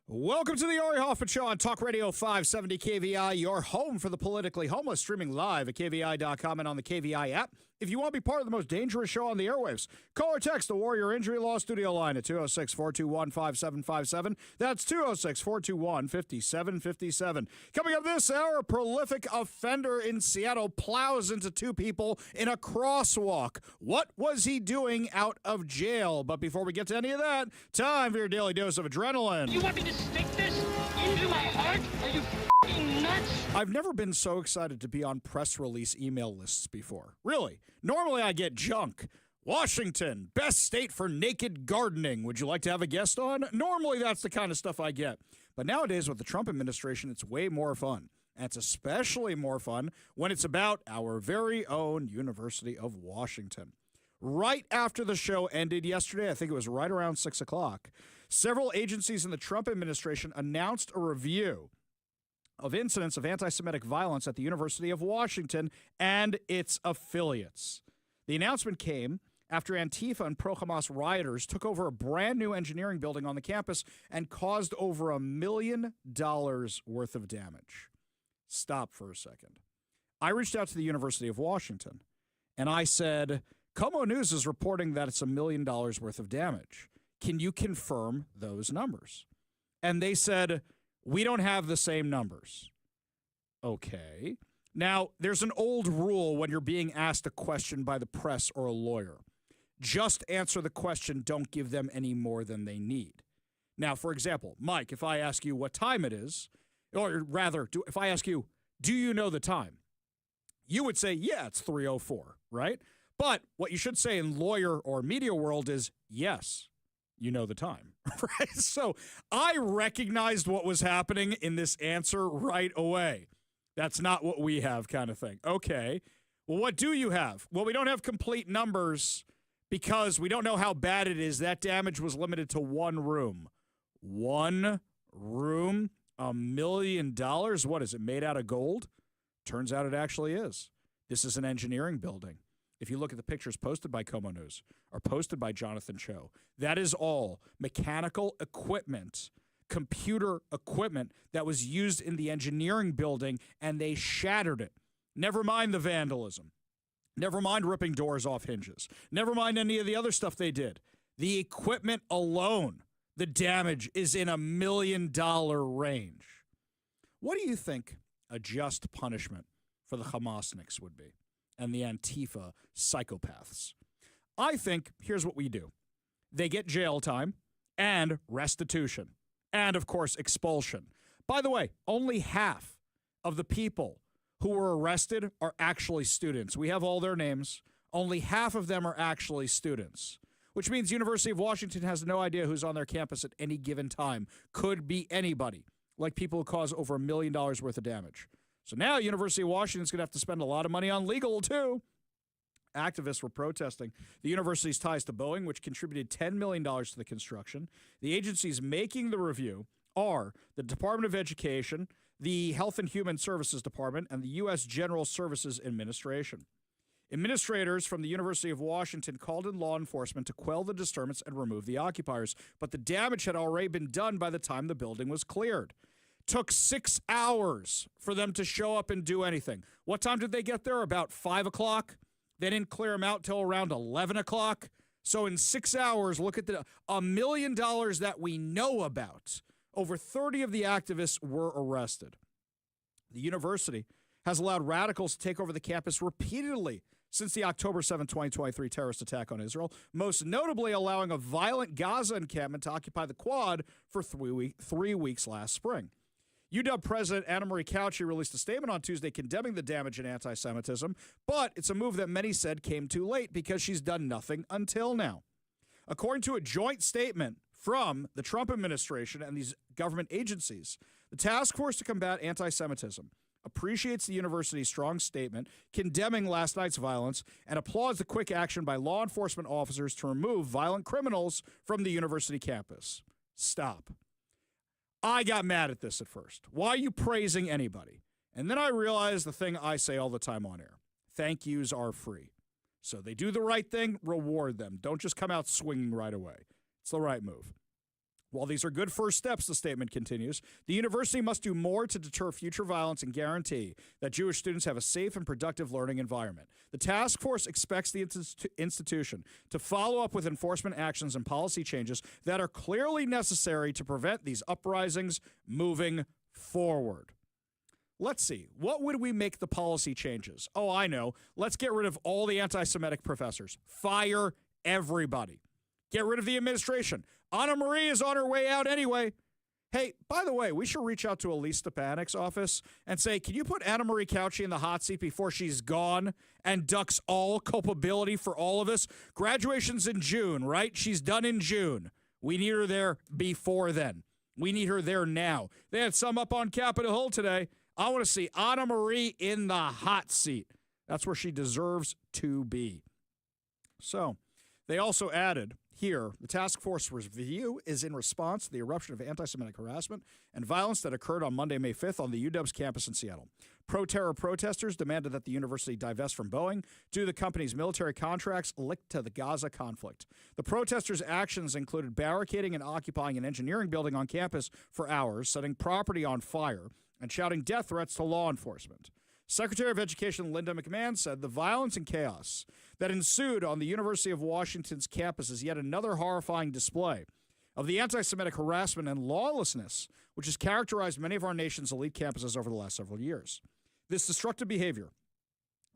Welcome to the Ari Hoffman Show on Talk Radio 570 KVI, your home for the politically homeless, streaming live at KVI.com and on the KVI app. If you want to be part of the most dangerous show on the airwaves, call or text the Warrior Injury Law Studio line at 206-421-5757. That's 206-421-5757. Coming up this hour, a prolific offender in Seattle plows into two people in a crosswalk. What was he doing out of jail? But before we get to any of that, time for your daily dose of adrenaline. You want me to stick this into my heart? Are you f***ing nuts? I've never been so excited to be on press release email lists before. Really. Normally I get junk. Washington, best state for naked gardening. Would you like to have a guest on? Normally that's the kind of stuff I get. But nowadays with the Trump administration, it's way more fun. And it's especially more fun when it's about our very own University of Washington. Right after the show ended yesterday, I think it was right around 6 o'clock, several agencies in the Trump administration announced a review of incidents of anti-Semitic violence at the University of Washington and its affiliates. The announcement came after Antifa and pro-Hamas rioters took over a brand new engineering building on the campus and caused over $1 million worth of damage. Stop for a second. I reached out to the University of Washington and I said, Como News is reporting that it's $1 million worth of damage. Can you confirm those numbers? And they said, we don't have the same numbers. Okay. Now, there's an old rule when you're being asked a question by the press or a lawyer. Just answer the question. Don't give them any more than they need. Now, for example, Mike, if I ask you what time it is, or rather, if I ask you, do you know the time? You would say, yeah, it's 3:04, right? But what you should say in lawyer or media world is, yes, you know the time, right? So I recognized what was happening in this answer right away. That's not what we have, kind of thing. Okay, well, what do you have? Well, we don't have complete numbers because we don't know how bad it is. That damage was limited to one room. One room, $1 million? What is it, made out of gold? Turns out it actually is. This is an engineering building. If you look at the pictures posted by Como News or posted by Jonathan Cho, that is all mechanical equipment, computer equipment that was used in the engineering building, and they shattered it. Never mind the vandalism. Never mind ripping doors off hinges. Never mind any of the other stuff they did. The equipment alone, the damage is in $1 million range. What do you think a just punishment for the Hamasniks would be? And the Antifa psychopaths? I think here's what we do. They get jail time and restitution and, of course, expulsion. By the way, only half of the people who were arrested are actually students. We have all their names. Only half of them are actually students, which means University of Washington has no idea who's on their campus at any given time. Could be anybody, like people who cause over $1 million worth of damage. So now University of Washington's going to have to spend a lot of money on legal, too. Activists were protesting the university's ties to Boeing, which contributed $10 million to the construction. The agencies making the review are the Department of Education, the Health and Human Services Department, and the U.S. General Services Administration. Administrators from the University of Washington called in law enforcement to quell the disturbance and remove the occupiers, but the damage had already been done by the time the building was cleared. Took 6 hours for them to show up and do anything. What time did they get there? About 5 o'clock. They didn't clear them out till around 11 o'clock. So in 6 hours, look at the $1 million that we know about. Over 30 of the activists were arrested. The university has allowed radicals to take over the campus repeatedly since the October 7, 2023 terrorist attack on Israel, most notably allowing a violent Gaza encampment to occupy the Quad for 3 weeks last spring. UW President Anna Marie Cauchi released a statement on Tuesday condemning the damage and anti-Semitism, but it's a move that many said came too late because she's done nothing until now. According to a joint statement from the Trump administration and these government agencies, the Task Force to Combat Anti-Semitism appreciates the university's strong statement condemning last night's violence and applauds the quick action by law enforcement officers to remove violent criminals from the university campus. Stop. I got mad at this at first. Why are you praising anybody? And then I realized the thing I say all the time on air. Thank yous are free. So they do the right thing, reward them. Don't just come out swinging right away. It's the right move. While these are good first steps, the statement continues, the university must do more to deter future violence and guarantee that Jewish students have a safe and productive learning environment. The task force expects the institution to follow up with enforcement actions and policy changes that are clearly necessary to prevent these uprisings moving forward. Let's see. What would we make the policy changes? Oh, I know. Let's get rid of all the anti-Semitic professors. Fire everybody. Get rid of the administration. Anna Marie is on her way out anyway. Hey, by the way, we should reach out to Elise Stepanik's office and say, can you put Anna Marie Cauchi in the hot seat before she's gone and ducks all culpability for all of this? Graduation's in June, right? She's done in June. We need her there before then. We need her there now. They had some up on Capitol Hill today. I want to see Anna Marie in the hot seat. That's where she deserves to be. So they also added here, the task force review is in response to the eruption of anti-Semitic harassment and violence that occurred on Monday, May 5th on the UW's campus in Seattle. Pro-terror protesters demanded that the university divest from Boeing due to the company's military contracts linked to the Gaza conflict. The protesters' actions included barricading and occupying an engineering building on campus for hours, setting property on fire, and shouting death threats to law enforcement. Secretary of Education Linda McMahon said the violence and chaos that ensued on the University of Washington's campus is yet another horrifying display of the anti-Semitic harassment and lawlessness which has characterized many of our nation's elite campuses over the last several years. This destructive behavior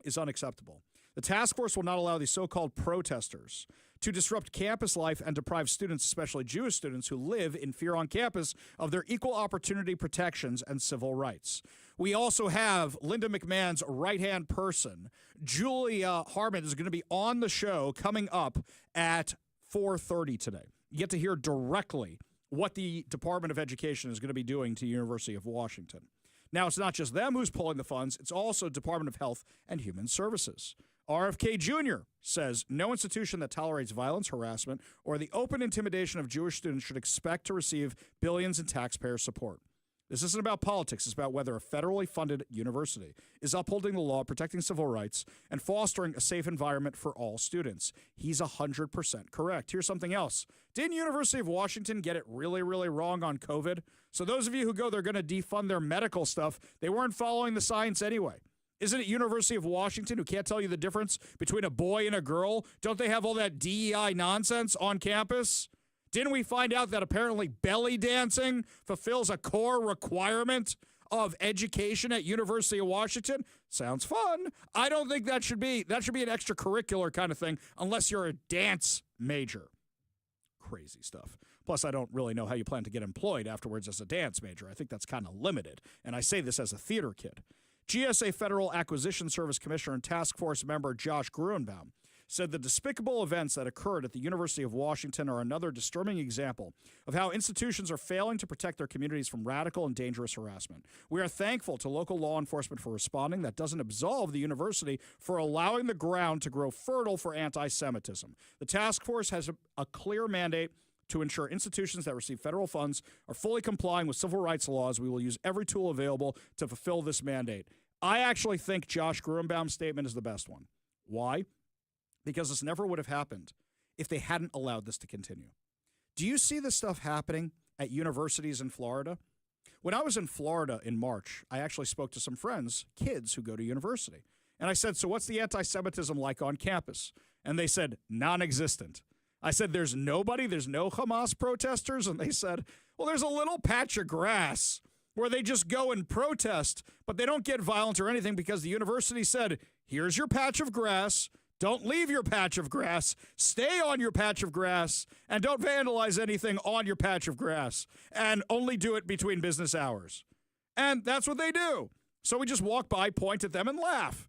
is unacceptable. The task force will not allow these so-called protesters to disrupt campus life and deprive students, especially Jewish students who live in fear on campus, of their equal opportunity protections and civil rights. We also have Linda McMahon's right-hand person, Julia Harmeet, is going to be on the show coming up at 4:30 today. You get to hear directly what the Department of Education is going to be doing to the University of Washington. Now, it's not just them who's pulling the funds, it's also Department of Health and Human Services. RFK Jr. says no institution that tolerates violence, harassment, or the open intimidation of Jewish students should expect to receive billions in taxpayer support. This isn't about politics. It's about whether a federally funded university is upholding the law, protecting civil rights, and fostering a safe environment for all students. He's 100% correct. Here's something else. Didn't University of Washington get it really, really wrong on COVID? So those of you who go, they're going to defund their medical stuff, they weren't following the science anyway. Isn't it University of Washington who can't tell you the difference between a boy and a girl? Don't they have all that DEI nonsense on campus? Didn't we find out that apparently belly dancing fulfills a core requirement of education at University of Washington? Sounds fun. I don't think that should be an extracurricular kind of thing unless you're a dance major. Crazy stuff. Plus, I don't really know how you plan to get employed afterwards as a dance major. I think that's kind of limited. And I say this as a theater kid. GSA Federal Acquisition Service Commissioner and Task Force member Josh Gruenbaum said the despicable events that occurred at the University of Washington are another disturbing example of how institutions are failing to protect their communities from radical and dangerous harassment. We are thankful to local law enforcement for responding. That doesn't absolve the university for allowing the ground to grow fertile for anti-Semitism. The task force has a clear mandate to ensure institutions that receive federal funds are fully complying with civil rights laws. We will use every tool available to fulfill this mandate. I actually think Josh Gruenbaum's statement is the best one. Why? Because this never would have happened if they hadn't allowed this to continue. Do you see this stuff happening at universities in Florida? When I was in Florida in March, I actually spoke to some friends, kids who go to university. And I said, so what's the anti-Semitism like on campus? And they said, non-existent. I said, there's no Hamas protesters? And they said, well, there's a little patch of grass where they just go and protest, but they don't get violent or anything because the university said, here's your patch of grass. Don't leave your patch of grass. Stay on your patch of grass and don't vandalize anything on your patch of grass and only do it between business hours. And that's what they do. So we just walk by, point at them, and laugh.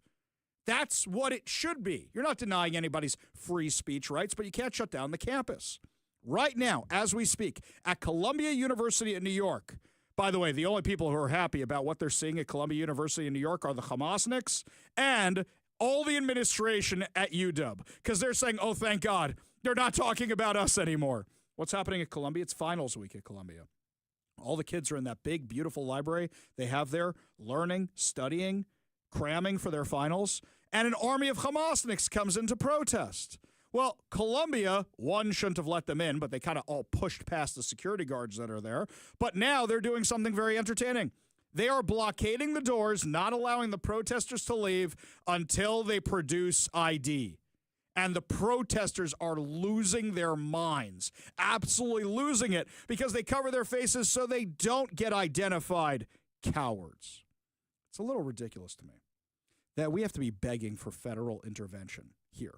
That's what it should be. You're not denying anybody's free speech rights, but you can't shut down the campus. Right now, as we speak, at Columbia University in New York, by the way, the only people who are happy about what they're seeing at Columbia University in New York are the Hamasniks and all the administration at UW, because they're saying, oh, thank God, they're not talking about us anymore. What's happening at Columbia? It's finals week at Columbia. All the kids are in that big, beautiful library they have there, learning, studying, cramming for their finals, and an army of Hamasniks comes in to protest. Well, Columbia, one, shouldn't have let them in, but they kind of all pushed past the security guards that are there. But now they're doing something very entertaining. They are blockading the doors, not allowing the protesters to leave until they produce ID. And the protesters are losing their minds, absolutely losing it, because they cover their faces so they don't get identified. Cowards. It's a little ridiculous to me that we have to be begging for federal intervention here.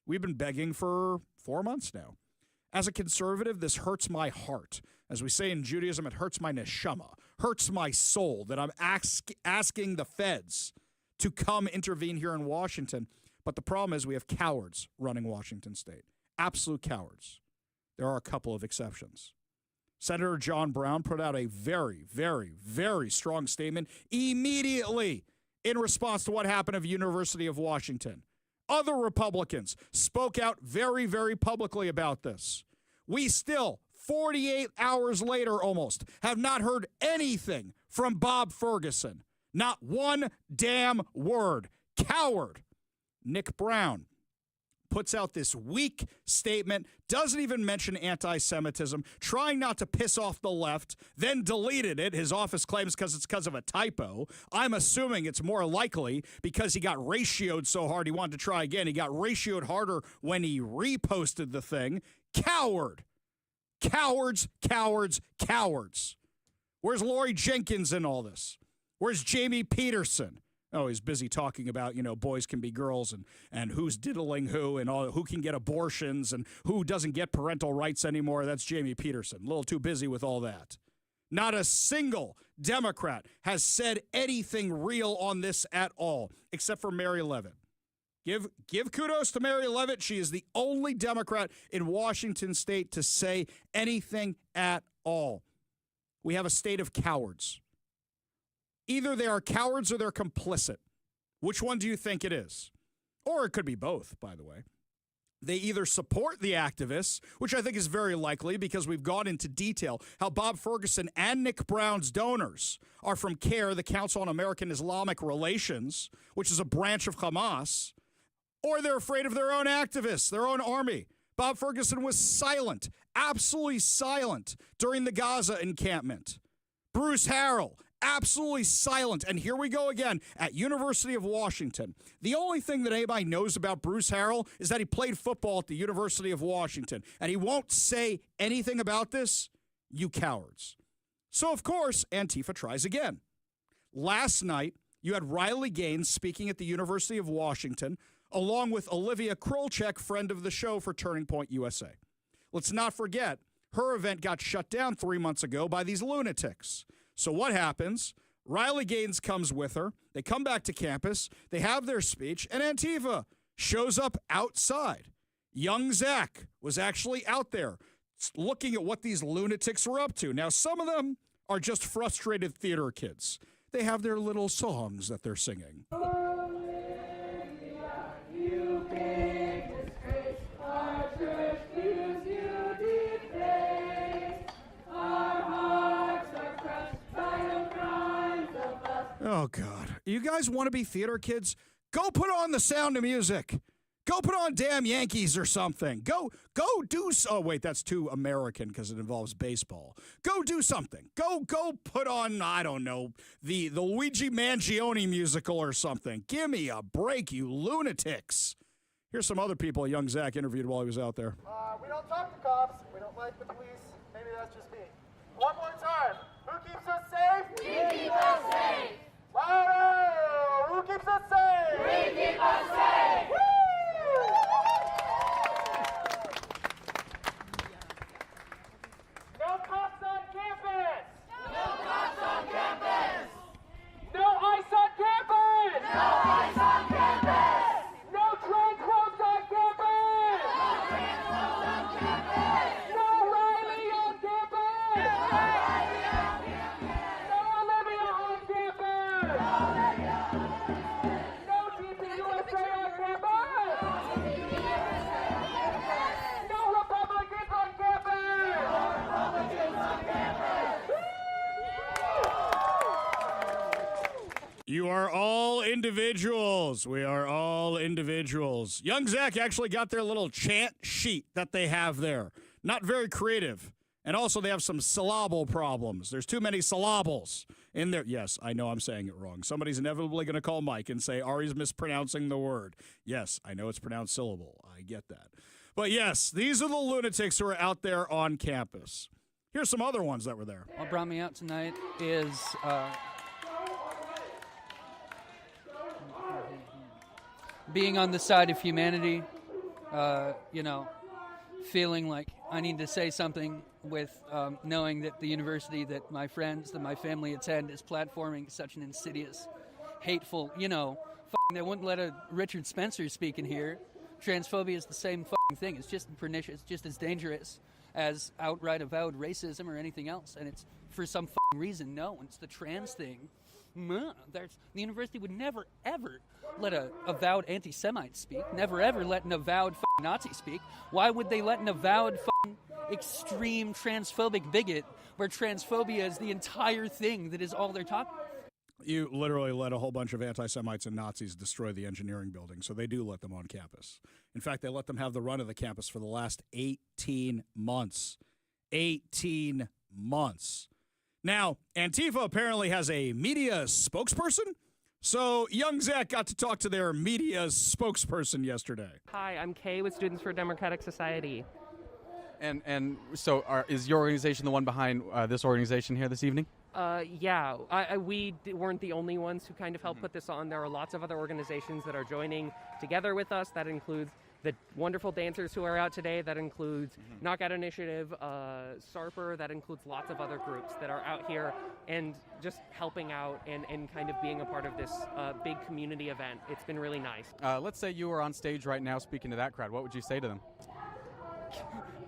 We've been begging for 4 months now. As a conservative, this hurts my heart. As we say in Judaism, it hurts my neshama, hurts my soul that I'm asking the feds to come intervene here in Washington. But the problem is we have cowards running Washington State, absolute cowards. There are a couple of exceptions. Senator John Brown put out a very, very, very strong statement immediately in response to what happened at the University of Washington. Other Republicans spoke out very, very publicly about this. We still, 48 hours later almost, have not heard anything from Bob Ferguson. Not one damn word. Coward. Nick Brown puts out this weak statement, doesn't even mention anti-Semitism, trying not to piss off the left, then deleted it. His office claims it's because of a typo. I'm assuming it's more likely because he got ratioed so hard he wanted to try again. He got ratioed harder when he reposted the thing. Coward. Cowards, cowards, cowards. Where's Lori Jenkins in all this? Where's Jamie Peterson? Oh, he's busy talking about, boys can be girls and who's diddling who and all, who can get abortions and who doesn't get parental rights anymore. That's Jamie Peterson. A little too busy with all that. Not a single Democrat has said anything real on this at all, except for Mary Leavitt. Give kudos to Mary Leavitt. She is the only Democrat in Washington State to say anything at all. We have a state of cowards. Either they are cowards or they're complicit. Which one do you think it is? Or it could be both, by the way. They either support the activists, which I think is very likely because we've gone into detail how Bob Ferguson and Nick Brown's donors are from CARE, the Council on American Islamic Relations, which is a branch of Hamas, or they're afraid of their own activists, their own army. Bob Ferguson was silent, absolutely silent during the Gaza encampment. Bruce Harrell, absolutely silent. And here we go again at University of Washington. The only thing that anybody knows about Bruce Harrell is that he played football at the University of Washington. And he won't say anything about this, you cowards. So, of course, Antifa tries again. Last night, you had Riley Gaines speaking at the University of Washington, along with Olivia Krolchek, friend of the show for Turning Point USA. Let's not forget, her event got shut down 3 months ago by these lunatics. So what happens? Riley Gaines comes with her. They come back to campus. They have their speech, and Antifa shows up outside. Young Zach was actually out there looking at what these lunatics were up to. Now, some of them are just frustrated theater kids. They have their little songs that they're singing. Oh, God. You guys want to be theater kids? Go put on The Sound of Music. Go put on Damn Yankees or something. Go do oh wait, that's too American because it involves baseball. Go do something. Go put on, I don't know, the Luigi Mangione musical or something. Give me a break, you lunatics. Here's some other people young Zach interviewed while he was out there. We don't talk to cops. We don't like the police. Maybe that's just me. One more time. Who keeps us safe? We keep us safe. Louder! Who keeps us safe? We keep us safe. Woo! No cops on campus! No cops on campus. No ice on campus! No ice on campus. No train quotes on campus! No train quotes on campus. No Riley on campus! You are all individuals. We are all individuals. Young Zach actually got their little chant sheet that they have there. Not very creative. And also they have some syllable problems. There's too many syllables in there. Yes, I know I'm saying it wrong. Somebody's inevitably going to call Mike and say, Ari's mispronouncing the word. Yes, I know it's pronounced syllable. I get that. But yes, these are the lunatics who are out there on campus. Here's some other ones that were there. What brought me out tonight is being on the side of humanity, feeling like I need to say something with knowing that the university that my friends, that my family attend is platforming such an insidious, hateful, they wouldn't let a Richard Spencer speak in here. Transphobia is the same thing. It's just pernicious, just as dangerous as outright avowed racism or anything else. And it's for some reason, no, it's the trans thing. The university would never, ever let a avowed anti-Semite speak, never, ever let an avowed Nazi speak. Why would they let an avowed extreme transphobic bigot where transphobia is the entire thing that is all they're talking about? You literally let a whole bunch of anti-Semites and Nazis destroy the engineering building, so they do let them on campus. In fact, they let them have the run of the campus for the last 18 months. 18 months. Now, Antifa apparently has a media spokesperson, so young Zach got to talk to their media spokesperson yesterday. Hi, I'm Kay with Students for Democratic Society. And so is your organization the one behind this organization here this evening? Yeah, we weren't the only ones who kind of helped put this on. There are lots of other organizations that are joining together with us. That includes the wonderful dancers who are out today. That includes Knockout Initiative, SARPer. That includes lots of other groups that are out here and just helping out and kind of being a part of this big community event. It's been really nice. Let's say you were on stage right now speaking to that crowd. What would you say to them?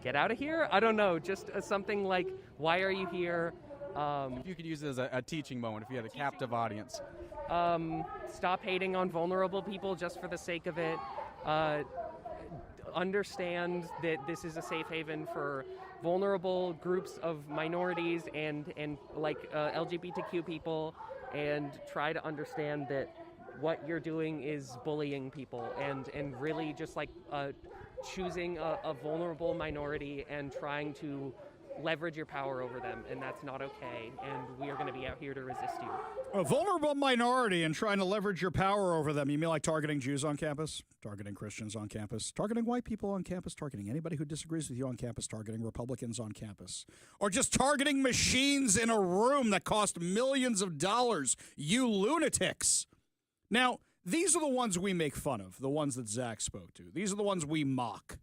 Get out of here? I don't know. Just something like, why are you here? If you could use it as a teaching moment, if you had a captive audience. Stop hating on vulnerable people just for the sake of it. Understand that this is a safe haven for vulnerable groups of minorities and like LGBTQ people, and try to understand that what you're doing is bullying people and really just like choosing a vulnerable minority and trying to leverage your power over them, and that's not okay, and we are going to be out here to resist you. A vulnerable minority and trying to leverage your power over them. You mean like targeting Jews on campus, targeting Christians on campus, targeting white people on campus, targeting anybody who disagrees with you on campus, targeting Republicans on campus, or just targeting machines in a room that cost millions of dollars, you lunatics. Now, these are the ones we make fun of, the ones that Zach spoke to. These are the ones we mock.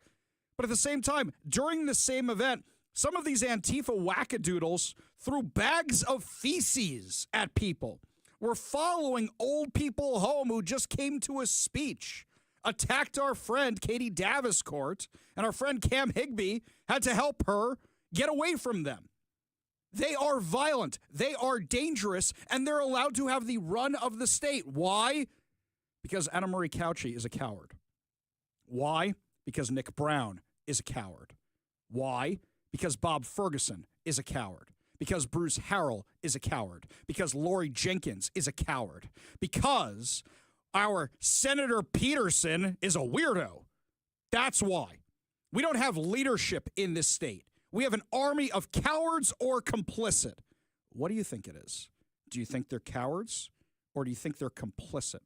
But at the same time, during the same event, some of these Antifa wackadoodles threw bags of feces at people. We're following old people home who just came to a speech, attacked our friend Katie Daviscourt, and our friend Cam Higbee had to help her get away from them. They are violent, they are dangerous, and they're allowed to have the run of the state. Why? Because Anna Marie Cauchi is a coward. Why? Because Nick Brown is a coward. Why? Because Bob Ferguson is a coward. Because Bruce Harrell is a coward. Because Lori Jenkins is a coward. Because our Senator Peterson is a weirdo. That's why. We don't have leadership in this state. We have an army of cowards or complicit. What do you think it is? Do you think they're cowards or do you think they're complicit?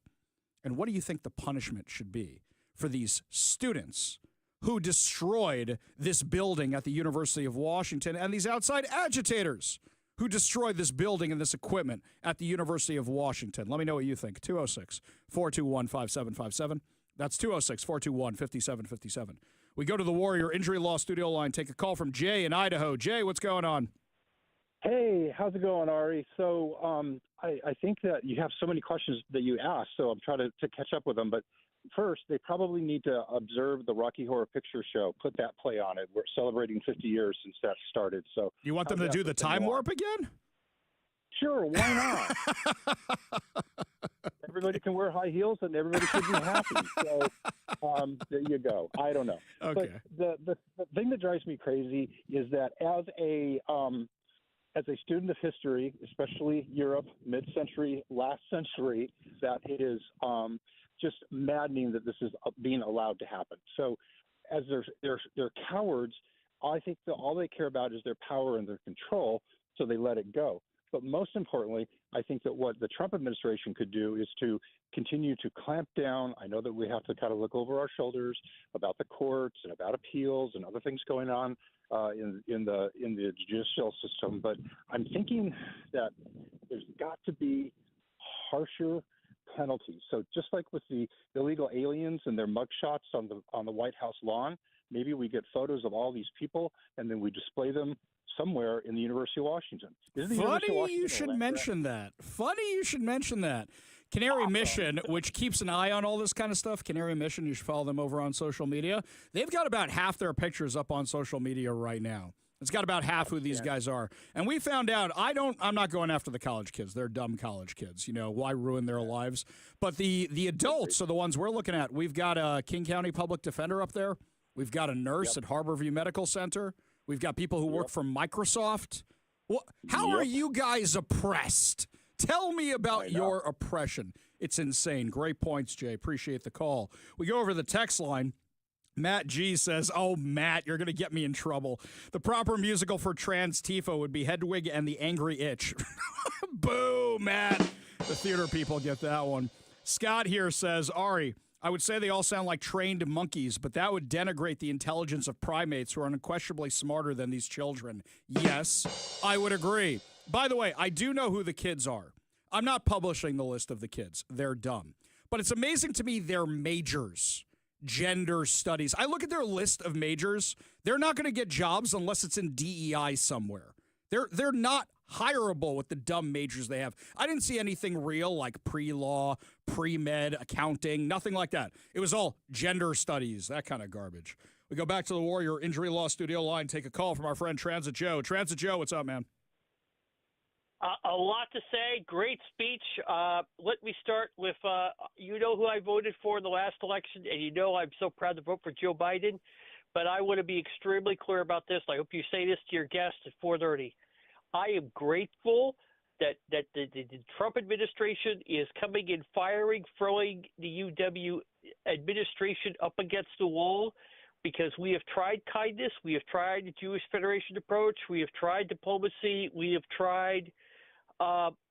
And what do you think the punishment should be for these students who destroyed this building at the University of Washington and these outside agitators who destroyed this building and this equipment at the University of Washington? Let me know what you think. 206-421-5757. That's 206-421-5757. We go to the Warrior Injury Law Studio line. Take a call from Jay in Idaho. Jay, what's going on? Hey, how's it going, Ari? So I think that you have so many questions that you asked, so I'm trying to catch up with them. But first, they probably need to observe the Rocky Horror Picture Show, put that play on it. We're celebrating 50 years since that started. So you want them to do the time warp again? Sure, why not? Everybody can wear high heels and everybody should be happy. So there you go. I don't know. Okay. But the thing that drives me crazy is that as a student of history, especially Europe, mid-century, last century, that it is just maddening that this is being allowed to happen. So, as they're cowards, I think that all they care about is their power and their control, so they let it go. But most importantly, I think that what the Trump administration could do is to continue to clamp down. I know that we have to kind of look over our shoulders about the courts and about appeals and other things going on in the judicial system. But I'm thinking that there's got to be harsher penalties. So just like with the illegal aliens and their mugshots on the White House lawn, maybe we get photos of all these people and then we display them somewhere in the University of Washington. Funny you should mention that. Funny you should mention that. Canary Mission, which keeps an eye on all this kind of stuff, Canary Mission, you should follow them over on social media. They've got about half their pictures up on social media right now. It's got about half who these guys are. And we found out, I'm not going after the college kids. They're dumb college kids. You know, why ruin their lives? But the adults are the ones we're looking at. We've got a King County Public Defender up there. We've got a nurse at Harborview Medical Center. We've got people who work for Microsoft. Well, how are you guys oppressed? Tell me about your oppression. It's insane. Great points, Jay. Appreciate the call. We go over the text line. Matt G says, oh, Matt, you're going to get me in trouble. The proper musical for Trans Tifa would be Hedwig and the Angry Itch. Boo, Matt. The theater people get that one. Scott here says, Ari, I would say they all sound like trained monkeys, but that would denigrate the intelligence of primates who are unquestionably smarter than these children. Yes, I would agree. By the way, I do know who the kids are. I'm not publishing the list of the kids. They're dumb. But it's amazing to me they're majors. Gender studies. I look at their list of majors. They're not going to get jobs unless it's in DEI somewhere. They're not hireable with the dumb majors they have. I didn't see anything real like pre-law, pre-med, accounting, nothing like that. It was all gender studies, that kind of garbage. We go back to the Warrior Injury Law Studio line, take a call from our friend Transit Joe. Transit Joe, what's up, man? A lot to say. Great speech. Let me start with, you know who I voted for in the last election, and you know I'm so proud to vote for Joe Biden. But I want to be extremely clear about this. I hope you say this to your guest at 4:30. I am grateful that the Trump administration is coming in firing, throwing the UW administration up against the wall, because we have tried kindness, we have tried the Jewish Federation approach, we have tried diplomacy, we have tried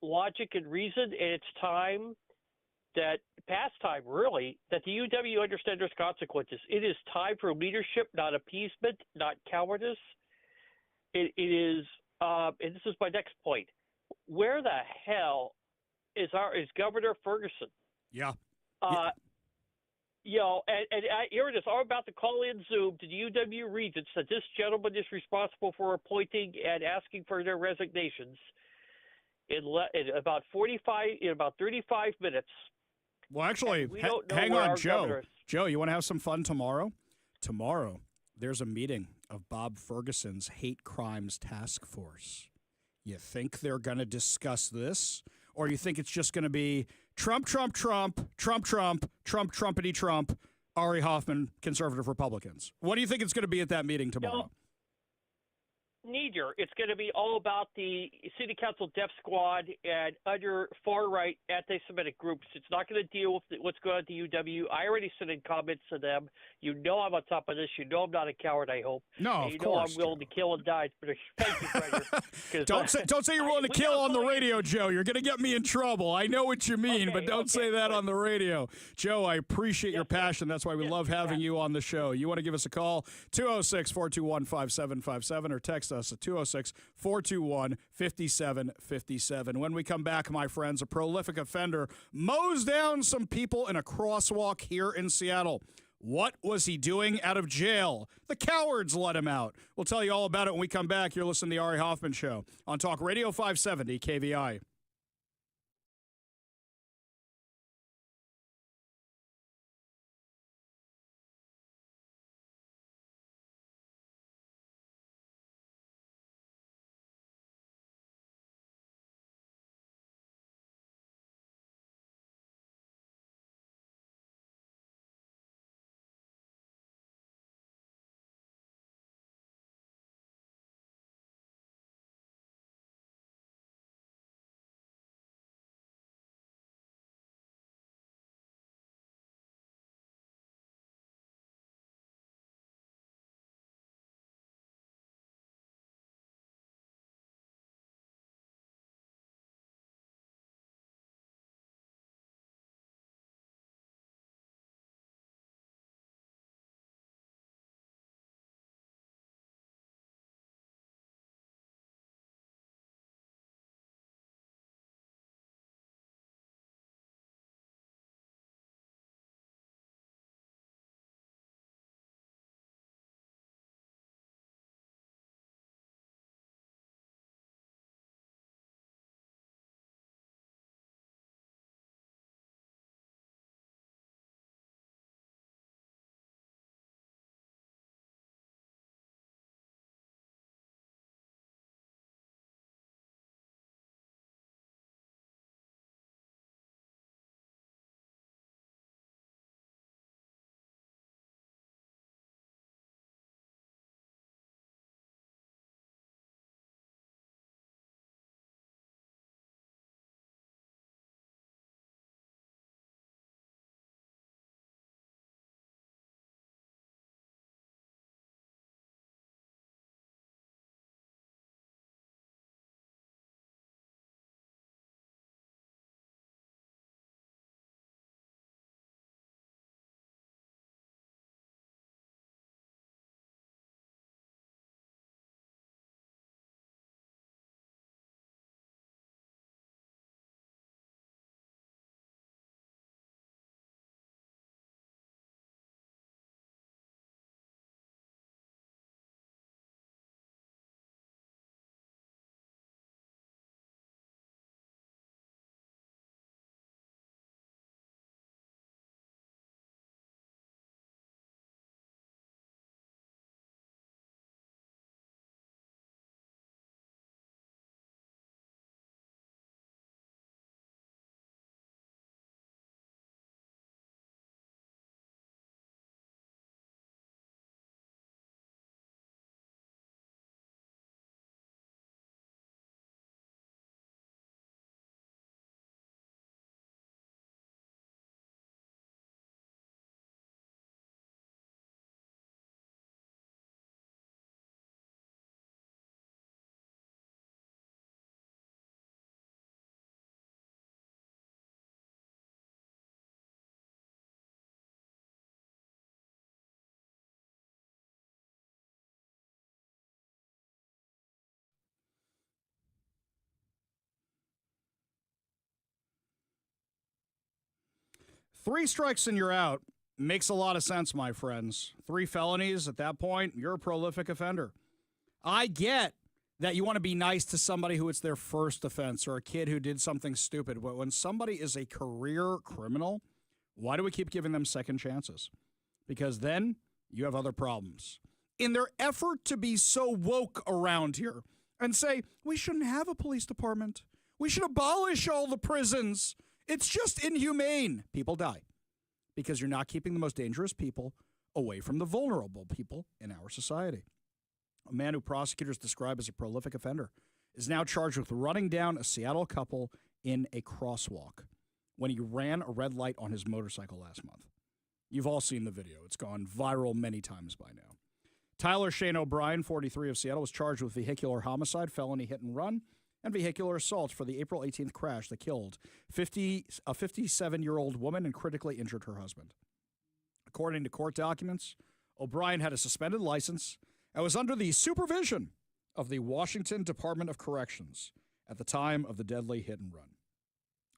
logic and reason, and it's time that, past time really, that the UW understands its consequences. It is time for leadership, not appeasement, not cowardice. It is, and this is my next point. Where the hell is Governor Ferguson? Yeah. You know, and here it is. I'm about to call in Zoom to the UW Regents that this gentleman is responsible for appointing and asking for their resignations in about 35 minutes. Well, actually, hang on, Joe. Joe, you want to have some fun tomorrow? Tomorrow, there's a meeting of Bob Ferguson's Hate Crimes Task Force. You think they're going to discuss this? Or you think it's just going to be Trump, Trump, Trump, Trump, Trump, Trump, Trumpity Trump, Ari Hoffman, conservative Republicans? What do you think it's going to be at that meeting tomorrow? Neither. It's going to be all about the City Council Death Squad and other far-right anti-Semitic groups. It's not going to deal with what's going on at the UW. I already sent in comments to them. You know I'm on top of this. You know I'm not a coward, I hope. No, and of you course. know I'm willing to kill and die. Thank you, Frederick. Don't say you're willing to kill on the radio, Joe. You're going to get me in trouble. I know what you mean, but don't say that on the radio. Joe, I appreciate your passion. That's why we love having you on the show. You want to give us a call? 206-421-5757 or text us at 206-421-5757. When we come back, my friends, a prolific offender mows down some people in a crosswalk here in Seattle. What was he doing out of jail? The cowards let him out. We'll tell you all about it when we come back. You're listening to the Ari Hoffman Show on Talk Radio 570 KVI. 3 strikes and you're out makes a lot of sense, my friends. 3 felonies at that point, you're a prolific offender. I get that you want to be nice to somebody who it's their first offense or a kid who did something stupid. But when somebody is a career criminal, why do we keep giving them second chances? Because then you have other problems. In their effort to be so woke around here and say, we shouldn't have a police department. We should abolish all the prisons. It's just inhumane. People die because you're not keeping the most dangerous people away from the vulnerable people in our society. A man who prosecutors describe as a prolific offender is now charged with running down a Seattle couple in a crosswalk when he ran a red light on his motorcycle last month. You've all seen the video. It's gone viral many times by now. Tyler Shane O'Brien, 43 of Seattle, was charged with vehicular homicide, felony hit and run, and vehicular assault for the April 18th crash that killed a 57-year-old woman and critically injured her husband. According to court documents, O'Brien had a suspended license and was under the supervision of the Washington Department of Corrections at the time of the deadly hit and run.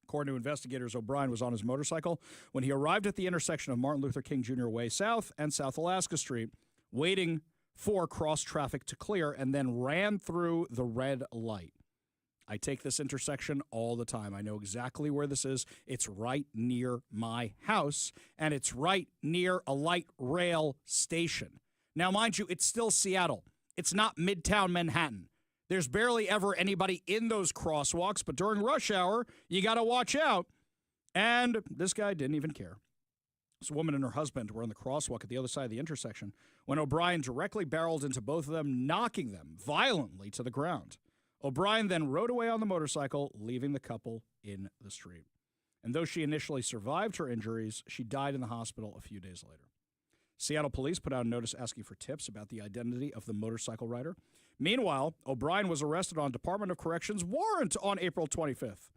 According to investigators, O'Brien was on his motorcycle when he arrived at the intersection of Martin Luther King Jr. Way South and South Alaska Street, waiting for cross traffic to clear, and then ran through the red light. I take this intersection all the time. I know exactly where this is. It's right near my house, and it's right near a light rail station. Now, mind you, it's still Seattle. It's not Midtown Manhattan. There's barely ever anybody in those crosswalks, but during rush hour, you got to watch out. And this guy didn't even care. This woman and her husband were on the crosswalk at the other side of the intersection when O'Brien directly barreled into both of them, knocking them violently to the ground. O'Brien then rode away on the motorcycle, leaving the couple in the street. And though she initially survived her injuries, she died in the hospital a few days later. Seattle police put out a notice asking for tips about the identity of the motorcycle rider. Meanwhile, O'Brien was arrested on Department of Corrections warrant on April 25th.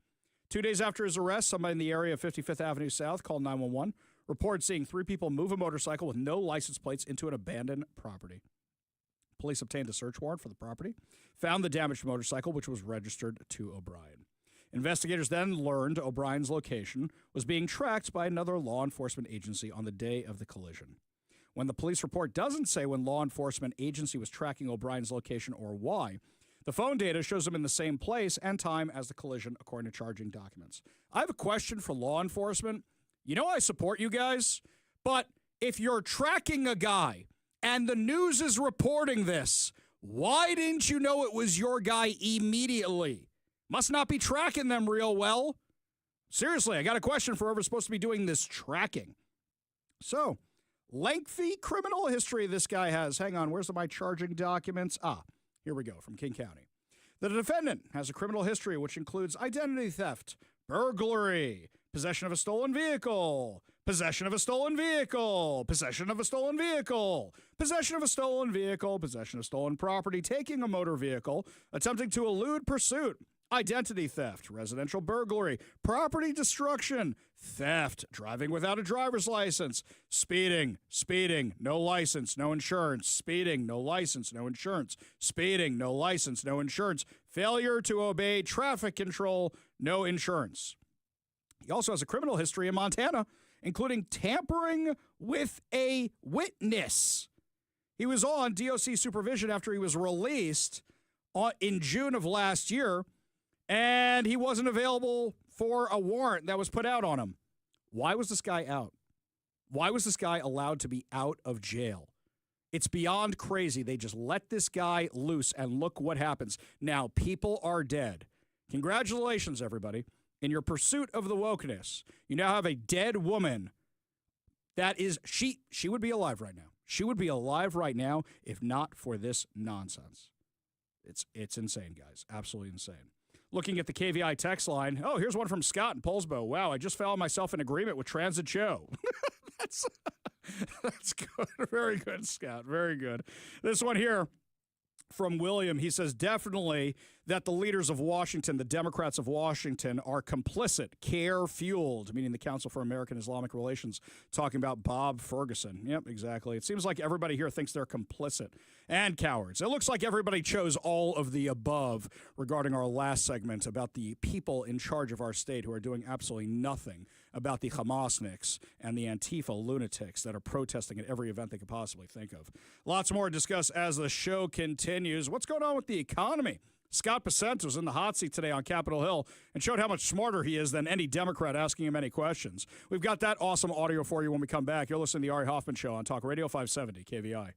2 days after his arrest, somebody in the area of 55th Avenue South called 911, reported seeing 3 people move a motorcycle with no license plates into an abandoned property. Police obtained a search warrant for the property, found the damaged motorcycle, which was registered to O'Brien. Investigators then learned O'Brien's location was being tracked by another law enforcement agency on the day of the collision. When the police report doesn't say when law enforcement agency was tracking O'Brien's location or why, the phone data shows him in the same place and time as the collision, according to charging documents. I have a question for law enforcement. You know I support you guys, but if you're tracking a guy and the news is reporting this, why didn't you know it was your guy immediately? Must not be tracking them real well. Seriously, I got a question for whoever's supposed to be doing this tracking. So, lengthy criminal history this guy has. Hang on, where's my charging documents? Here we go, from King County. The defendant has a criminal history which includes identity theft, burglary, possession of a stolen vehicle, possession of a stolen vehicle, possession of a stolen vehicle, possession of a stolen vehicle, possession of stolen property, taking a motor vehicle, attempting to elude pursuit, identity theft, residential burglary, property destruction, theft, driving without a driver's license, speeding, no license, no insurance, speeding, no license, no insurance, speeding, no license, no insurance, failure to obey traffic control, no insurance. He also has a criminal history in Montana, including tampering with a witness. He was on DOC supervision after he was released in June of last year, and he wasn't available for a warrant that was put out on him. Why was this guy out? Why was this guy allowed to be out of jail? It's beyond crazy. They just let this guy loose, and look what happens. Now, people are dead. Congratulations, everybody. In your pursuit of the wokeness, you now have a dead woman that is, she would be alive right now. She would be alive right now if not for this nonsense. It's insane, guys. Absolutely insane. Looking at the KVI text line, here's one from Scott in Polsbo. Wow, I just found myself in agreement with Transit Joe. That's good. Very good, Scott. Very good. This one here from William, he says, definitely that the leaders of Washington, the Democrats of Washington, are complicit, care-fueled, meaning the Council for American Islamic Relations, talking about Bob Ferguson. Yep, exactly. It seems like everybody here thinks they're complicit and cowards. It looks like everybody chose all of the above regarding our last segment about the people in charge of our state who are doing absolutely nothing about the Hamasniks and the Antifa lunatics that are protesting at every event they could possibly think of. Lots more to discuss as the show continues. What's going on with the economy? Scott Bessent was in the hot seat today on Capitol Hill and showed how much smarter he is than any Democrat asking him any questions. We've got that awesome audio for you when we come back. You're listening to the Ari Hoffman Show on Talk Radio 570 KVI.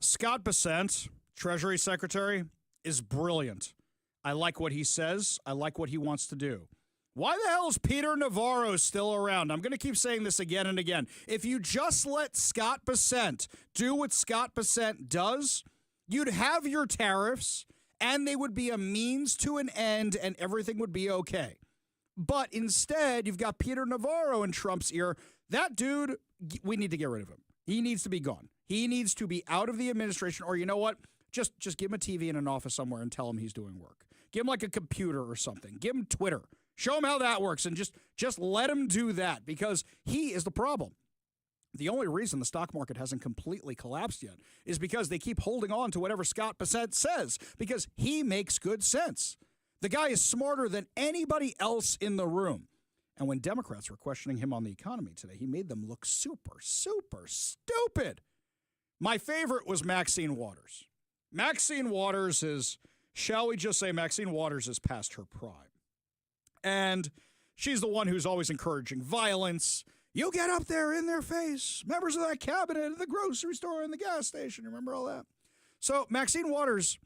Scott Bessent Treasury Secretary, is brilliant. I like what he says. I like what he wants to do. Why the hell is Peter Navarro still around? I'm going to keep saying this again and again. If you just let Scott Bessent do what Scott Bessent does, you'd have your tariffs, and they would be a means to an end, and everything would be okay. But instead, you've got Peter Navarro in Trump's ear. That dude, we need to get rid of him. He needs to be gone. He needs to be out of the administration, or you know what? Just give him a TV in an office somewhere and tell him he's doing work. Give him like a computer or something. Give him Twitter. Show him how that works, and just let him do that, because he is the problem. The only reason the stock market hasn't completely collapsed yet is because they keep holding on to whatever Scott Bessent says, because he makes good sense. The guy is smarter than anybody else in the room. And when Democrats were questioning him on the economy today, he made them look super, super stupid. My favorite was Maxine Waters. Maxine Waters is, shall we just say, Maxine Waters is past her prime. And she's the one who's always encouraging violence. You get up there in their face. Members of that cabinet at the grocery store and the gas station. Remember all that? So Maxine Waters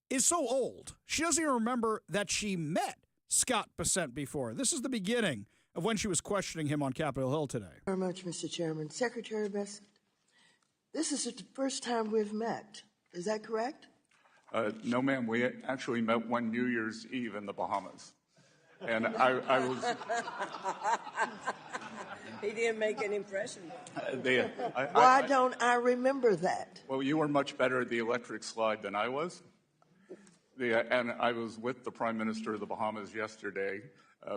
is so old, she doesn't even remember that she met Scott Bessent before. This is the beginning of when she was questioning him on Capitol Hill today. Very much, Mr. Chairman. Secretary Bessent, this is the first time we've met. Is that correct? No, ma'am. We actually met one New Year's Eve in the Bahamas. And I was... He didn't make an impression. Why don't I remember that? Well, you were much better at the electric slide than I was. And I was with the Prime Minister of the Bahamas yesterday,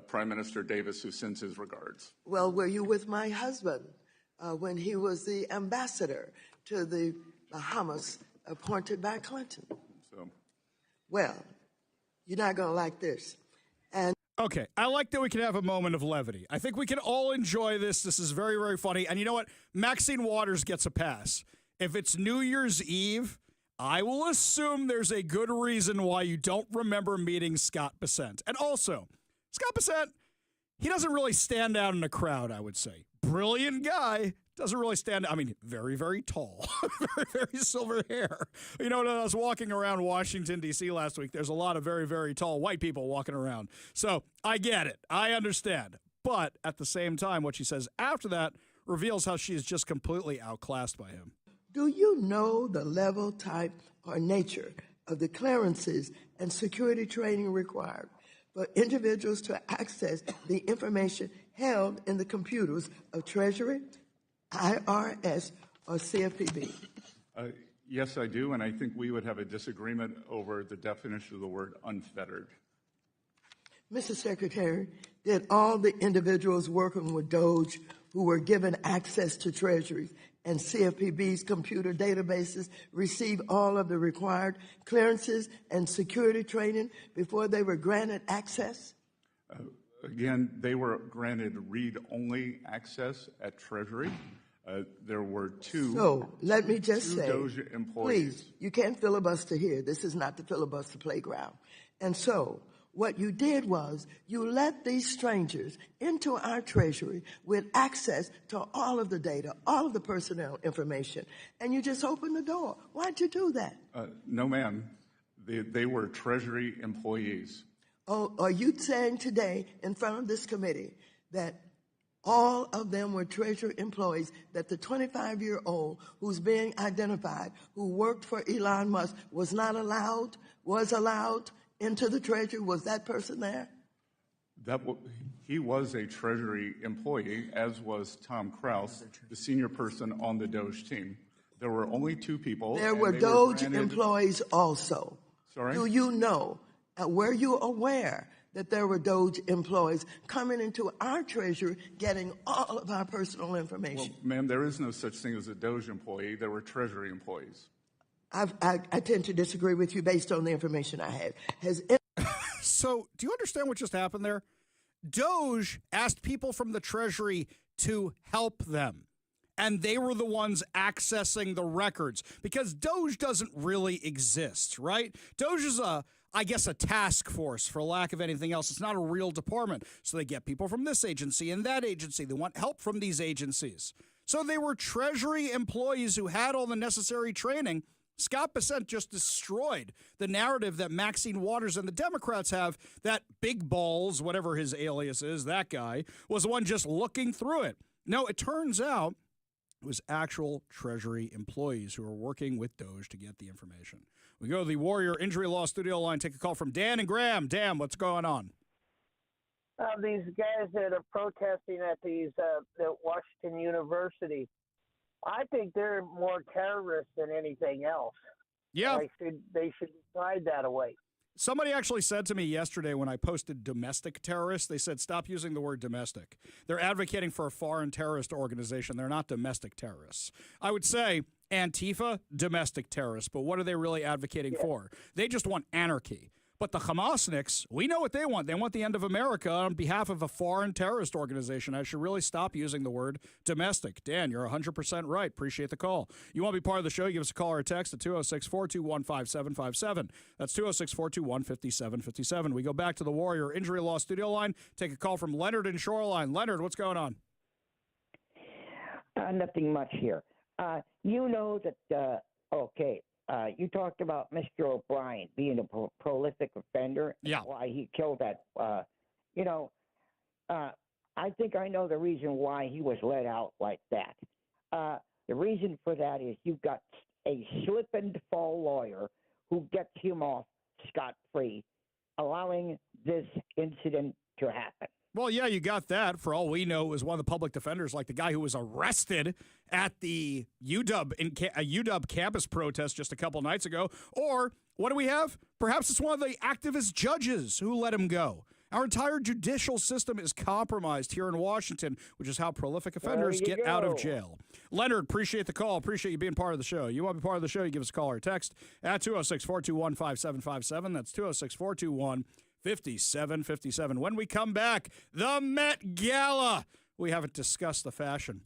Prime Minister Davis, who sends his regards. Well, were you with my husband when he was the ambassador to the Bahamas appointed by Clinton? So, well, you're not going to like this. Okay, I like that we can have a moment of levity. I think we can all enjoy this. This is very, very funny. And you know what? Maxine Waters gets a pass. If it's New Year's Eve, I will assume there's a good reason why you don't remember meeting Scott Bessent. And also, Scott Bessent, he doesn't really stand out in a crowd, I would say. Brilliant guy. Doesn't really stand out. I mean, very, very tall. Very, very silver hair. You know, when I was walking around Washington, D.C. last week, there's a lot of very, very tall white people walking around. So I get it. I understand. But at the same time, what she says after that reveals how she is just completely outclassed by him. Do you know the level, type, or nature of the clearances and security training required for individuals to access the information held in the computers of Treasury, IRS, or CFPB? Yes, I do, and I think we would have a disagreement over the definition of the word unfettered. Mr. Secretary, did all the individuals working with DOGE who were given access to Treasury's and CFPB's computer databases receive all of the required clearances and security training before they were granted access? Again, they were granted read-only access at Treasury. There were two. So let me just say, DOGE employees. Please, you can't filibuster here. This is not the filibuster playground. And so what you did was you let these strangers into our Treasury with access to all of the data, all of the personnel information, and you just opened the door. Why'd you do that? No, ma'am. They were Treasury employees. Oh, are you saying today in front of this committee that all of them were Treasury employees, that the 25-year-old who's being identified, who worked for Elon Musk, was allowed into the Treasury? Was that person there? He was a Treasury employee, as was Tom Krause, the senior person on the DOGE team. There were only two people. There were DOGE employees also. Sorry? Do you know, were you aware that there were DOGE employees coming into our Treasury getting all of our personal information? Well, ma'am, there is no such thing as a DOGE employee. There were Treasury employees. I tend to disagree with you based on the information I have. So do you understand what just happened there? DOGE asked people from the Treasury to help them, and they were the ones accessing the records, because DOGE doesn't really exist, right? DOGE is a task force, for lack of anything else. It's not a real department. So they get people from this agency and that agency. They want help from these agencies. So they were Treasury employees who had all the necessary training Scott Bessent just destroyed the narrative that Maxine Waters and the Democrats have that Big Balls, whatever his alias is, that guy, was the one just looking through it. No, it turns out it was actual Treasury employees who were working with Doge to get the information. We go to the Warrior Injury Law studio line, take a call from Dan and Graham. Dan, what's going on? These guys that are protesting at at Washington University, I think they're more terrorists than anything else. Yeah. They should decide that away. Somebody actually said to me yesterday when I posted domestic terrorists, they said, stop using the word domestic. They're advocating for a foreign terrorist organization. They're not domestic terrorists. I would say Antifa, domestic terrorists, but what are they really advocating for? They just want anarchy. But the Hamasniks, we know what they want. They want the end of America on behalf of a foreign terrorist organization. I should really stop using the word domestic. Dan, you're 100% right. Appreciate the call. You want to be part of the show? Give us a call or a text at 206-421-5757. That's 206-421-5757. We go back to the Warrior Injury Law studio line. Take a call from Leonard in Shoreline. Leonard, what's going on? Nothing much here. You know that, you talked about Mr. O'Brien being a prolific offender. Yeah. Why he killed that. I think I know the reason why he was let out like that. The reason for that is you've got a slip and fall lawyer who gets him off scot-free, allowing this incident to happen. Well, yeah, you got that. For all we know, it was one of the public defenders, like the guy who was arrested at the UW campus protest just a couple nights ago. Or what do we have? Perhaps it's one of the activist judges who let him go. Our entire judicial system is compromised here in Washington, which is how prolific offenders get out of jail. Leonard, appreciate the call. Appreciate you being part of the show. You want to be part of the show, you give us a call or text at 206-421-5757. That's 206-421-5757. When we come back, the Met Gala. We haven't discussed the fashion,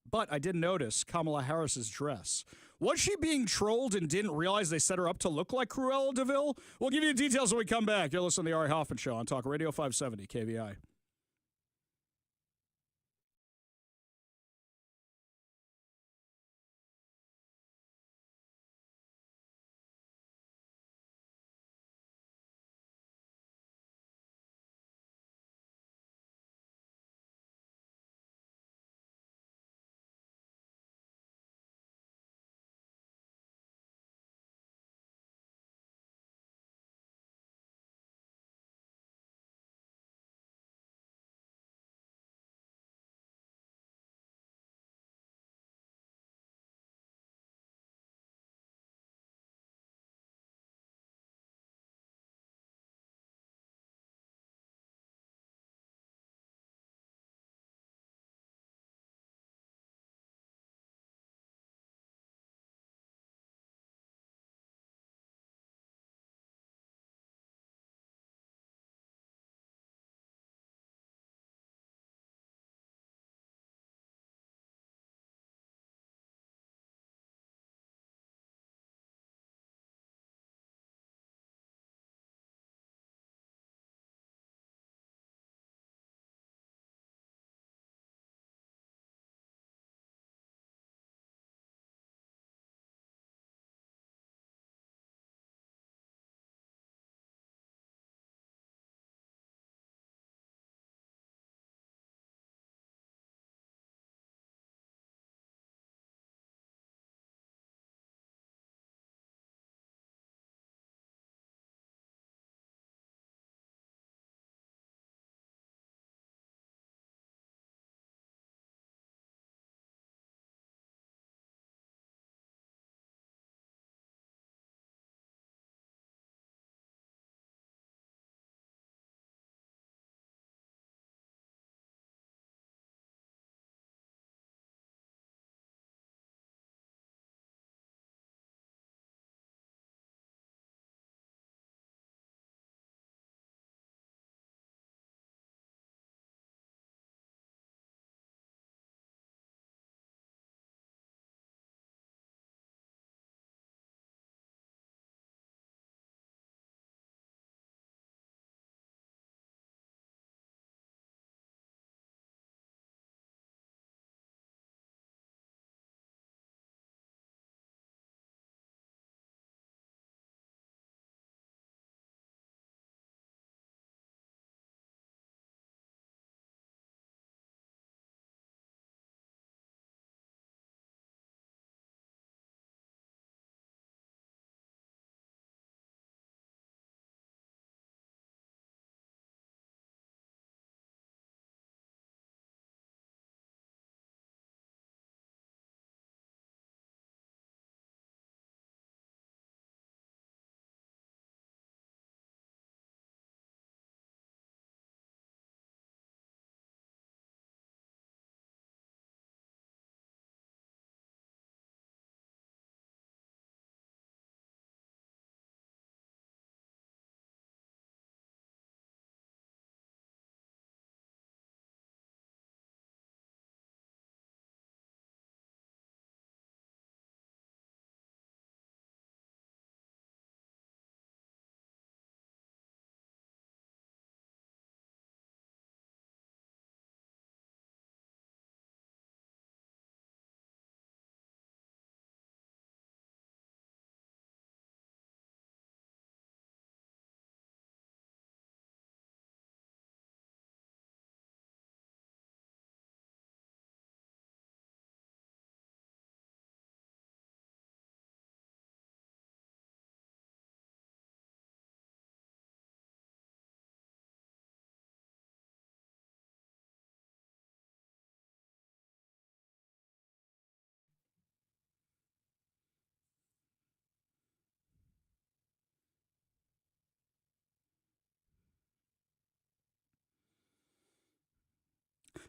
but I did notice Kamala Harris's dress. Was she being trolled and didn't realize they set her up to look like Cruella de Vil? We'll give you the details when we come back. You're listening to the Ari Hoffman Show on Talk Radio 570 KVI.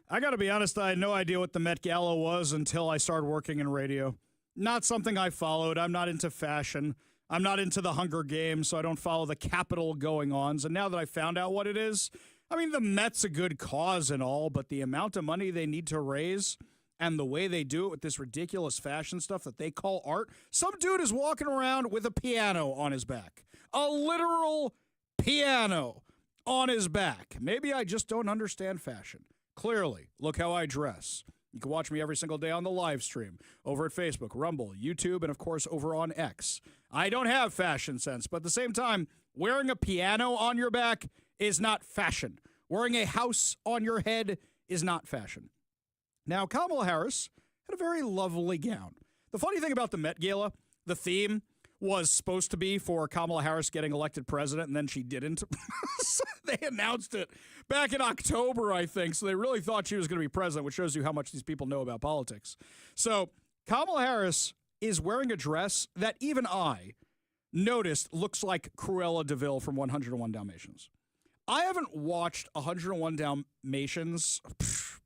I got to be honest, I had no idea what the Met Gala was until I started working in radio. Not something I followed. I'm not into fashion. I'm not into the Hunger Games, so I don't follow the Capitol going-ons. And now that I found out what it is, I mean, the Met's a good cause and all, but the amount of money they need to raise and the way they do it with this ridiculous fashion stuff that they call art, some dude is walking around with a piano on his back. A literal piano on his back. Maybe I just don't understand fashion. Clearly, look how I dress. You can watch me every single day on the live stream over at Facebook, Rumble, YouTube, and of course over on X. I don't have fashion sense, but at the same time, wearing a piano on your back is not fashion. Wearing a house on your head is not fashion. Now, Kamala Harris had a very lovely gown. The funny thing about the Met Gala, the theme was supposed to be for Kamala Harris getting elected president, and then she didn't. So they announced it back in October, I think, so they really thought she was going to be president, which shows you how much these people know about politics. So Kamala Harris is wearing a dress that even I noticed looks like Cruella de Vil from 101 Dalmatians. I haven't watched 101 Dalmatians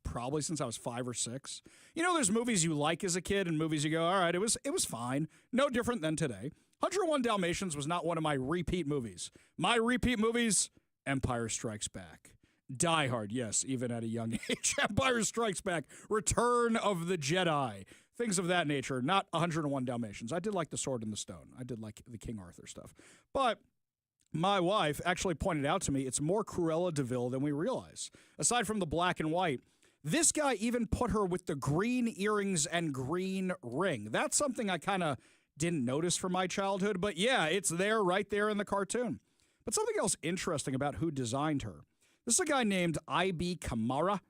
probably since I was 5 or 6. You know, there's movies you like as a kid and movies you go, all right, it was fine. No different than today. 101 Dalmatians was not one of my repeat movies. My repeat movies, Empire Strikes Back. Die Hard, yes, even at a young age. Empire Strikes Back, Return of the Jedi. Things of that nature, not 101 Dalmatians. I did like The Sword in the Stone. I did like the King Arthur stuff. But my wife actually pointed out to me it's more Cruella de Vil than we realize. Aside from the black and white, this guy even put her with the green earrings and green ring. That's something I kind of didn't notice from my childhood, but yeah, it's there right there in the cartoon. But something else interesting about who designed her. This is a guy named I.B. Kamara.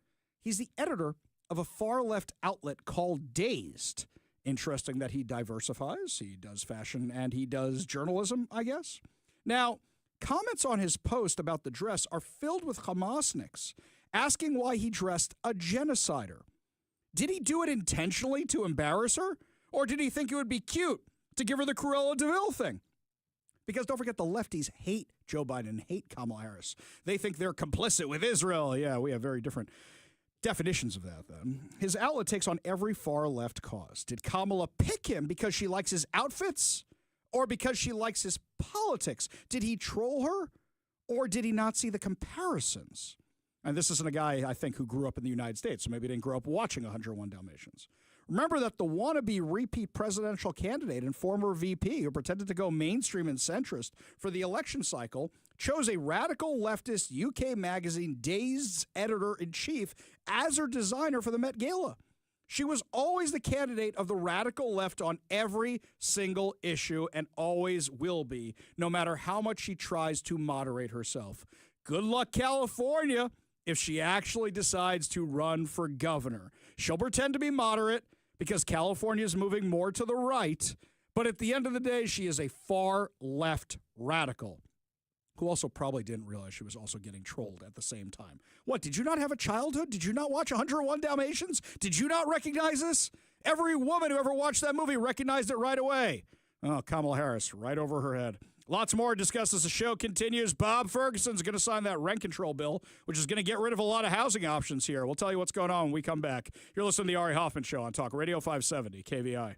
He's the editor of a far-left outlet called Dazed. Interesting that he diversifies. He does fashion and he does journalism, I guess. Now, comments on his post about the dress are filled with Hamasniks asking why he dressed a genocider. Did he do it intentionally to embarrass her? Or did he think it would be cute to give her the Cruella de Vil thing? Because don't forget, the lefties hate Joe Biden, hate Kamala Harris. They think they're complicit with Israel. Yeah, we have very different definitions of that, then. His outlet takes on every far-left cause. Did Kamala pick him because she likes his outfits? Or because she likes his politics? Did he troll her? Or did he not see the comparisons? And this isn't a guy, I think, who grew up in the United States, so maybe he didn't grow up watching 101 Dalmatians. Remember that the wannabe repeat presidential candidate and former VP who pretended to go mainstream and centrist for the election cycle chose a radical leftist UK magazine Dazed's editor-in-chief as her designer for the Met Gala. She was always the candidate of the radical left on every single issue and always will be, no matter how much she tries to moderate herself. Good luck, California, if she actually decides to run for governor. She'll pretend to be moderate because California is moving more to the right, but at the end of the day, she is a far-left radical who also probably didn't realize she was also getting trolled at the same time. What, did you not have a childhood? Did you not watch 101 Dalmatians? Did you not recognize this? Every woman who ever watched that movie recognized it right away. Oh, Kamala Harris, right over her head. Lots more to discuss as the show continues. Bob Ferguson's going to sign that rent control bill, which is going to get rid of a lot of housing options here. We'll tell you what's going on when we come back. You're listening to the Ari Hoffman Show on Talk Radio 570 KVI.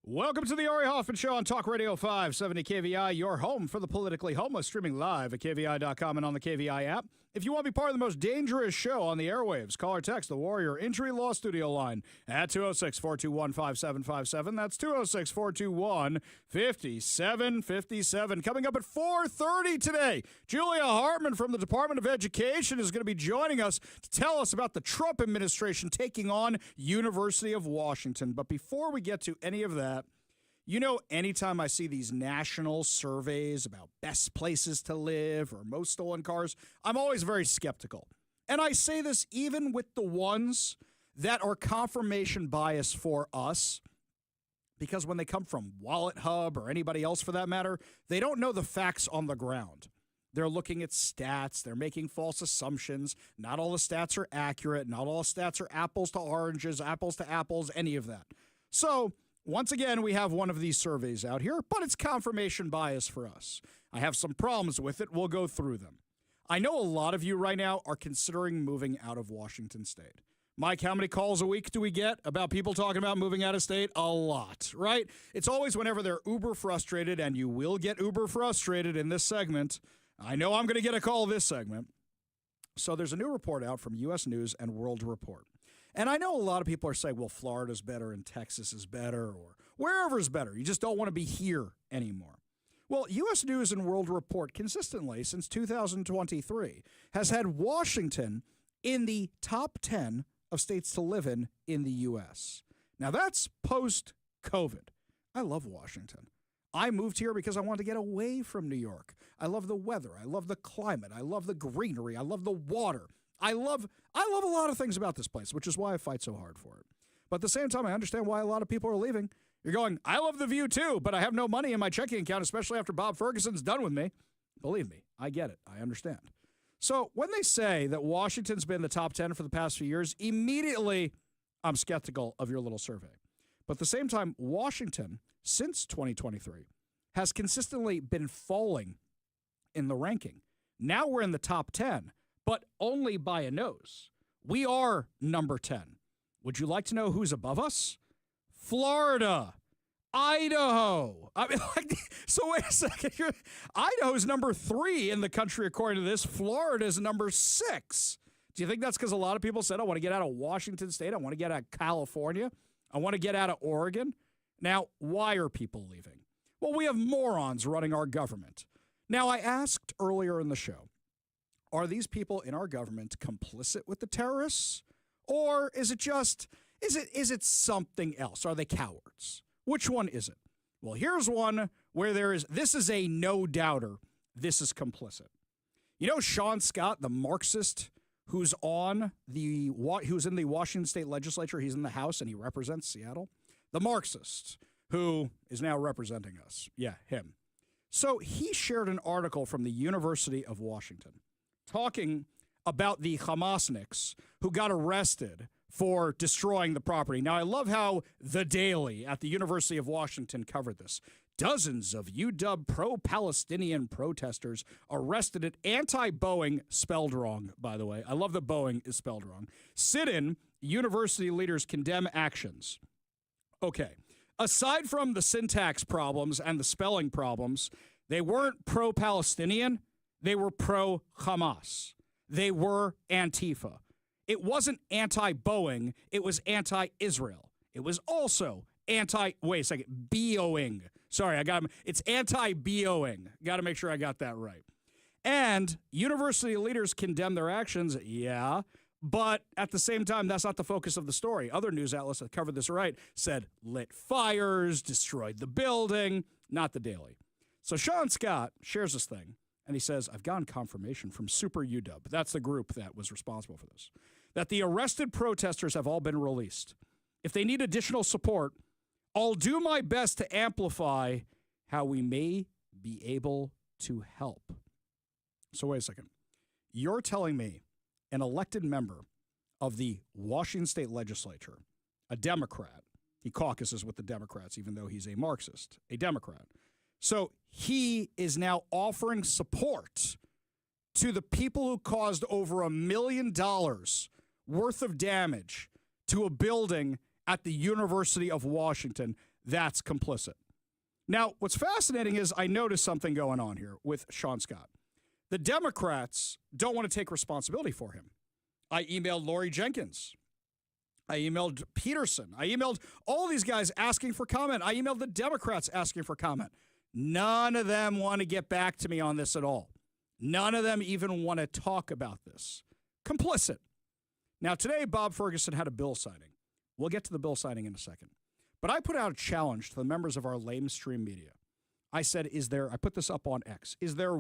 Welcome to the Ari Hoffman Show on Talk Radio 570 KVI, your home for the politically homeless, streaming live at KVI.com and on the KVI app. If you want to be part of the most dangerous show on the airwaves, call or text the Warrior Injury Law Studio line at 206-421-5757. That's 206-421-5757. Coming up at 4:30 today, Julia Hartman from the Department of Education is going to be joining us to tell us about the Trump administration taking on University of Washington. But before we get to any of that, you know, anytime I see these national surveys about best places to live or most stolen cars, I'm always very skeptical. And I say this even with the ones that are confirmation bias for us, because when they come from Wallet Hub or anybody else for that matter, they don't know the facts on the ground. They're looking at stats. They're making false assumptions. Not all the stats are accurate. Not all the stats are apples to oranges, apples to apples, any of that. So, once again, we have one of these surveys out here, but it's confirmation bias for us. I have some problems with it. We'll go through them. I know a lot of you right now are considering moving out of Washington State. Mike, how many calls a week do we get about people talking about moving out of state? A lot, right? It's always whenever they're uber frustrated, and you will get uber frustrated in this segment. I know I'm going to get a call this segment. So there's a new report out from U.S. News and World Report. And I know a lot of people are saying, well, Florida's better and Texas is better or wherever's better. You just don't want to be here anymore. Well, U.S. News and World Report consistently since 2023 has had Washington in the top 10 of states to live in the U.S. Now, that's post-COVID. I love Washington. I moved here because I wanted to get away from New York. I love the weather. I love the climate. I love the greenery. I love the water. I love a lot of things about this place, which is why I fight so hard for it. But at the same time, I understand why a lot of people are leaving. You're going, I love the view too, but I have no money in my checking account, especially after Bob Ferguson's done with me. Believe me, I get it. I understand. So when they say that Washington's been in the top 10 for the past few years, immediately I'm skeptical of your little survey. But at the same time, Washington, since 2023, has consistently been falling in the ranking. Now we're in the top 10. But only by a nose. We are number 10. Would you like to know who's above us? Florida, Idaho. I mean, so wait a second. Idaho's number 3 in the country, according to this. Florida is number 6. Do you think that's because a lot of people said, I want to get out of Washington State. I want to get out of California. I want to get out of Oregon. Now, why are people leaving? Well, we have morons running our government. Now, I asked earlier in the show, are these people in our government complicit with the terrorists? Or is it something else? Are they cowards? Which one is it? Well, here's one where this is a no-doubter. This is complicit. You know Sean Scott, the Marxist, who's in the Washington State Legislature? He's in the House and he represents Seattle. The Marxist, who is now representing us. Yeah, him. So he shared an article from the University of Washington talking about the Hamasniks who got arrested for destroying the property. Now, I love how The Daily at the University of Washington covered this. Dozens of UW pro-Palestinian protesters arrested at anti-Boeing, spelled wrong, by the way. I love that Boeing is spelled wrong. Sit-in, university leaders condemn actions. Okay. Aside from the syntax problems and the spelling problems, they weren't pro-Palestinian. They were pro-Hamas. They were Antifa. It wasn't anti-Boeing. It was anti-Israel. It was also BOing. Sorry, it's anti-BOing. Got to make sure I got that right. And university leaders condemn their actions, yeah, but at the same time, that's not the focus of the story. Other news outlets that covered this right said lit fires, destroyed the building, not The Daily. So Sean Scott shares this thing. And he says, I've gotten confirmation from Super UW, that's the group that was responsible for this, that the arrested protesters have all been released. If they need additional support, I'll do my best to amplify how we may be able to help. So wait a second. You're telling me an elected member of the Washington State Legislature, a Democrat, he caucuses with the Democrats, even though he's a Marxist, a Democrat. So he is now offering support to the people who caused over $1 million worth of damage to a building at the University of Washington. that's complicit. Now, what's fascinating is I noticed something going on here with Sean Scott. The Democrats don't want to take responsibility for him. I emailed Lori Jenkins. I emailed Peterson. I emailed all these guys asking for comment. I emailed the Democrats asking for comment. None of them want to get back to me on this at all. None of them even want to talk about this. Complicit. Now, today, Bob Ferguson had a bill signing. We'll get to the bill signing in a second. But I put out a challenge to the members of our lamestream media. I said, I put this up on X, is there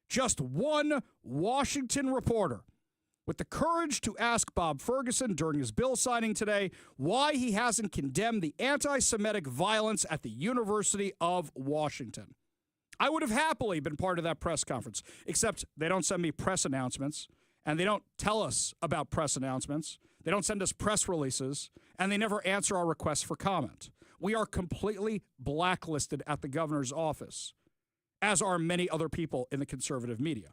just one Washington reporter with the courage to ask Bob Ferguson during his bill signing today why he hasn't condemned the anti-Semitic violence at the University of Washington? I would have happily been part of that press conference, except they don't send me press announcements, and they don't tell us about press announcements. They don't send us press releases, and they never answer our requests for comment. We are completely blacklisted at the governor's office, as are many other people in the conservative media.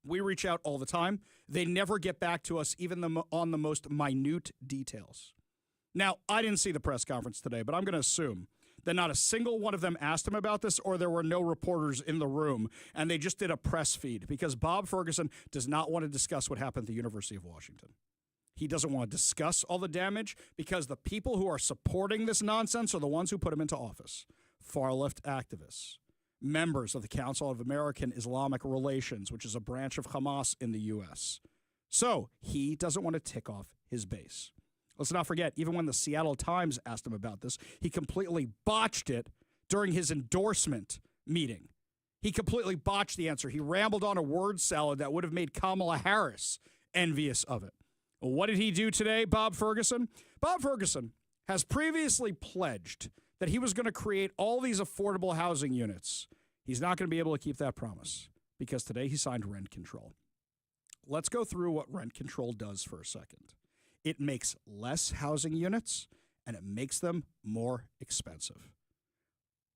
We reach out all the time. They never get back to us, even on the most minute details. Now, I didn't see the press conference today, but I'm going to assume that not a single one of them asked him about this, or there were no reporters in the room, and they just did a press feed, because Bob Ferguson does not want to discuss what happened at the University of Washington. He doesn't want to discuss all the damage, because the people who are supporting this nonsense are the ones who put him into office. Far-left activists, members of the Council of American Islamic Relations, which is a branch of Hamas in the U.S. So he doesn't want to tick off his base. Let's not forget, even when the Seattle Times asked him about this, he completely botched it during his endorsement meeting. He completely botched the answer. He rambled on a word salad that would have made Kamala Harris envious of it. Well, what did he do today, Bob Ferguson? Bob Ferguson has previously pledged that he was going to create all these affordable housing units. He's not going to be able to keep that promise, because today he signed rent control. Let's go through what rent control does for a second. It makes less housing units, and it makes them more expensive.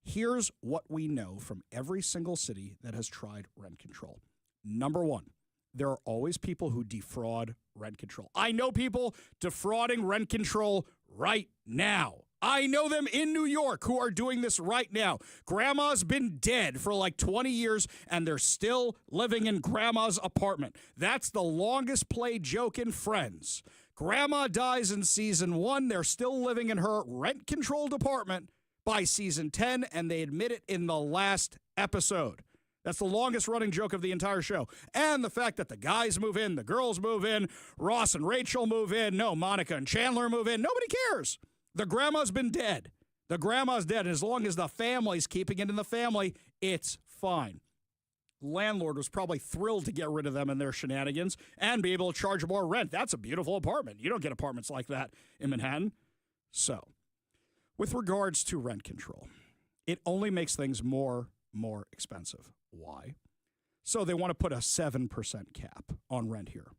Here's what we know from every single city that has tried rent control. Number one, there are always people who defraud rent control. I know people defrauding rent control right now. I know them in New York who are doing this right now. Grandma's been dead for like 20 years, and they're still living in Grandma's apartment. That's the longest played joke in Friends. Grandma dies in season 1. They're still living in her rent-controlled apartment by season 10, and they admit it in the last episode. That's the longest-running joke of the entire show. And the fact that the guys move in, the girls move in, Ross and Rachel move in, no, Monica and Chandler move in. Nobody cares. The grandma's been dead. The grandma's dead, and as long as the family's keeping it in the family, it's fine. Landlord was probably thrilled to get rid of them and their shenanigans and be able to charge more rent. That's a beautiful apartment. You don't get apartments like that in Manhattan. So, with regards to rent control, it only makes things more expensive. Why? So they want to put a 7% cap on rent here.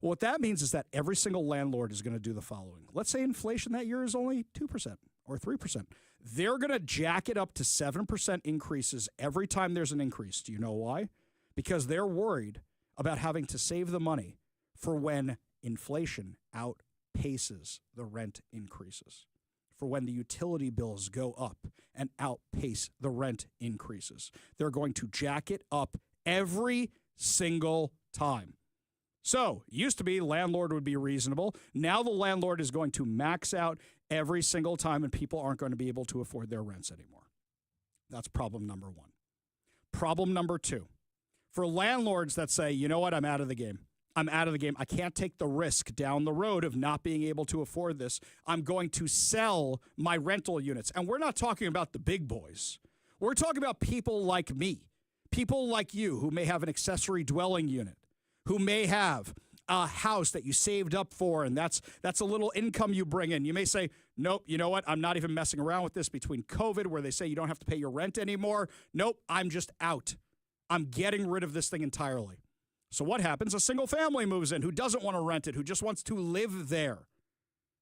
Well, what that means is that every single landlord is going to do the following. Let's say inflation that year is only 2% or 3%. They're going to jack it up to 7% increases every time there's an increase. Do you know why? Because they're worried about having to save the money for when inflation outpaces the rent increases, for when the utility bills go up and outpace the rent increases. They're going to jack it up every single time. So, used to be landlord would be reasonable. Now the landlord is going to max out every single time, and people aren't going to be able to afford their rents anymore. That's problem number one. Problem number two, for landlords that say, you know what, I'm out of the game. I'm out of the game. I can't take the risk down the road of not being able to afford this. I'm going to sell my rental units. And we're not talking about the big boys. We're talking about people like me, people like you who may have an accessory dwelling unit, who may have a house that you saved up for, and that's a little income you bring in. You may say, nope, you know what? I'm not even messing around with this between COVID, where they say you don't have to pay your rent anymore. Nope, I'm just out. I'm getting rid of this thing entirely. So what happens? A single family moves in who doesn't want to rent it, who just wants to live there.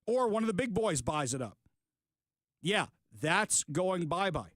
Or one of the big boys buys it up. Yeah, that's going bye-bye.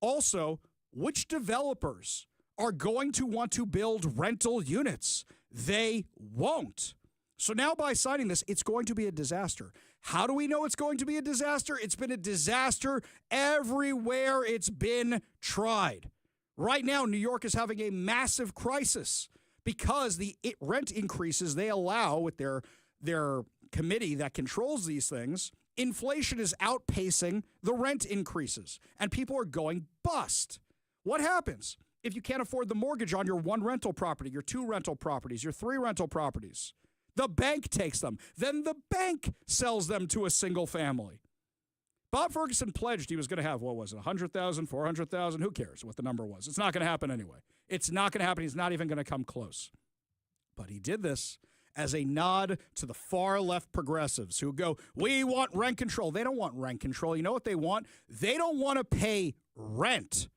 Also, which developers are going to want to build rental units? They won't. So now by signing this, it's going to be a disaster. How do we know it's going to be a disaster? It's been a disaster everywhere it's been tried. Right now, New York is having a massive crisis because the rent increases they allow with their committee that controls these things, inflation is outpacing the rent increases, and people are going bust. What happens if you can't afford the mortgage on your one rental property, your two rental properties, your three rental properties? The bank takes them. Then the bank sells them to a single family. Bob Ferguson pledged he was going to have, what was it, 100,000, 400,000? Who cares what the number was? It's not going to happen anyway. It's not going to happen. He's not even going to come close. But he did this as a nod to the far left progressives who go, we want rent control. They don't want rent control. You know what they want? They don't want to pay rent.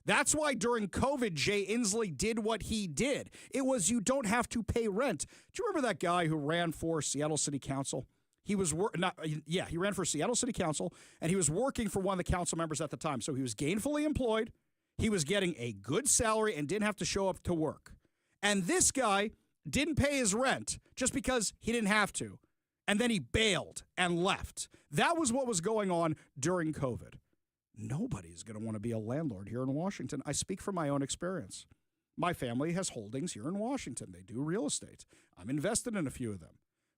That's why during COVID, Jay Inslee did what he did. It was you don't have to pay rent. Do you remember that guy who ran for Seattle City Council? He ran for Seattle City Council, and he was working for one of the council members at the time. So he was gainfully employed. He was getting a good salary and didn't have to show up to work. And this guy didn't pay his rent just because he didn't have to. And then he bailed and left. That was what was going on during COVID. Nobody's going to want to be a landlord here in Washington. I speak from my own experience. My family has holdings here in Washington. They do real estate. I'm invested in a few of them.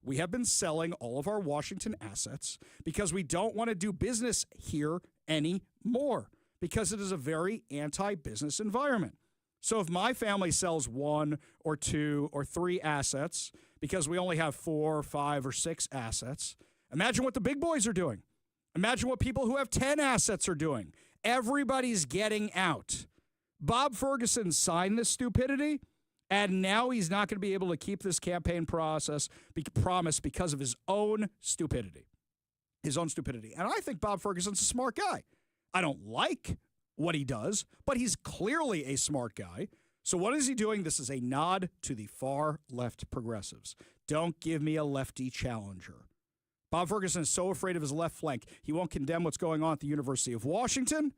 We have been selling all of our Washington assets because we don't want to do business here anymore because it is a very anti-business environment. So if my family sells one or two or three assets because we only have 4 or 5 or 6 assets, imagine what the big boys are doing. Imagine what people who have 10 assets are doing. Everybody's getting out. Bob Ferguson signed this stupidity, and now he's not going to be able to keep this campaign promise because of his own stupidity. His own stupidity. And I think Bob Ferguson's a smart guy. I don't like what he does, but he's clearly a smart guy. So what is he doing? This is a nod to the far left progressives. Don't give me a lefty challenger. Bob Ferguson is so afraid of his left flank, he won't condemn what's going on at the University of Washington,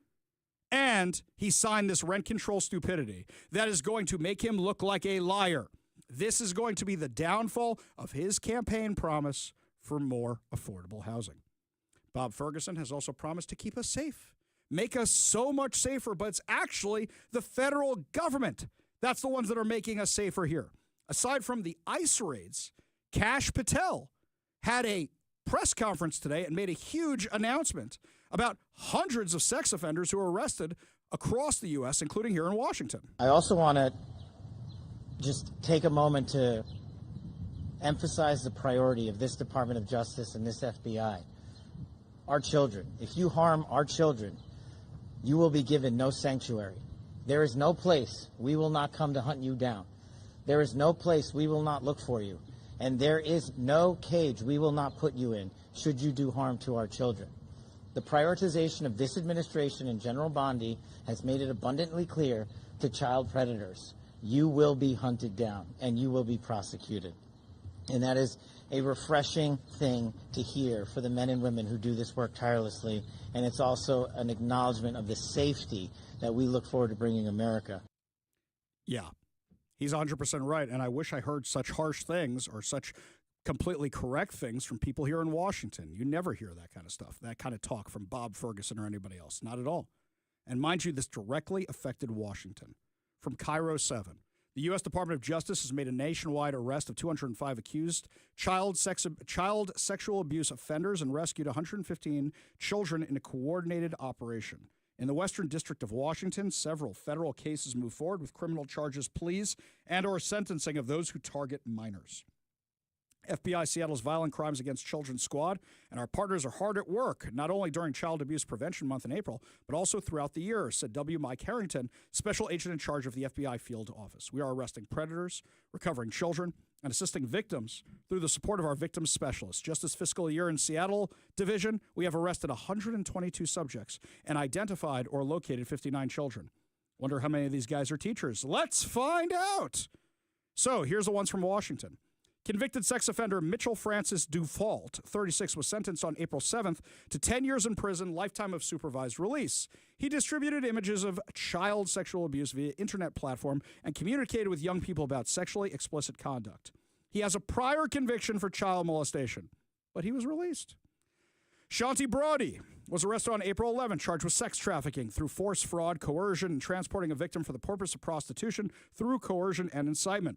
and he signed this rent control stupidity that is going to make him look like a liar. This is going to be the downfall of his campaign promise for more affordable housing. Bob Ferguson has also promised to keep us safe, make us so much safer, but it's actually the federal government that's the ones that are making us safer here. Aside from the ICE raids, Kash Patel had a press conference today and made a huge announcement about hundreds of sex offenders who were arrested across the U.S., including here in Washington. I also want to just take a moment to emphasize the priority of this Department of Justice and this FBI. Our children. If you harm our children, you will be given no sanctuary. There is no place we will not come to hunt you down. There is no place we will not look for you. And there is no cage we will not put you in should you do harm to our children. The prioritization of this administration and General Bondi has made it abundantly clear to child predators, you will be hunted down and you will be prosecuted. And that is a refreshing thing to hear for the men and women who do this work tirelessly. And it's also an acknowledgement of the safety that we look forward to bringing America. Yeah. He's 100% right, and I wish I heard such harsh things or such completely correct things from people here in Washington. You never hear that kind of stuff, that kind of talk from Bob Ferguson or anybody else. Not at all. And mind you, this directly affected Washington. From Cairo 7, the U.S. Department of Justice has made a nationwide arrest of 205 accused child sexual abuse offenders and rescued 115 children in a coordinated operation. In the Western District of Washington, several federal cases move forward with criminal charges, pleas, and or sentencing of those who target minors. FBI Seattle's Violent Crimes Against Children Squad and our partners are hard at work, not only during Child Abuse Prevention Month in April, but also throughout the year, said W. Mike Harrington, special agent in charge of the FBI field office. We are arresting predators, recovering children, and assisting victims through the support of our victims specialists. Just this fiscal year in Seattle Division, we have arrested 122 subjects and identified or located 59 children. Wonder how many of these guys are teachers. Let's find out. So here's the ones from Washington. Convicted sex offender Mitchell Francis Dufault, 36, was sentenced on April 7th to 10 years in prison, lifetime of supervised release. He distributed images of child sexual abuse via internet platform and communicated with young people about sexually explicit conduct. He has a prior conviction for child molestation, but he was released. Shanti Brody was arrested on April 11th, charged with sex trafficking through force, fraud, coercion, and transporting a victim for the purpose of prostitution through coercion and incitement.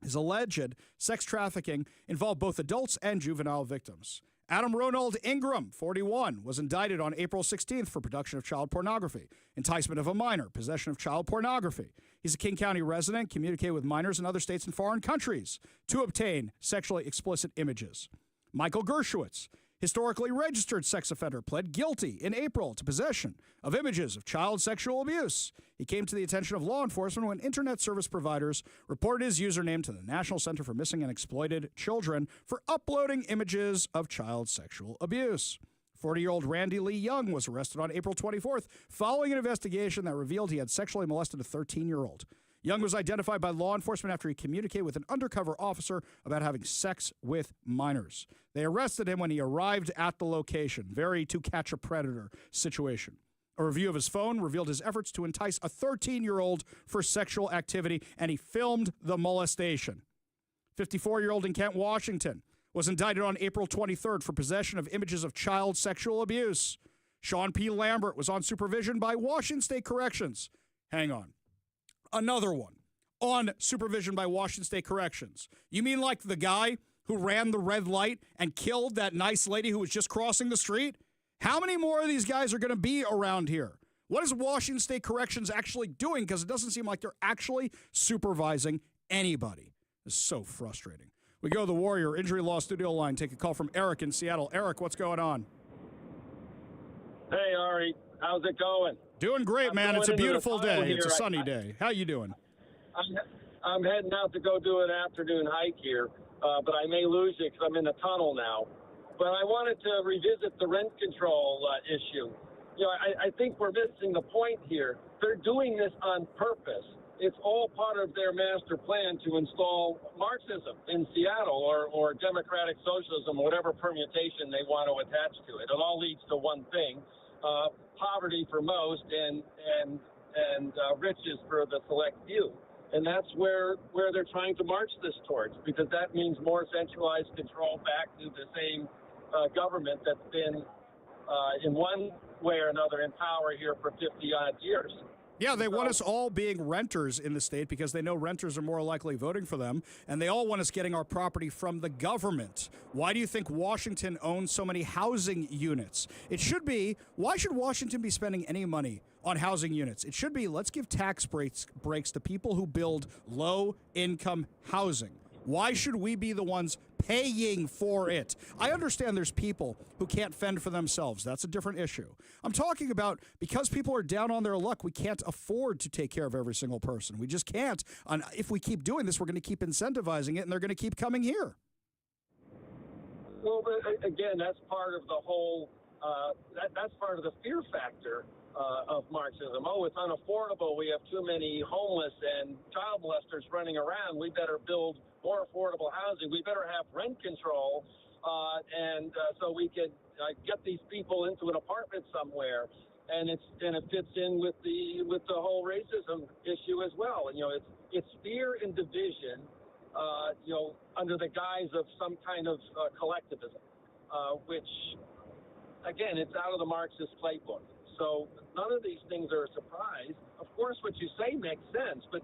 His alleged sex trafficking involved both adults and juvenile victims. Adam Ronald Ingram, 41, was indicted on April 16th for production of child pornography, enticement of a minor, possession of child pornography. He's a King County resident, communicated with minors in other states and foreign countries to obtain sexually explicit images. Michael Gershowitz, historically registered sex offender, pled guilty in April to possession of images of child sexual abuse. He came to the attention of law enforcement when internet service providers reported his username to the National Center for Missing and Exploited Children for uploading images of child sexual abuse. 40-year-old Randy Lee Young was arrested on April 24th following an investigation that revealed he had sexually molested a 13-year-old. Young was identified by law enforcement after he communicated with an undercover officer about having sex with minors. They arrested him when he arrived at the location. Very to catch a predator situation. A review of his phone revealed his efforts to entice a 13-year-old for sexual activity, and he filmed the molestation. 54-year-old in Kent, Washington, was indicted on April 23rd for possession of images of child sexual abuse. Sean P. Lambert was on supervision by Washington State Corrections. Hang on. Another one on supervision by Washington State Corrections. You mean like the guy who ran the red light and killed that nice lady who was just crossing the street? How many more of these guys are going to be around here? What is Washington State Corrections actually doing? Because it doesn't seem like they're actually supervising anybody. It's so frustrating. We go to the Warrior Injury Law Studio line. Take a call from Eric in Seattle. Eric, what's going on? Hey, Ari. How's it going? Doing great, man. It's a beautiful day. It's a sunny day. How you doing? I'm heading out to go do an afternoon hike here, but I may lose you because I'm in the tunnel now. But I wanted to revisit the rent control issue. You know, I think we're missing the point here. They're doing this on purpose. It's all part of their master plan to install Marxism in Seattle or democratic socialism, whatever permutation they want to attach to it. It all leads to one thing. Poverty for most and riches for the select few. And that's where they're trying to march this towards, because that means more centralized control back to the same government that's been in one way or another in power here for 50-odd years. Yeah, they want us all being renters in the state because they know renters are more likely voting for them, and they all want us getting our property from the government. Why do you think Washington owns so many housing units? It should be, why should Washington be spending any money on housing units? It should be, let's give tax breaks to people who build low-income housing. Why should we be the ones paying for it? I understand there's people who can't fend for themselves. That's a different issue. I'm talking about because people are down on their luck, we can't afford to take care of every single person. We just can't. And if we keep doing this, we're going to keep incentivizing it, and they're going to keep coming here. Well, again, that's part of the whole, that's part of the fear factor of Marxism. Oh, it's unaffordable. We have too many homeless and child molesters running around. We better build more affordable housing. We better have rent control, so we could get these people into an apartment somewhere. And it fits in with the whole racism issue as well. And it's fear and division, under the guise of some kind of collectivism, which again, it's out of the Marxist playbook. So none of these things are a surprise. Of course, what you say makes sense, but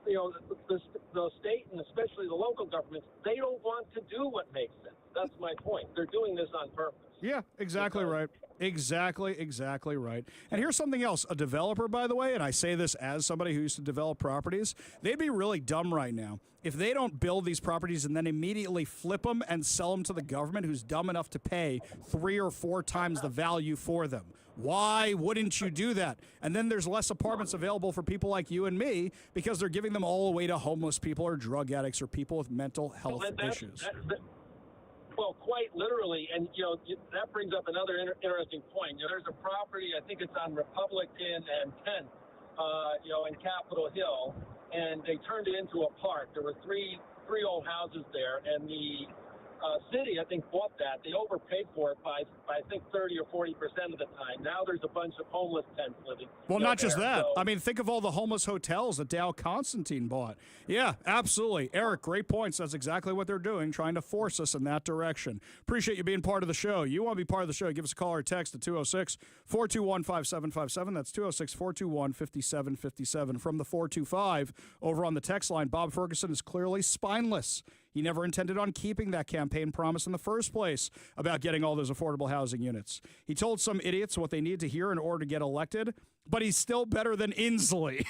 the state and especially the local governments, they don't want to do what makes sense. That's my point. They're doing this on purpose. Yeah, exactly right. Exactly right. And here's something else. A developer, by the way, and I say this as somebody who used to develop properties, they'd be really dumb right now if they don't build these properties and then immediately flip them and sell them to the government, who's dumb enough to pay 3 or 4 times the value for them. Why wouldn't you do that? And then there's less apartments available for people like you and me because they're giving them all away to homeless people or drug addicts or people with mental health issues. Well, quite literally, and that brings up another interesting point. There's a property, I think it's on Republican and 10th, in Capitol Hill, and they turned it into a park. There were three old houses there, and the city, I think, bought that. They overpaid for it by I think 30 or 40% of the time. Now there's a bunch of homeless tents living. Well, not just there. that. So, I mean, think of all the homeless hotels that Dow Constantine bought. Yeah, absolutely. Eric, great points. That's exactly what they're doing, trying to force us in that direction. Appreciate you being part of the show. You want to be part of the show, give us a call or text at 206-421-5757. That's 206-421-5757. From the 425 over on the text line, Bob Ferguson is clearly spineless. He never intended on keeping that campaign promise in the first place about getting all those affordable housing units. He told some idiots what they need to hear in order to get elected, but he's still better than Inslee.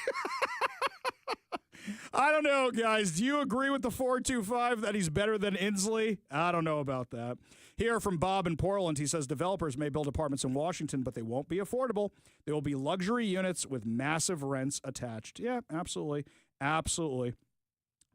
I don't know, guys. Do you agree with the 425 that he's better than Inslee? I don't know about that. Here from Bob in Portland, he says developers may build apartments in Washington, but they won't be affordable. They will be luxury units with massive rents attached. Yeah, absolutely. Absolutely.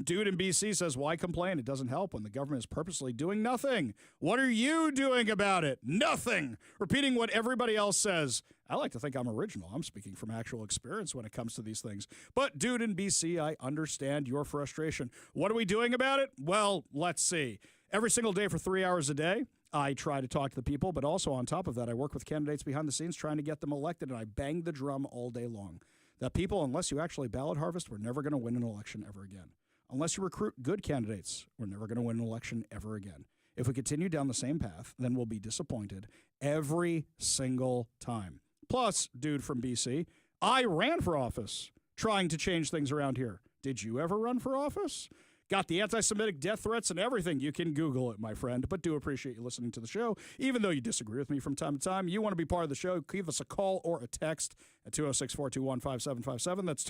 Dude in BC says, why complain? It doesn't help when the government is purposely doing nothing. What are you doing about it? Nothing. Repeating what everybody else says. I like to think I'm original. I'm speaking from actual experience when it comes to these things. But dude in BC, I understand your frustration. What are we doing about it? Well, let's see. Every single day for 3 hours a day, I try to talk to the people, but also on top of that, I work with candidates behind the scenes trying to get them elected, and I bang the drum all day long. That people, unless you actually ballot harvest, we're never going to win an election ever again. Unless you recruit good candidates, we're never going to win an election ever again. If we continue down the same path, then we'll be disappointed every single time. Plus, dude from BC, I ran for office trying to change things around here. Did you ever run for office? Got the anti-Semitic death threats and everything. You can Google it, my friend. But do appreciate you listening to the show. Even though you disagree with me from time to time, you want to be part of the show, give us a call or a text at 206-421-5757. That's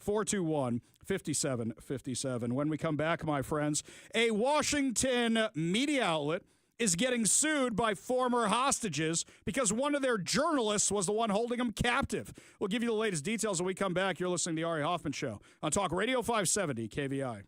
206-421-5757. When we come back, my friends, a Washington media outlet is getting sued by former hostages because one of their journalists was the one holding them captive. We'll give you the latest details when we come back. You're listening to the Ari Hoffman Show on Talk Radio 570 KVI.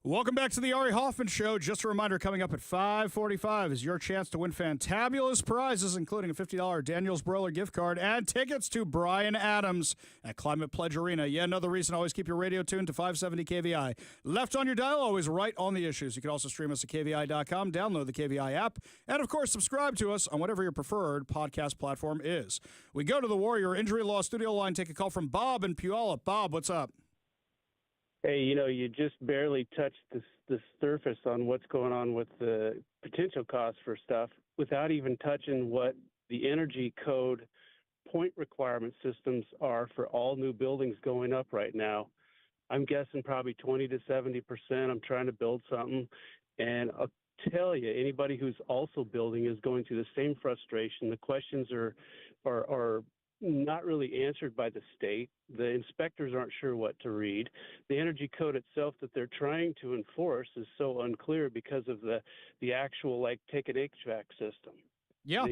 Welcome back to the Ari Hoffman Show. Just a reminder, coming up at 5:45 is your chance to win fantabulous prizes, including a $50 Daniel's Broiler gift card and tickets to Bryan Adams at Climate Pledge Arena. Yeah, another reason, always keep your radio tuned to 570 KVI. Left on your dial, always right on the issues. You can also stream us at KVI.com, download the KVI app, and, of course, subscribe to us on whatever your preferred podcast platform is. We go to the Warrior Injury Law studio line, take a call from Bob in Puyallup. Bob, what's up? Hey, you just barely touched the surface on what's going on with the potential costs for stuff without even touching what the energy code point requirement systems are for all new buildings going up right now. I'm guessing probably 20 to 70%. I'm trying to build something, and I'll tell you, anybody who's also building is going through the same frustration. The questions are not really answered by the state. The inspectors aren't sure what to read. The energy code itself that they're trying to enforce is so unclear because of the actual, take an HVAC system. Yeah.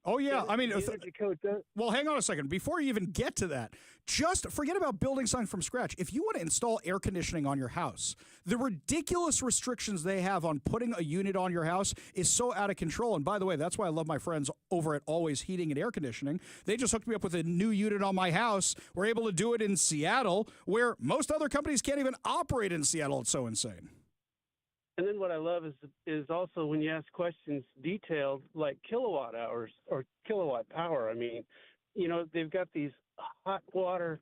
I mean, the energy code does. Well, hang on a second. Before you even get to that, just forget about building something from scratch. If you want to install air conditioning on your house, the ridiculous restrictions they have on putting a unit on your house is so out of control. And by the way, that's why I love my friends over at Always Heating and Air Conditioning. They just hooked me up with a new unit on my house. We're able to do it in Seattle, where most other companies can't even operate in Seattle. It's so insane. And then what I love is also when you ask questions detailed, like kilowatt hours or kilowatt power. I mean, they've got these hot water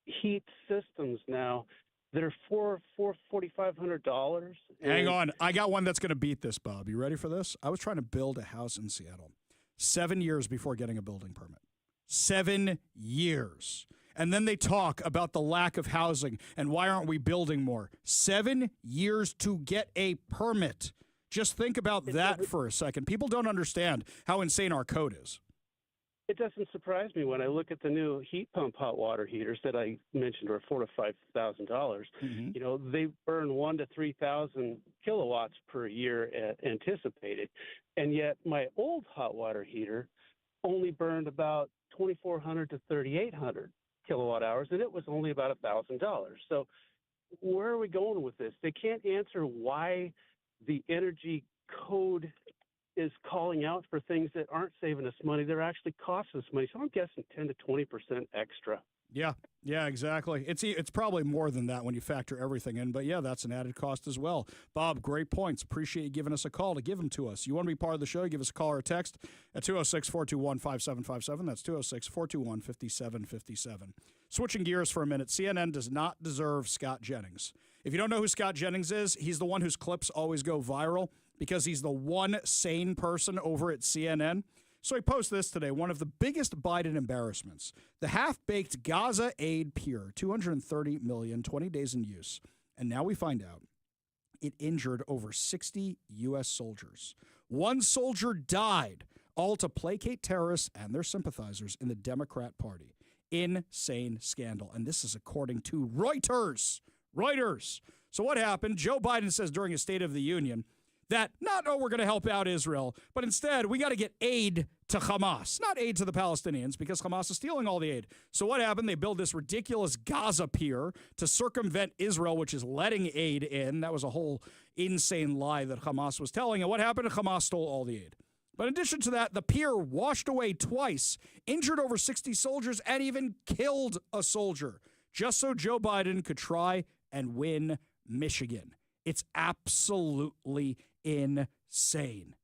heat systems now that are $4,500. Hang on. I got one that's going to beat this, Bob. You ready for this? I was trying to build a house in Seattle 7 years before getting a building permit. 7 years. And then they talk about the lack of housing and why aren't we building more. 7 years to get a permit. Just think about that for a second. People don't understand how insane our code is. It doesn't surprise me when I look at the new heat pump hot water heaters that I mentioned are $4,000 to $5,000. Mm-hmm. They burn 1,000 to 3,000 kilowatts per year anticipated. And yet my old hot water heater only burned about 2,400 to 3,800 kilowatt hours, and it was only about $1,000. So where are we going with this? They can't answer why the energy code is calling out for things that aren't saving us money. They're actually costing us money. So I'm guessing 10 to 20% extra. Yeah, exactly. It's probably more than that when you factor everything in. But, yeah, that's an added cost as well. Bob, great points. Appreciate you giving us a call to give them to us. You want to be part of the show, give us a call or a text at 206-421-5757. That's 206-421-5757. Switching gears for a minute, CNN does not deserve Scott Jennings. If you don't know who Scott Jennings is, he's the one whose clips always go viral because he's the one sane person over at CNN. So he posts this today, one of the biggest Biden embarrassments. The half-baked Gaza aid pier, $230 million, 20 days in use. And now we find out it injured over 60 U.S. soldiers. One soldier died, all to placate terrorists and their sympathizers in the Democrat Party. Insane scandal. And this is according to Reuters. So what happened? Joe Biden says during his State of the Union that we're going to help out Israel, but instead we got to get aid to Hamas, not aid to the Palestinians because Hamas is stealing all the aid. So what happened? They built this ridiculous Gaza pier to circumvent Israel, which is letting aid in. That was a whole insane lie that Hamas was telling. And what happened? Hamas stole all the aid. But in addition to that, the pier washed away twice, injured over 60 soldiers, and even killed a soldier, just so Joe Biden could try and win Michigan. It's absolutely insane.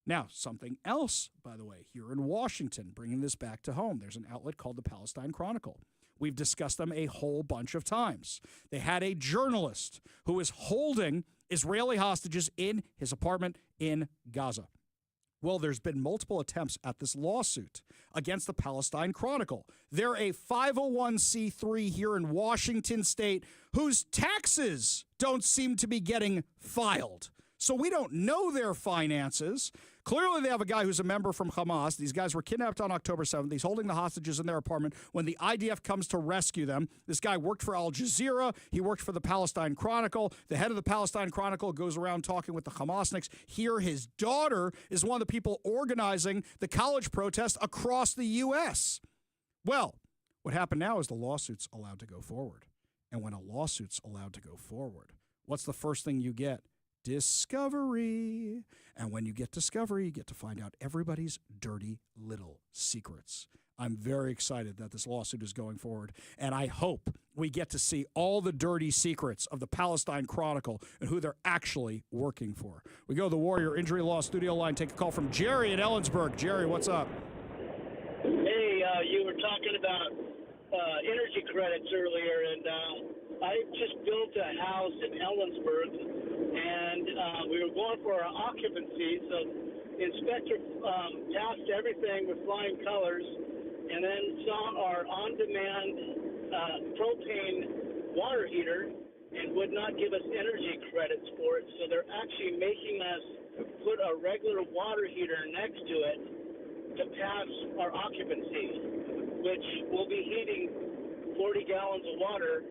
Now, something else, by the way, here in Washington, bringing this back to home, there's an outlet called the Palestine Chronicle. We've discussed them a whole bunch of times. They had a journalist who is holding Israeli hostages in his apartment in Gaza. Well, there's been multiple attempts at this lawsuit against the Palestine Chronicle. They're a 501c3 here in Washington state whose taxes don't seem to be getting filed. So we don't know their finances. Clearly, they have a guy who's a member from Hamas. These guys were kidnapped on October 7th. He's holding the hostages in their apartment when the IDF comes to rescue them. This guy worked for Al Jazeera. He worked for the Palestine Chronicle. The head of the Palestine Chronicle goes around talking with the Hamasniks. Here, his daughter is one of the people organizing the college protest across the U.S. Well, what happened now is the lawsuit's allowed to go forward. And when a lawsuit's allowed to go forward, what's the first thing you get? Discovery. And when you get discovery, you get to find out everybody's dirty little secrets. I'm very excited that this lawsuit is going forward, and I hope we get to see all the dirty secrets of the Palestine Chronicle and who they're actually working for. We go to the Warrior Injury Law studio line, take a call from Jerry in Ellensburg. Jerry, what's up? Hey, you were talking about energy credits earlier, and I just built a house in Ellensburg, and we were going for our occupancy, so the inspector passed everything with flying colors, and then saw our on-demand propane water heater and would not give us energy credits for it, so they're actually making us put a regular water heater next to it to pass our occupancy, which will be heating 40 gallons of water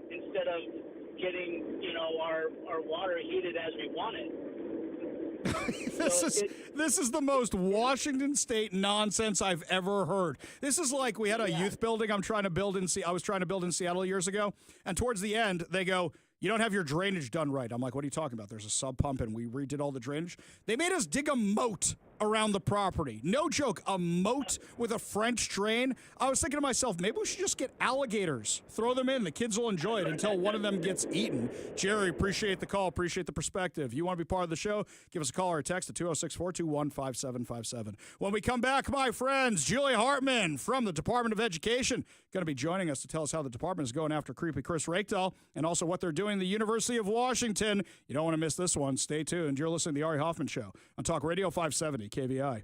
instead of getting, our water heated as we want it. This is the most Washington State nonsense I've ever heard. This is like we had a youth building I was trying to build in Seattle years ago, and towards the end they go, "You don't have your drainage done right." I'm like, "What are you talking about? There's a sub pump and we redid all the drainage." They made us dig a moat around the property. No joke, a moat with a French drain. I was thinking to myself, maybe we should just get alligators, throw them in. The kids will enjoy it until one of them gets eaten. Jerry, appreciate the call, appreciate the perspective. You want to be part of the show? Give us a call or a text at 206-421-5757. When we come back, my friends, Julia Hartman from the Department of Education going to be joining us to tell us how the department is going after creepy Chris Rakedahl and also what they're doing at the University of Washington. You don't want to miss this one. Stay tuned. You're listening to the Ari Hoffman Show on Talk Radio 570 KVI.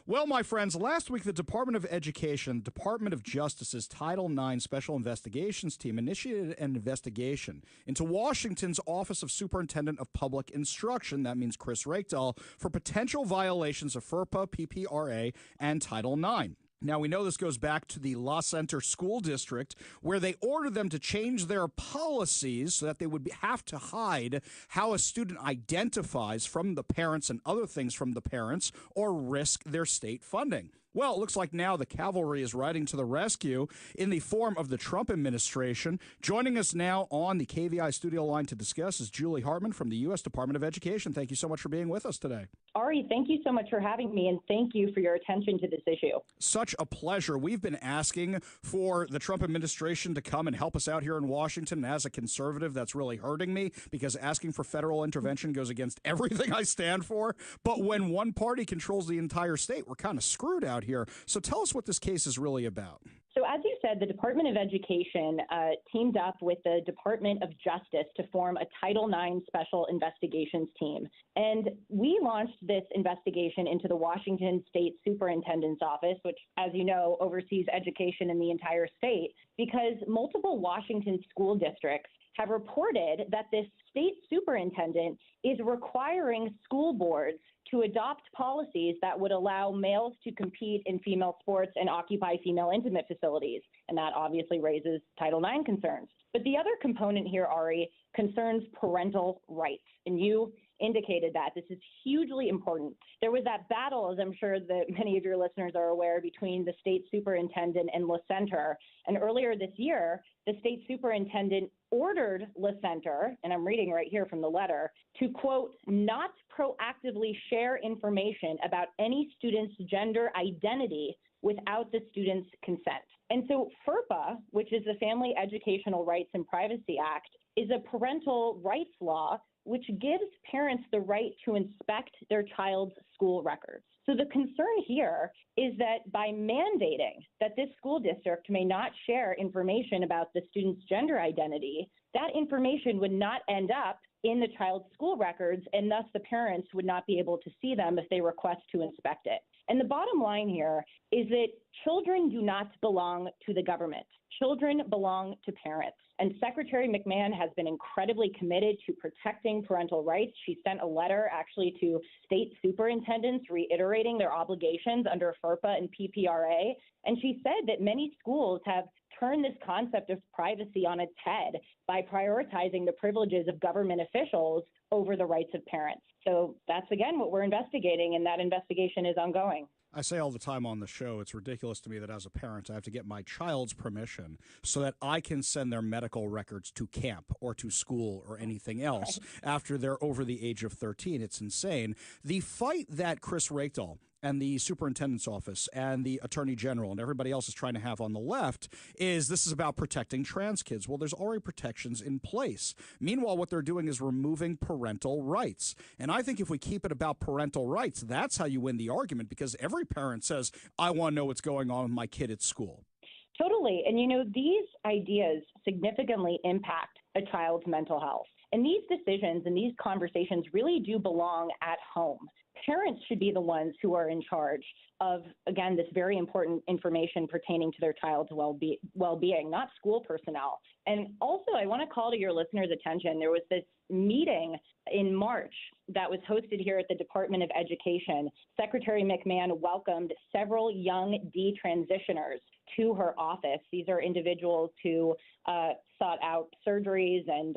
Well, my friends, last week the Department of Education, Department of Justice's Title IX Special Investigations Team initiated an investigation into Washington's Office of Superintendent of Public Instruction, that means Chris Reykdal, for potential violations of FERPA, PPRA, and Title IX. Now, we know this goes back to the La Center School District, where they ordered them to change their policies so that they would have to hide how a student identifies from the parents and other things from the parents or risk their state funding. Well, it looks like now the cavalry is riding to the rescue in the form of the Trump administration. Joining us now on the KVI studio line to discuss is Julie Hartman from the U.S. Department of Education. Thank you so much for being with us today. Ari, thank you so much for having me, and thank you for your attention to this issue. Such a pleasure. We've been asking for the Trump administration to come and help us out here in Washington. And as a conservative, that's really hurting me because asking for federal intervention goes against everything I stand for. But when one party controls the entire state, we're kind of screwed out here. So tell us what this case is really about. So as you said, the Department of Education teamed up with the Department of Justice to form a Title IX Special Investigations Team. And we launched this investigation into the Washington State Superintendent's Office, which, as you know, oversees education in the entire state, because multiple Washington school districts have reported that this state superintendent is requiring school boards to adopt policies that would allow males to compete in female sports and occupy female intimate facilities. And that obviously raises Title IX concerns. But the other component here, Ari, concerns parental rights. And you indicated that this is hugely important. There was that battle, as I'm sure that many of your listeners are aware, between the state superintendent and La Center. And earlier this year, the state superintendent ordered La Center, and I'm reading right here from the letter, to, quote, not proactively share information about any student's gender identity without the student's consent. And so FERPA, which is the Family Educational Rights and Privacy Act, is a parental rights law which gives parents the right to inspect their child's school records. So the concern here is that by mandating that this school district may not share information about the student's gender identity, that information would not end up in the child's school records, and thus the parents would not be able to see them if they request to inspect it. And the bottom line here is that children do not belong to the government. Children belong to parents. And Secretary McMahon has been incredibly committed to protecting parental rights. She sent a letter actually to state superintendents reiterating their obligations under FERPA and PPRA. And she said that many schools have turned this concept of privacy on its head by prioritizing the privileges of government officials over the rights of parents. So that's, again, what we're investigating, and that investigation is ongoing. I say all the time on the show, it's ridiculous to me that as a parent, I have to get my child's permission so that I can send their medical records to camp or to school or anything else after they're over the age of 13. It's insane. The fight that Chris Reykdal and the superintendent's office and the attorney general and everybody else is trying to have on the left is this is about protecting trans kids. Well, there's already protections in place. Meanwhile, what they're doing is removing parental rights. And I think if we keep it about parental rights, that's how you win the argument, because every parent says, I want to know what's going on with my kid at school. Totally. And, you know, these ideas significantly impact a child's mental health. And these decisions and these conversations really do belong at home. Parents should be the ones who are in charge of, again, this very important information pertaining to their child's well-being, not school personnel. And also, I want to call to your listeners' attention, there was this meeting in March that was hosted here at the Department of Education. Secretary McMahon welcomed several young detransitioners to her office. These are individuals who sought out surgeries and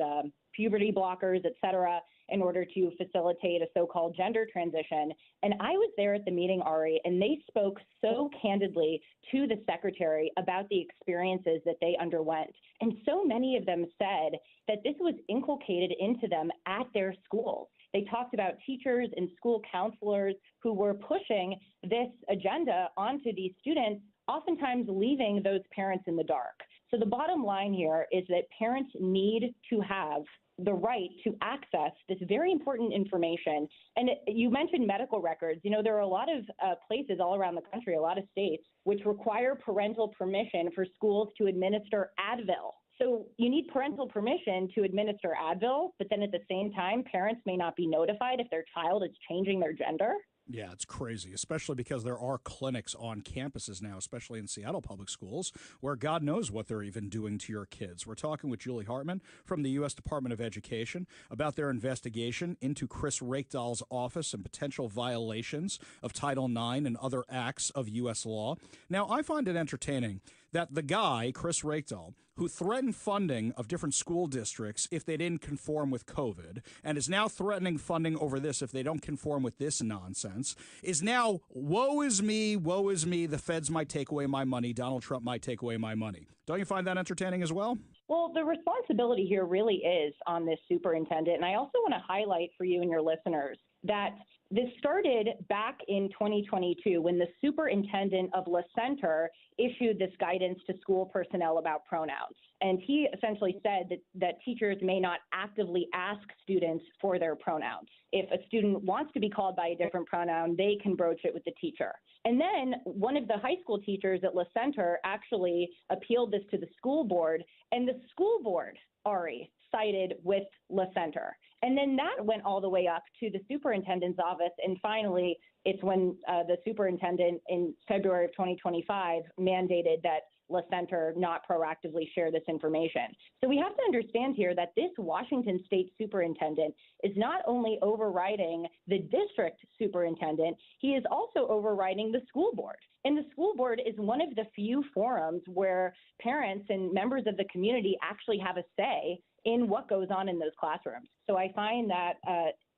puberty blockers, et cetera, in order to facilitate a so-called gender transition. And I was there at the meeting, Ari, and they spoke so candidly to the secretary about the experiences that they underwent. And so many of them said that this was inculcated into them at their schools. They talked about teachers and school counselors who were pushing this agenda onto these students, oftentimes leaving those parents in the dark. So the bottom line here is that parents need to have the right to access this very important information. And you mentioned medical records. You know, there are a lot of places all around the country, a lot of states, which require parental permission for schools to administer Advil. So you need parental permission to administer Advil, but then at the same time, parents may not be notified if their child is changing their gender. Yeah, it's crazy, especially because there are clinics on campuses now, especially in Seattle public schools, where God knows what they're even doing to your kids. We're talking with Julie Hartman from the U.S. Department of Education about their investigation into Chris Rakedahl's office and potential violations of Title IX and other acts of U.S. law. Now, I find it entertaining that the guy, Chris Rakedahl, who threatened funding of different school districts if they didn't conform with COVID, and is now threatening funding over this if they don't conform with this nonsense, is now, woe is me, the feds might take away my money, Donald Trump might take away my money. Don't you find that entertaining as well? Well, the responsibility here really is on this superintendent. And I also want to highlight for you and your listeners that this started back in 2022 when the superintendent of La Center issued this guidance to school personnel about pronouns. And he essentially said that teachers may not actively ask students for their pronouns. If a student wants to be called by a different pronoun, they can broach it with the teacher. And then one of the high school teachers at La Center actually appealed this to the school board, and the school board, Ari, sided with La Center. And then that went all the way up to the superintendent's office. And finally, it's when the superintendent in February of 2025 mandated that La Center not proactively share this information. So we have to understand here that this Washington state superintendent is not only overriding the district superintendent, he is also overriding the school board. And the school board is one of the few forums where parents and members of the community actually have a say in what goes on in those classrooms. So I find that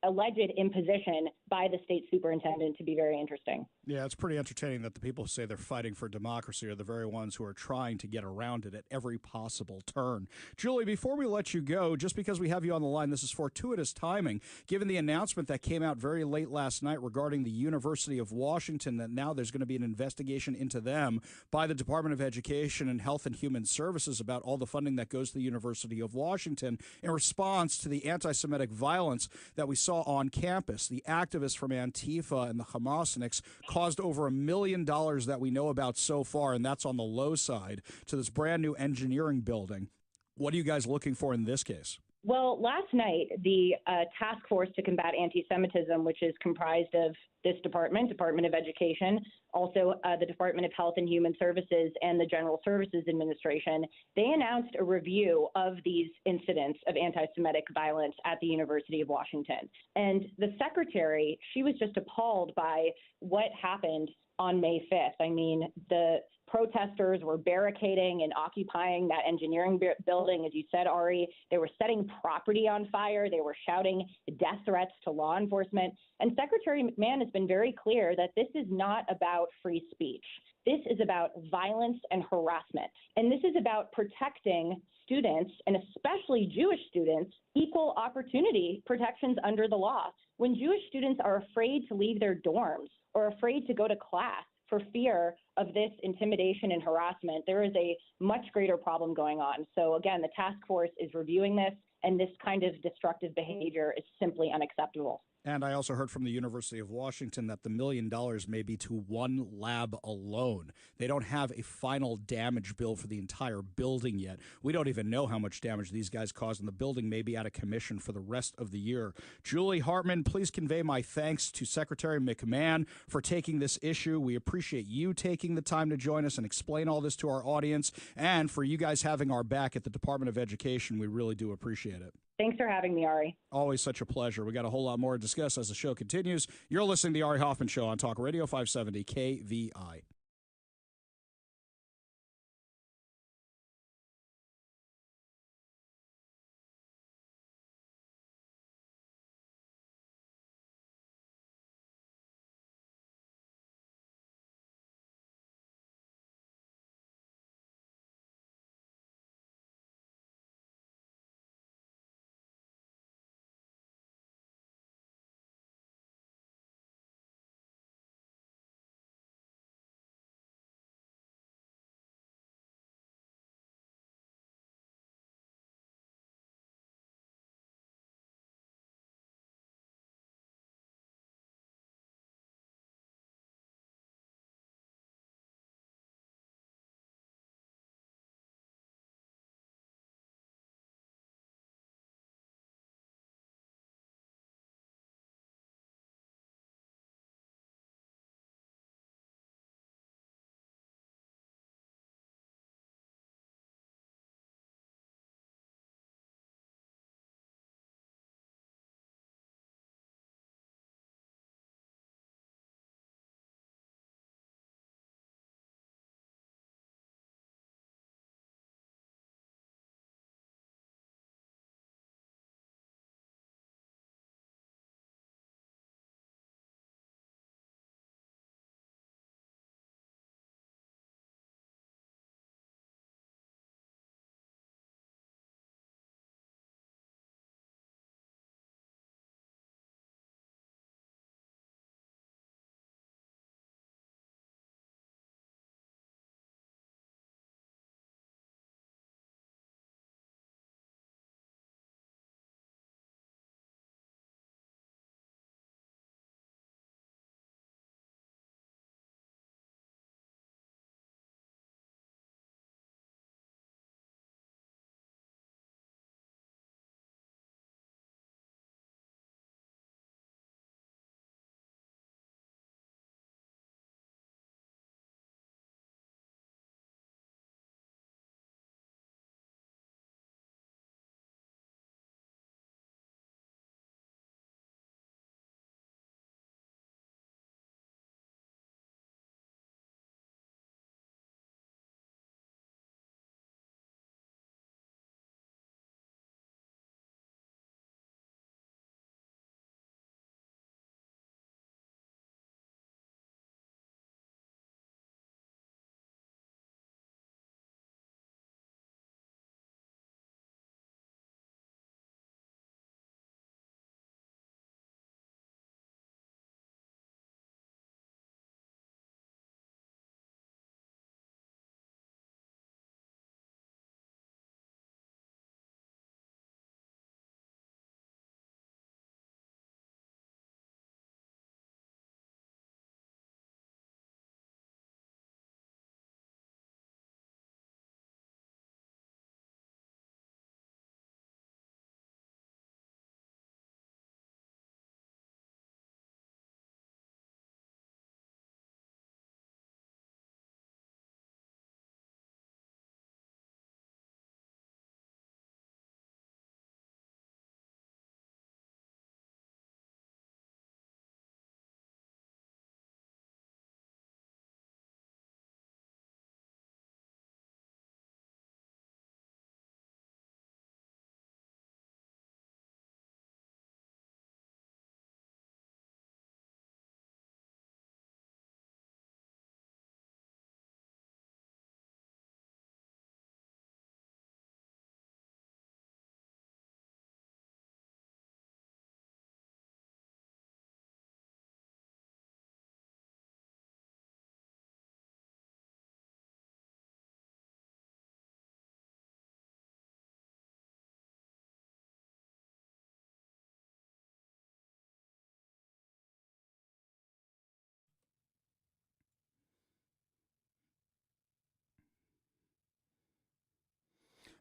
alleged imposition by the state superintendent to be very interesting. Yeah, it's pretty entertaining that the people who say they're fighting for democracy are the very ones who are trying to get around it at every possible turn. Julie, before we let you go, just because we have you on the line, this is fortuitous timing, given the announcement that came out very late last night regarding the University of Washington, that now there's going to be an investigation into them by the Department of Education and Health and Human Services about all the funding that goes to the University of Washington in response to the anti-Semitic violence that we saw on campus. The activists from Antifa and the Hamasniks caused over $1 million that we know about so far, and that's on the low side, to this brand new engineering building. What are you guys looking for in this case? Well, last night, the Task Force to Combat Anti-Semitism, which is comprised of this Department of Education, also the Department of Health and Human Services, and the General Services Administration, they announced a review of these incidents of anti-Semitic violence at the University of Washington. And the secretary, she was just appalled by what happened on May 5th. I mean, the protesters were barricading and occupying that engineering building, as you said, Ari. They were setting property on fire. They were shouting death threats to law enforcement. And Secretary McMahon has been very clear that this is not about free speech. This is about violence and harassment. And this is about protecting students, and especially Jewish students, equal opportunity protections under the law. When Jewish students are afraid to leave their dorms or afraid to go to class for fear of this intimidation and harassment, there is a much greater problem going on. So again, the task force is reviewing this, and this kind of destructive behavior is simply unacceptable. And I also heard from the University of Washington that the $1 million may be to one lab alone. They don't have a final damage bill for the entire building yet. We don't even know how much damage these guys caused, and the building may be out of commission for the rest of the year. Julie Hartman, please convey my thanks to Secretary McMahon for taking this issue. We appreciate you taking the time to join us and explain all this to our audience, and for you guys having our back at the Department of Education. We really do appreciate it. Thanks for having me, Ari. Always such a pleasure. We got a whole lot more to discuss as the show continues. You're listening to the Ari Hoffman Show on Talk Radio 570 KVI.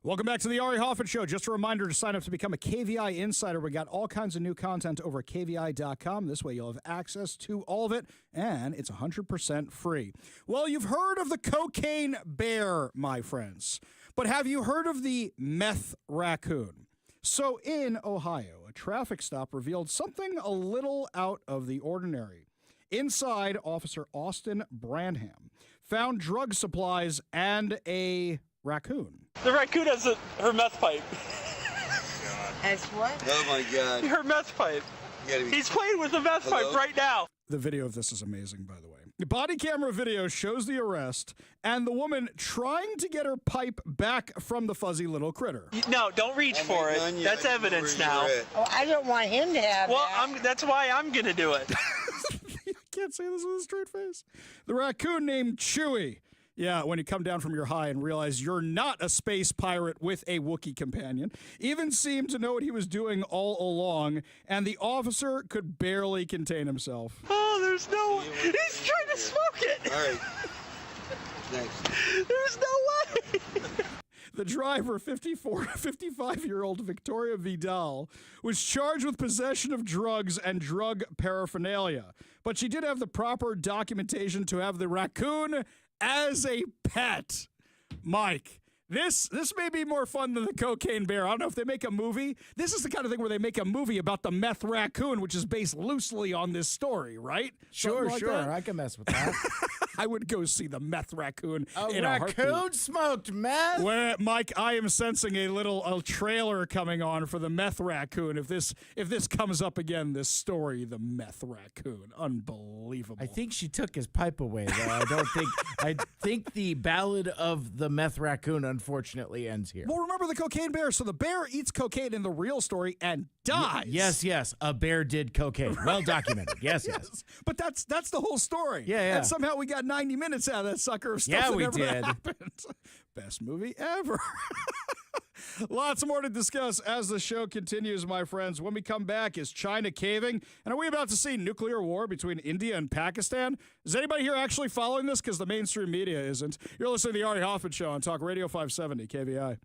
Welcome back to the Ari Hoffman Show. Just a reminder to sign up to become a KVI Insider. We got all kinds of new content over at KVI.com. This way you'll have access to all of it, and it's 100% free. Well, you've heard of the cocaine bear, my friends, but have you heard of the meth raccoon? So in Ohio, a traffic stop revealed something a little out of the ordinary. Inside, Officer Austin Branham found drug supplies and a raccoon. The raccoon has her meth pipe. As what? Oh my God. Her meth pipe. He's playing with the meth pipe right now. The video of this is amazing, by the way. The body camera video shows the arrest and the woman trying to get her pipe back from the fuzzy little critter. No, don't reach for it. That's evidence now. Oh, I don't want him to have that. That's why I'm going to do it. I can't say this with a straight face. The raccoon named Chewy. Yeah, when you come down from your high and realize you're not a space pirate with a Wookiee companion, even seemed to know what he was doing all along, and the officer could barely contain himself. Oh, there's no... He's trying to smoke it! All right. Thanks. There's no way! The driver, 55-year-old Victoria Vidal, was charged with possession of drugs and drug paraphernalia, but she did have the proper documentation to have the raccoon as a pet. Mike, this may be more fun than the cocaine bear. I don't know if they make a movie. This is the kind of thing where they make a movie about the meth raccoon, which is based loosely on this story, right? Sure, Like sure. that? I can mess with that. I would go see the meth raccoon in a raccoon heartbeat. smoked meth? Where, Mike, I am sensing a trailer coming on for the meth raccoon. If this comes up again, this story, the meth raccoon, unbelievable. I think she took his pipe away, though. I think the ballad of the meth raccoon, unfortunately, ends here. Well, remember the cocaine bear. So the bear eats cocaine in the real story and dies. Yes. A bear did cocaine. Well documented. Yes. But that's the whole story. Yeah. And somehow we got 90 minutes out of that sucker of stuff that we never did. happened. Best movie ever. Lots more to discuss as the show continues, my friends. When we come back, is China caving? And are we about to see nuclear war between India and Pakistan? Is anybody here actually following this? Because the mainstream media isn't. You're listening to the Ari Hoffman Show on Talk Radio 570 KVI.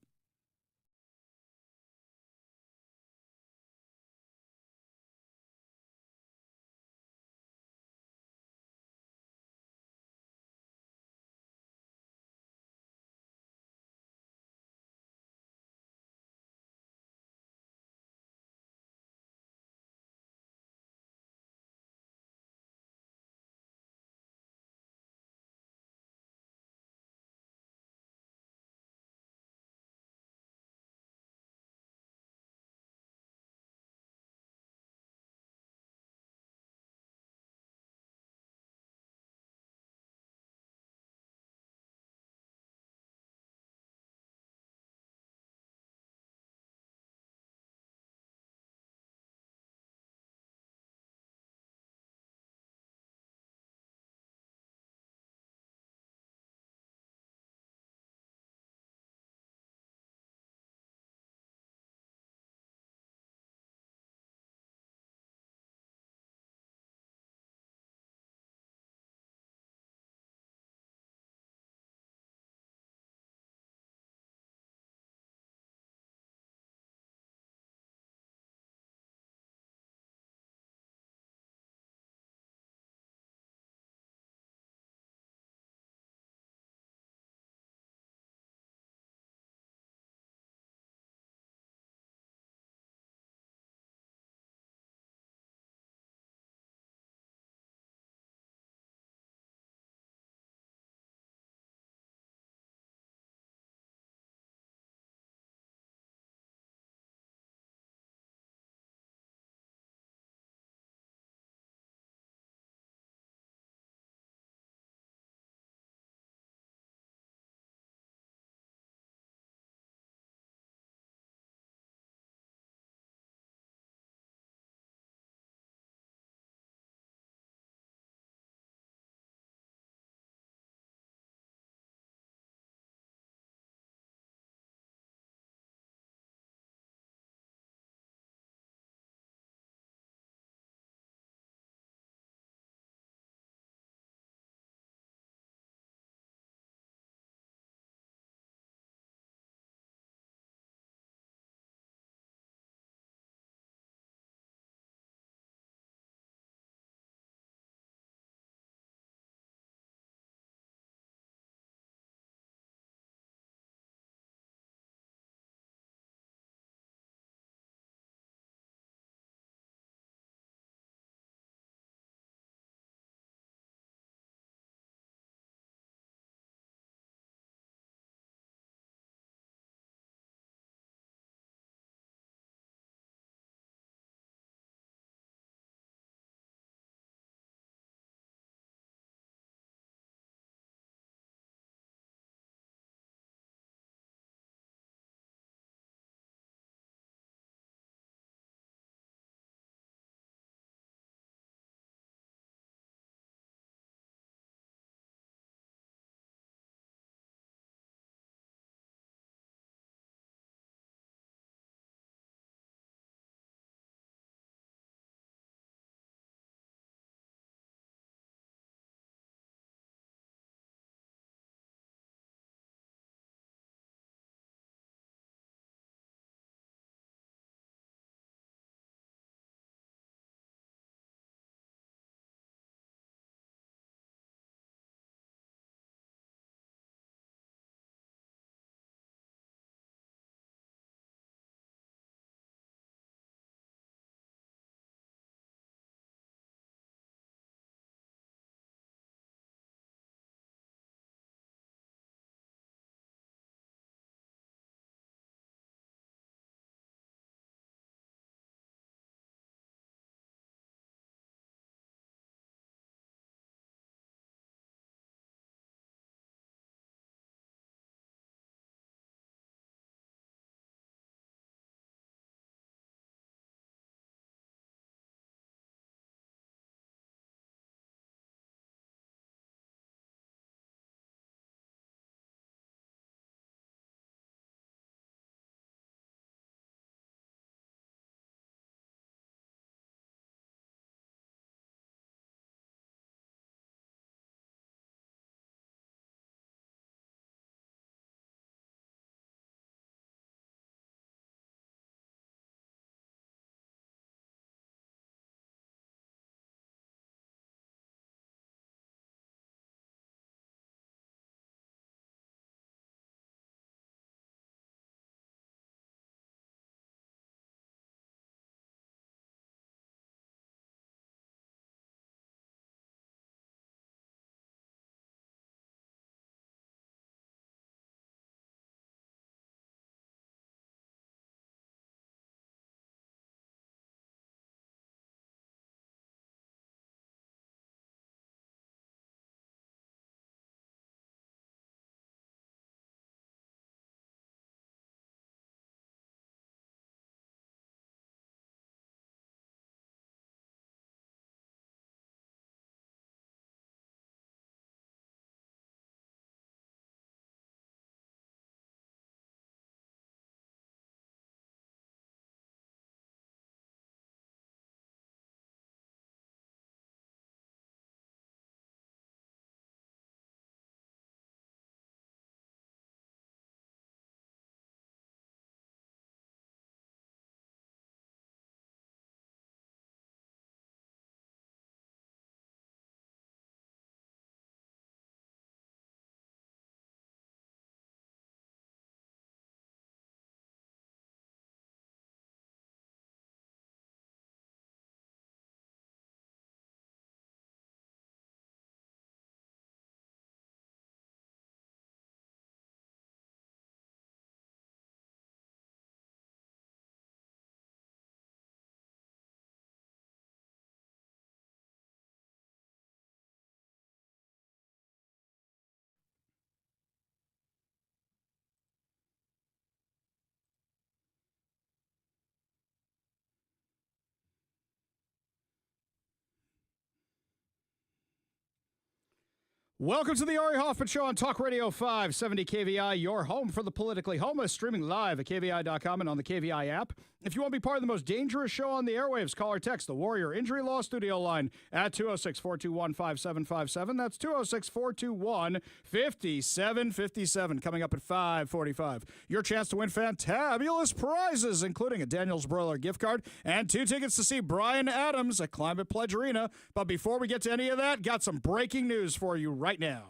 Welcome to the Ari Hoffman Show on Talk Radio 570 KVI, your home for the politically homeless, streaming live at KVI.com and on the KVI app. If you want to be part of the most dangerous show on the airwaves, call or text the Warrior Injury Law Studio line at 206-421-5757. That's 206-421-5757. Coming up at 5:45. Your chance to win fantabulous prizes, including a Daniel's Broiler gift card and 2 tickets to see Bryan Adams at Climate Pledge Arena. But before we get to any of that, got some breaking news for you right now.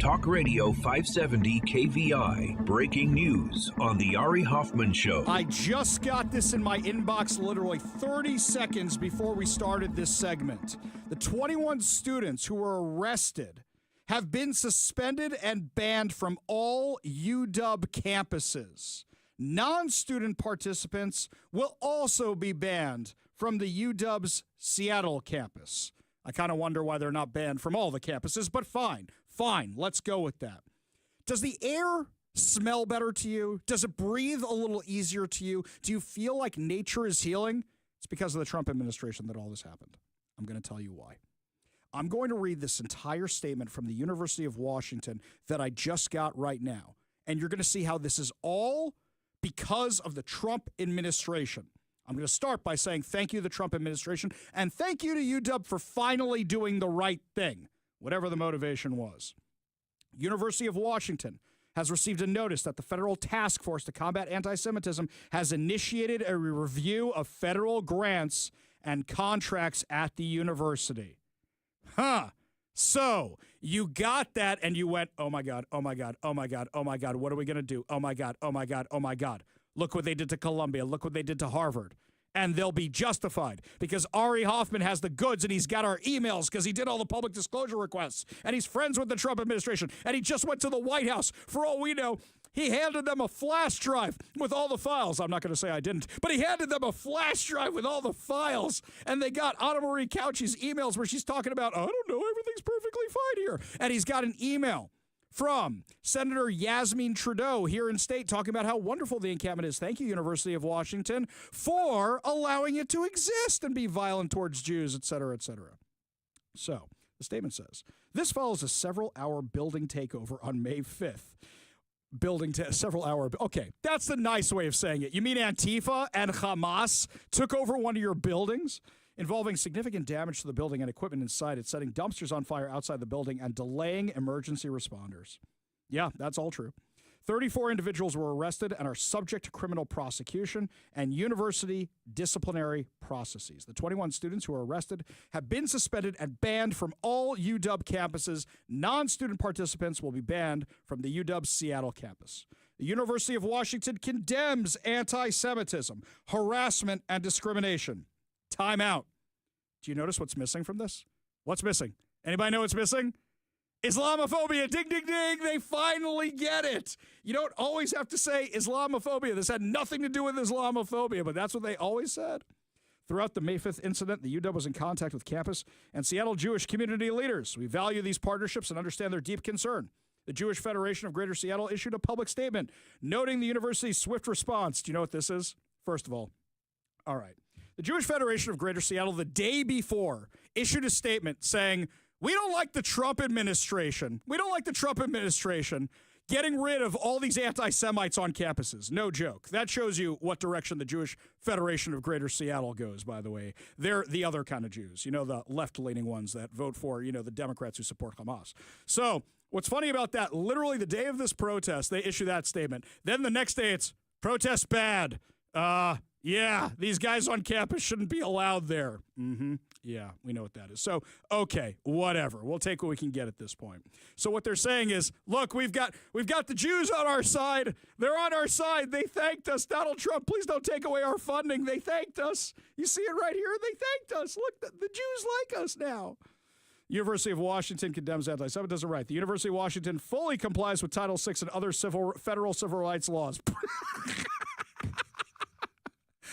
Talk Radio 570 KVI. Breaking news on the Ari Hoffman Show. I just got this in my inbox literally 30 seconds before we started this segment. The 21 students who were arrested have been suspended and banned from all UW campuses. Non-student participants will also be banned from the UW's Seattle campus. I kind of wonder why they're not banned from all the campuses, but fine, let's go with that. Does the air smell better to you? Does it breathe a little easier to you? Do you feel like nature is healing? It's because of the Trump administration that all this happened. I'm going to tell you why. I'm going to read this entire statement from the University of Washington that I just got right now, and you're going to see how this is all because of the Trump administration. I'm going to start by saying thank you to the Trump administration, and thank you to UW for finally doing the right thing, whatever the motivation was. University of Washington has received a notice that the Federal Task Force to Combat Anti-Semitism has initiated a review of federal grants and contracts at the university. So you got that and you went, oh my God, oh my God, oh my God, oh my God, what are we going to do? Oh my God, oh my God, oh my God. Look what they did to Columbia. Look what they did to Harvard. And they'll be justified because Ari Hoffman has the goods and he's got our emails because he did all the public disclosure requests and he's friends with the Trump administration and he just went to the White House. For all we know, he handed them a flash drive with all the files. I'm not going to say I didn't, but he handed them a flash drive with all the files and they got Anna Marie Couch's emails where she's talking about, I don't know, everything's perfectly fine here. And he's got an email from Senator Yasmin Trudeau here in state talking about how wonderful the encampment is. Thank you, University of Washington, for allowing it to exist and be violent towards Jews, et cetera, et cetera. So the statement says, this follows a several-hour building takeover on May 5th. Okay, that's the nice way of saying it. You mean Antifa and Hamas took over one of your buildings? Involving significant damage to the building and equipment inside it, setting dumpsters on fire outside the building and delaying emergency responders. Yeah, that's all true. 34 individuals were arrested and are subject to criminal prosecution and university disciplinary processes. The 21 students who are arrested have been suspended and banned from all UW campuses. Non-student participants will be banned from the UW Seattle campus. The University of Washington condemns anti-Semitism, harassment, and discrimination. Time out. Do you notice what's missing from this? What's missing? Anybody know what's missing? Islamophobia. Ding, ding, ding. They finally get it. You don't always have to say Islamophobia. This had nothing to do with Islamophobia, but that's what they always said. Throughout the May 5th incident, the UW was in contact with campus and Seattle Jewish community leaders. We value these partnerships and understand their deep concern. The Jewish Federation of Greater Seattle issued a public statement noting the university's swift response. Do you know what this is? First of all right. The Jewish Federation of Greater Seattle, the day before, issued a statement saying, we don't like the Trump administration. We don't like the Trump administration getting rid of all these anti-Semites on campuses. No joke. That shows you what direction the Jewish Federation of Greater Seattle goes, by the way. They're the other kind of Jews, the left-leaning ones that vote for, the Democrats who support Hamas. So what's funny about that, literally the day of this protest, they issue that statement. Then the next day it's protest bad. Yeah, these guys on campus shouldn't be allowed there. Yeah, we know what that is. So, okay, whatever. We'll take what we can get at this point. So what they're saying is, look, we've got the Jews on our side. They're on our side. They thanked us. Donald Trump, please don't take away our funding. They thanked us. You see it right here? They thanked us. Look, the Jews like us now. University of Washington condemns anti-Semitism. Right. The University of Washington fully complies with Title VI and other federal civil rights laws.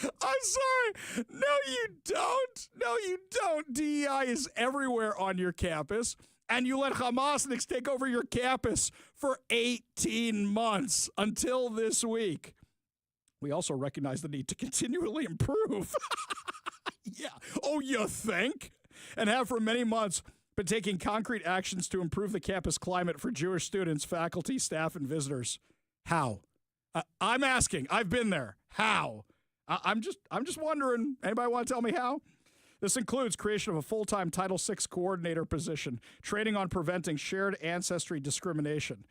I'm sorry. No, you don't. No, you don't. DEI is everywhere on your campus, and you let Hamasniks take over your campus for 18 months until this week. We also recognize the need to continually improve. Yeah. Oh, you think? And have for many months been taking concrete actions to improve the campus climate for Jewish students, faculty, staff, and visitors. How? I'm asking. I've been there. How? I'm just wondering. Anybody want to tell me how? This includes creation of a full-time Title VI coordinator position, training on preventing shared ancestry discrimination.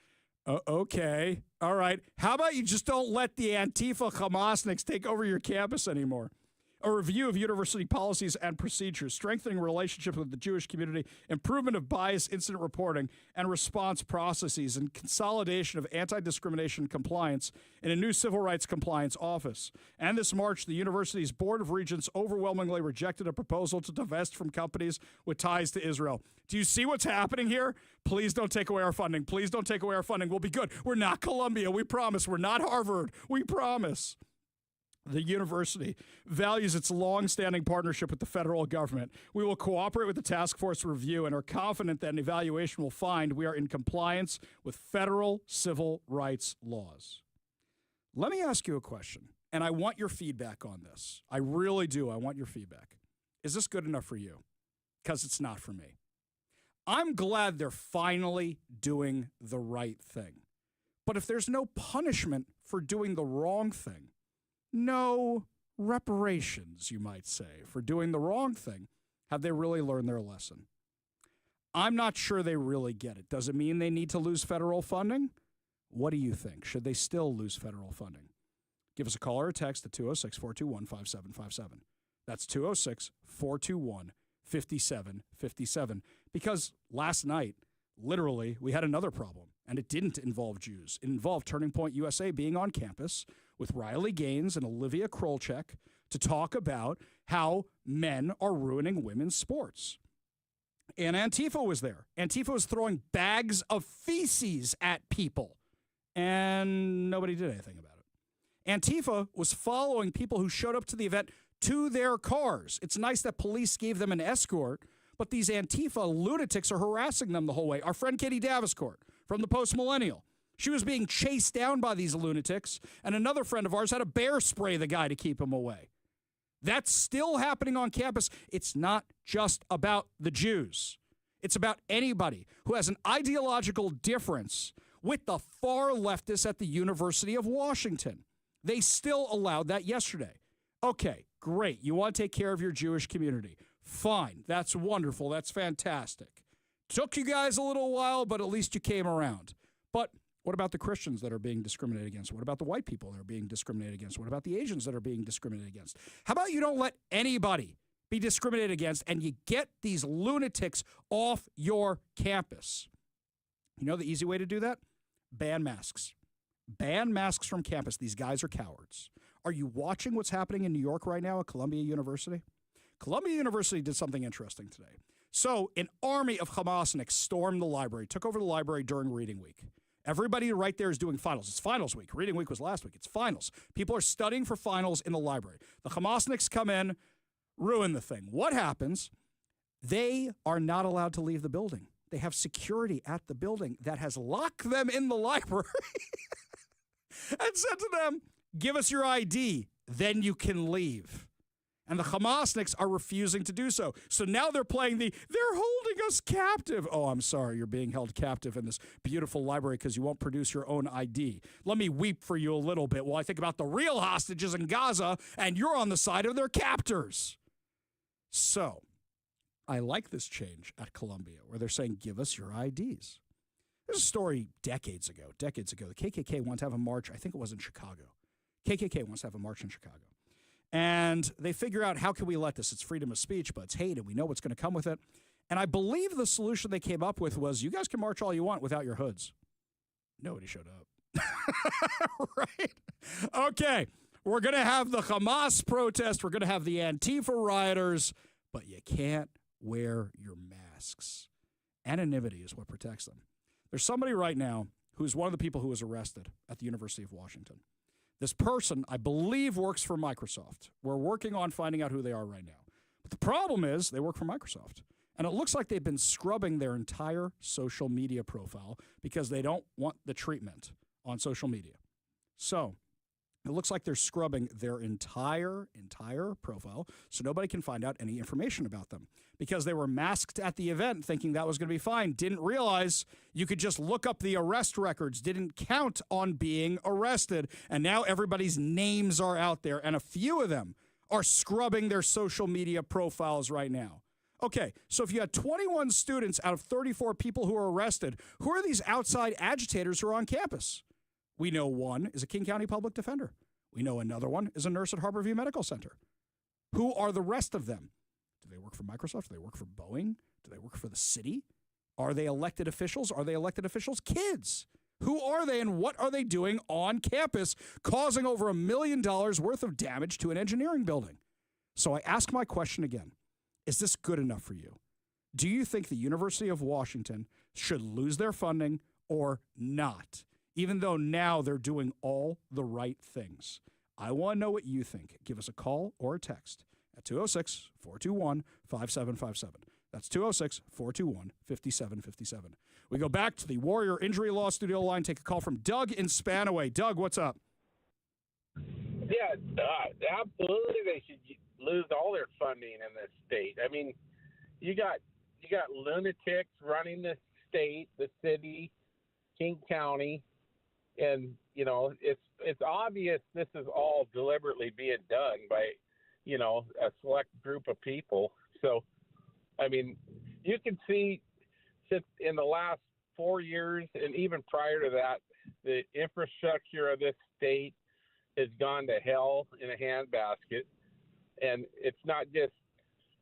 Okay. All right. How about you just don't let the Antifa Hamasniks take over your campus anymore? A review of university policies and procedures, strengthening relationships with the Jewish community, improvement of bias incident reporting and response processes, and consolidation of anti-discrimination compliance in a new civil rights compliance office. And this March, the university's Board of Regents overwhelmingly rejected a proposal to divest from companies with ties to Israel. Do you see what's happening here? Please don't take away our funding. Please don't take away our funding. We'll be good. We're not Columbia. We promise. We're not Harvard. We promise. The university values its long-standing partnership with the federal government. We will cooperate with the task force review and are confident that an evaluation will find we are in compliance with federal civil rights laws. Let me ask you a question, and I want your feedback on this. I really do. I want your feedback. Is this good enough for you? Because it's not for me. I'm glad they're finally doing the right thing. But if there's no punishment for doing the wrong thing, no reparations, you might say, for doing the wrong thing, have they really learned their lesson? I'm not sure they really get it. Does it mean they need to lose federal funding? What do you think? Should they still lose federal funding? Give us a call or a text at 206-421-5757. That's 206-421-5757. Because last night, literally, we had another problem, and it didn't involve Jews. It involved Turning Point USA being on campus with Riley Gaines and Olivia Krolchek to talk about how men are ruining women's sports. And Antifa was there. Antifa was throwing bags of feces at people, and nobody did anything about it. Antifa was following people who showed up to the event to their cars. It's nice that police gave them an escort, but these Antifa lunatics are harassing them the whole way. Our friend Katie Daviscourt from the Post Millennial, she was being chased down by these lunatics, and another friend of ours had a bear spray the guy to keep him away. That's still happening on campus. It's not just about the Jews. It's about anybody who has an ideological difference with the far leftists at the University of Washington. They still allowed that yesterday. Okay, great. You want to take care of your Jewish community. Fine. That's wonderful. That's fantastic. Took you guys a little while, but at least you came around. But what about the Christians that are being discriminated against? What about the white people that are being discriminated against? What about the Asians that are being discriminated against? How about you don't let anybody be discriminated against and you get these lunatics off your campus? You know the easy way to do that? Ban masks. Ban masks from campus. These guys are cowards. Are you watching what's happening in New York right now at Columbia University? Columbia University did something interesting today. So an army of Hamasniks stormed the library, took over the library during reading week. Everybody right there is doing finals. It's finals week. Reading week was last week. It's finals. People are studying for finals in the library. The Hamasniks come in, ruin the thing. What happens? They are not allowed to leave the building. They have security at the building that has locked them in the library and said to them, give us your ID, then you can leave. And the Hamasniks are refusing to do so. So now they're playing they're holding us captive. Oh, I'm sorry, you're being held captive in this beautiful library because you won't produce your own ID. Let me weep for you a little bit while I think about the real hostages in Gaza, and you're on the side of their captors. So I like this change at Columbia where they're saying, give us your IDs. There's a story decades ago. The KKK wanted to have a march. I think it was in Chicago. KKK wants to have a march in Chicago. And they figure out, how can we let this? It's freedom of speech, but it's hate, and we know what's going to come with it. And I believe the solution they came up with was, you guys can march all you want without your hoods. Nobody showed up. Right? Okay, we're going to have the Hamas protest. We're going to have the Antifa rioters, but you can't wear your masks. Anonymity is what protects them. There's somebody right now who's one of the people who was arrested at the University of Washington. This person, I believe, works for Microsoft. We're working on finding out who they are right now. But the problem is they work for Microsoft. And it looks like they've been scrubbing their entire social media profile because they don't want the treatment on social media. So It looks like they're scrubbing their entire profile so nobody can find out any information about them because they were masked at the event thinking that was going to be fine. Didn't realize you could just look up the arrest records, didn't count on being arrested. And now everybody's names are out there, and a few of them are scrubbing their social media profiles right now. Okay, so if you had 21 students out of 34 people who are arrested, who are these outside agitators who are on campus? We know one is a King County public defender. We know another one is a nurse at Harborview Medical Center. Who are the rest of them? Do they work for Microsoft? Do they work for Boeing? Do they work for the city? Are they elected officials? Are they elected officials' kids? Who are they and what are they doing on campus causing over $1 million worth of damage to an engineering building? So I ask my question again. Is this good enough for you? Do you think the University of Washington should lose their funding or not? Even though now they're doing all the right things. I want to know what you think. Give us a call or a text at 206-421-5757. That's 206-421-5757. We go back to the Warrior Injury Law Studio line, take a call from Doug in Spanaway. Doug, what's up? Yeah, absolutely they should lose all their funding in this state. I mean, you got lunatics running the state, the city, King County. And, you know, it's obvious this is all deliberately being done by, you know, a select group of people. So, I mean, you can see since in the last 4 years and even prior to that, the infrastructure of this state has gone to hell in a handbasket. And it's not just,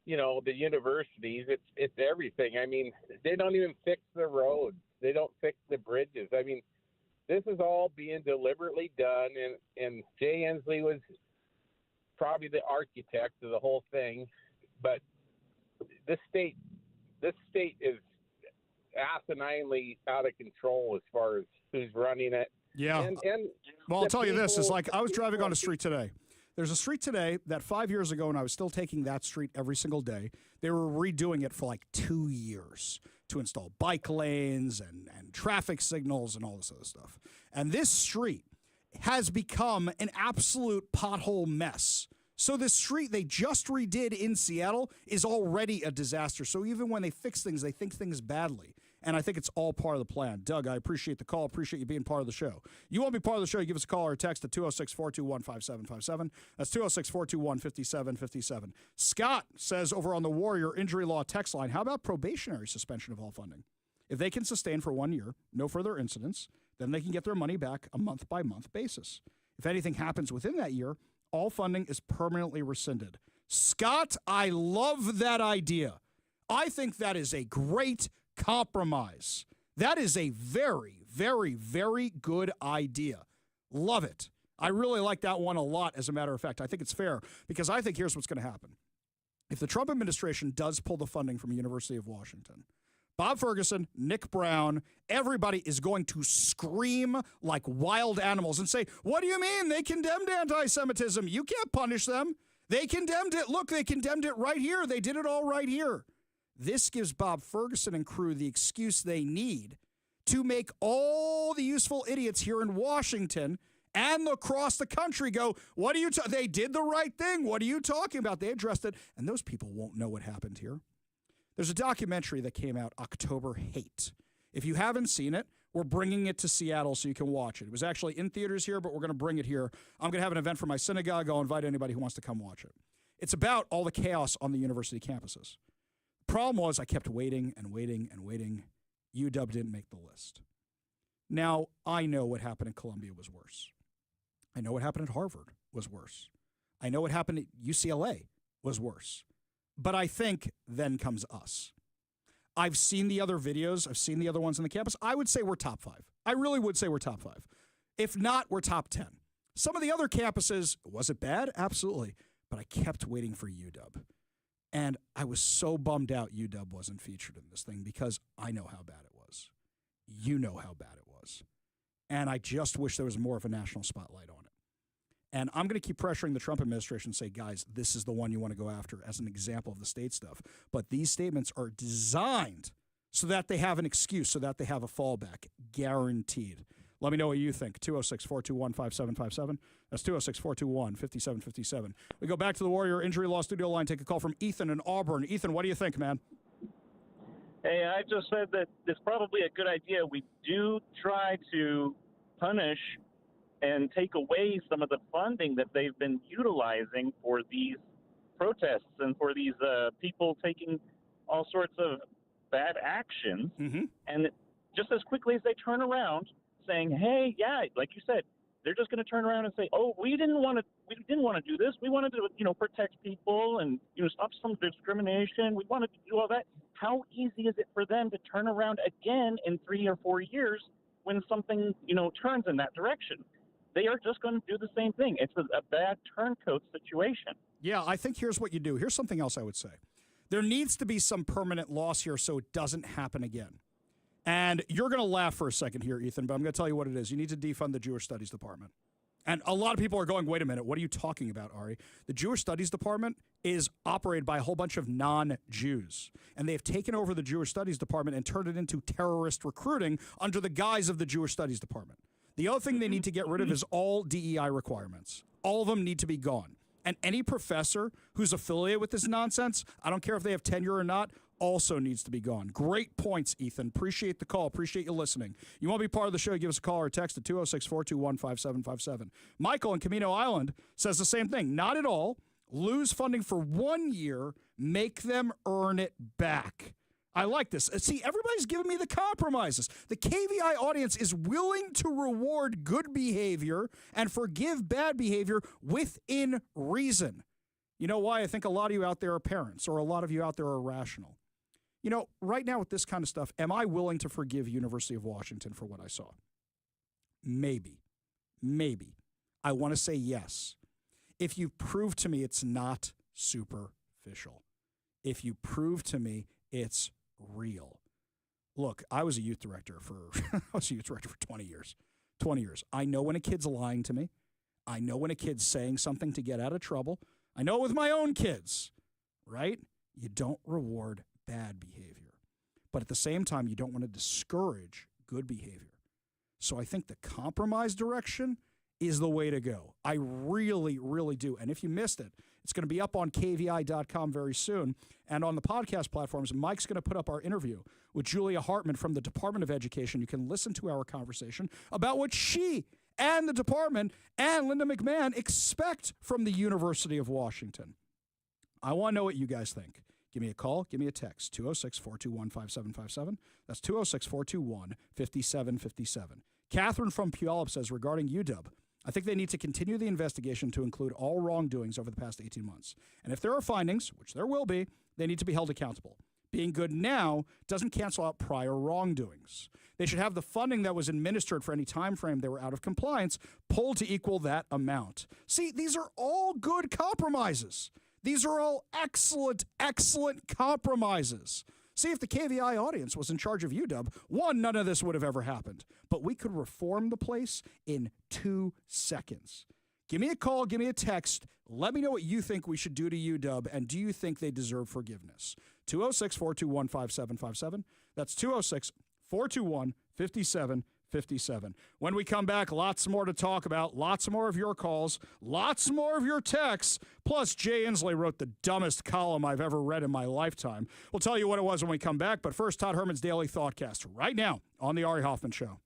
you know, the universities, it's everything. I mean, they don't even fix the roads. They don't fix the bridges. I mean, this is all being deliberately done, and Jay Inslee was probably the architect of the whole thing. But this state is asininely out of control as far as who's running it. Yeah. And well, I'll tell you this. It's like I was driving on a street today. There's a street today that 5 years ago, when I was still taking that street every single day, they were redoing it for like 2 years to install bike lanes and traffic signals and all this other stuff. And this street has become an absolute pothole mess. So this street they just redid in Seattle is already a disaster. So even when they fix things, they fix things badly. And I think it's all part of the plan. Doug, I appreciate the call. Appreciate you being part of the show. You want to be part of the show, you give us a call or a text at 206-421-5757. That's 206-421-5757. Scott says over on the Warrior Injury Law text line, how about probationary suspension of all funding? If they can sustain for 1 year, no further incidents, then they can get their money back a month-by-month basis. If anything happens within that year, all funding is permanently rescinded. Scott, I love that idea. I think that is a great compromise. That is a very, very, very good idea. Love it. I really like that one a lot, as a matter of fact. I think it's fair because I think here's what's going to happen. If the Trump administration does pull the funding from the University of Washington, Bob Ferguson, Nick Brown, everybody is going to scream like wild animals and say, what do you mean? They condemned anti-Semitism. You can't punish them. They condemned it. Look, they condemned it right here. They did it all right here. This gives Bob Ferguson and crew the excuse they need to make all the useful idiots here in Washington and across the country go, what are you they did the right thing. What are you talking about? They addressed it, and those people won't know what happened here. There's a documentary that came out, October Hate. If you haven't seen it, we're bringing it to Seattle so you can watch it. It was actually in theaters here, but we're going to bring it here. I'm going to have an event for my synagogue. I'll invite anybody who wants to come watch it. It's about all the chaos on the university campuses. Problem was I kept waiting and waiting and waiting. UW didn't make the list. Now, I know what happened at Columbia was worse. I know what happened at Harvard was worse. I know what happened at UCLA was worse. But I think then comes us. I've seen the other videos. I've seen the other ones on the campus. I would say we're top 5. I really would say we're top 5. If not, we're top 10. Some of the other campuses, was it bad? Absolutely. But I kept waiting for UW. And I was so bummed out UW wasn't featured in this thing because I know how bad it was. You know how bad it was. And I just wish there was more of a national spotlight on it. And I'm going to keep pressuring the Trump administration and say, guys, this is the one you want to go after as an example of the state stuff. But these statements are designed so that they have an excuse, so that they have a fallback, guaranteed. Let me know what you think. 206-421-5757. That's 206-421-5757. We go back to the Warrior Injury Law Studio line. Take a call from Ethan in Auburn. Ethan, what do you think, man? Hey, I just said that it's probably a good idea. We do try to punish and take away some of the funding that they've been utilizing for these protests and for these people taking all sorts of bad actions. And just as quickly as they turn around saying, hey, yeah, like you said, they're just going to turn around and say, oh, we didn't want to do this. We wanted to, protect people and, stop some discrimination. We wanted to do all that. How easy is it for them to turn around again in 3 or 4 years when something, turns in that direction? They are just going to do the same thing. It's a bad turncoat situation. Yeah, I think here's what you do. Here's something else I would say. There needs to be some permanent loss here so it doesn't happen again. And you're going to laugh for a second here, Ethan, but I'm going to tell you what it is. You need to defund the Jewish Studies Department. And a lot of people are going, wait a minute, what are you talking about, Ari? The Jewish Studies Department is operated by a whole bunch of non-Jews. And they've taken over the Jewish Studies Department and turned it into terrorist recruiting under the guise of the Jewish Studies Department. The other thing they need to get rid of is all DEI requirements. All of them need to be gone. And any professor who's affiliated with this nonsense, I don't care if they have tenure or not, also needs to be gone. Great points, Ethan. Appreciate the call. Appreciate you listening. You want to be part of the show, give us a call or text at 206-421-5757. Michael in Camino Island says the same thing. Not at all. Lose funding for 1 year. Make them earn it back. I like this. See, everybody's giving me the compromises. The KVI audience is willing to reward good behavior and forgive bad behavior within reason. You know why? I think a lot of you out there are parents, or a lot of you out there are rational. Right now with this kind of stuff, am I willing to forgive University of Washington for what I saw? Maybe. I want to say yes. If you prove to me it's not superficial. If you prove to me it's real. Look, I was a youth director for 20 years. 20 years. I know when a kid's lying to me. I know when a kid's saying something to get out of trouble. I know it with my own kids, right? You don't reward bad behavior. But at the same time, you don't want to discourage good behavior. So I think the compromise direction is the way to go. I really, really do. And if you missed it, it's going to be up on KVI.com very soon. And on the podcast platforms, Mike's going to put up our interview with Julia Hartman from the Department of Education. You can listen to our conversation about what she and the department and Linda McMahon expect from the University of Washington. I want to know what you guys think. Give me a call. Give me a text. 206-421-5757. That's 206-421-5757. Catherine from Puyallup says, regarding UW, I think they need to continue the investigation to include all wrongdoings over the past 18 months. And if there are findings, which there will be, they need to be held accountable. Being good now doesn't cancel out prior wrongdoings. They should have the funding that was administered for any time frame they were out of compliance pulled to equal that amount. See, these are all good compromises. These are all excellent, excellent compromises. See, if the KVI audience was in charge of UW, one, none of this would have ever happened. But we could reform the place in 2 seconds. Give me a call, give me a text. Let me know what you think we should do to UW, and do you think they deserve forgiveness? 206-421-5757. That's 206-421-5757. When we come back, lots more to talk about, lots more of your calls, lots more of your texts. Plus, Jay Inslee wrote the dumbest column I've ever read in my lifetime. We'll tell you what it was when we come back, but first, Todd Herman's Daily Thoughtcast right now on The Ari Hoffman Show.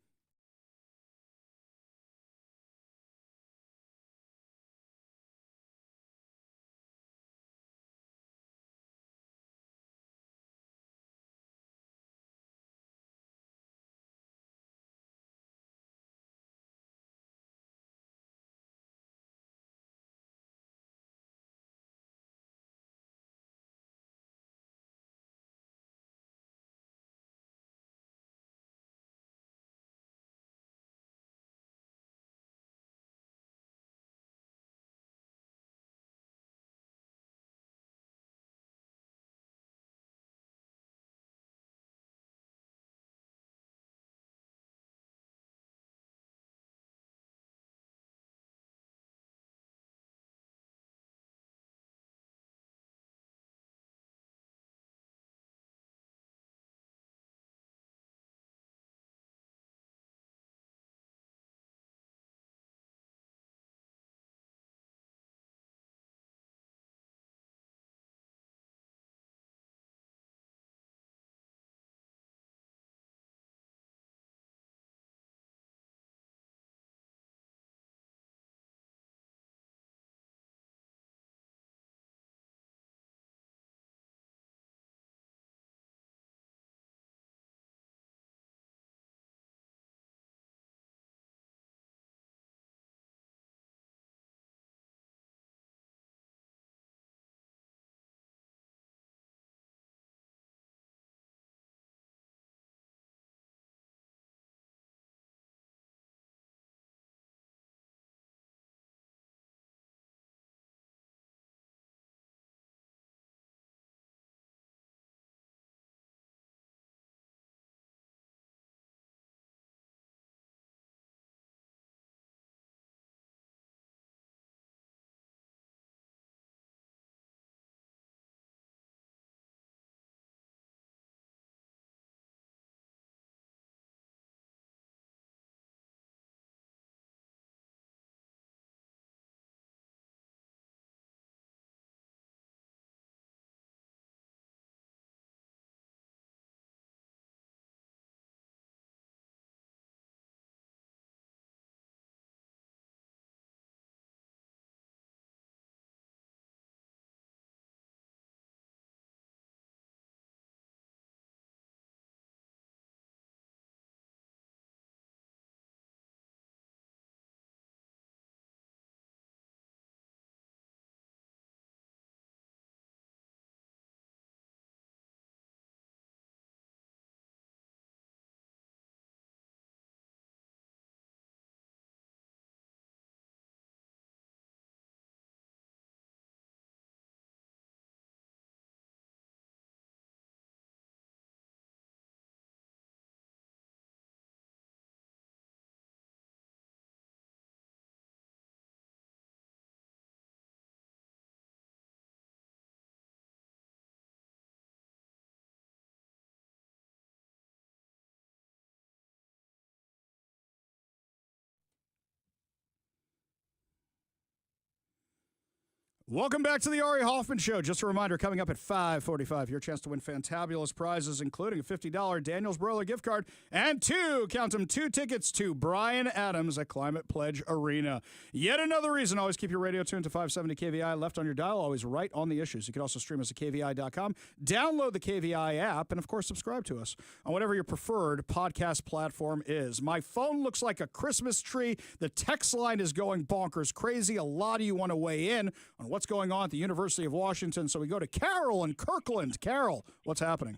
Welcome back to the Ari Hoffman Show. Just a reminder, coming up at 5:45, your chance to win fantabulous prizes, including a $50 Daniels Broiler gift card and two tickets to Bryan Adams at Climate Pledge Arena. Yet another reason, always keep your radio tuned to 570 KVI, left on your dial, always right on the issues. You can also stream us at KVI.com, download the KVI app, and of course, subscribe to us on whatever your preferred podcast platform is. My phone looks like a Christmas tree. The text line is going bonkers crazy. A lot of you want to weigh in on what's going on at the University of Washington. So we go to Carol in Kirkland. Carol, what's happening?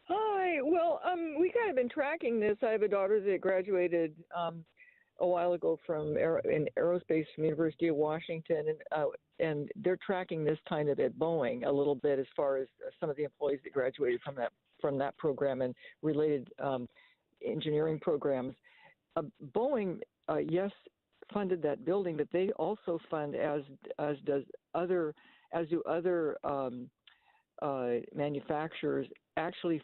Hi. Well, we kind of been tracking this. I have a daughter that graduated a while ago from in aerospace from University of Washington, and they're tracking this kind of at Boeing a little bit as far as some of the employees that graduated from that program and related engineering programs. Boeing, yes, funded that building, but they also fund as do other manufacturers actually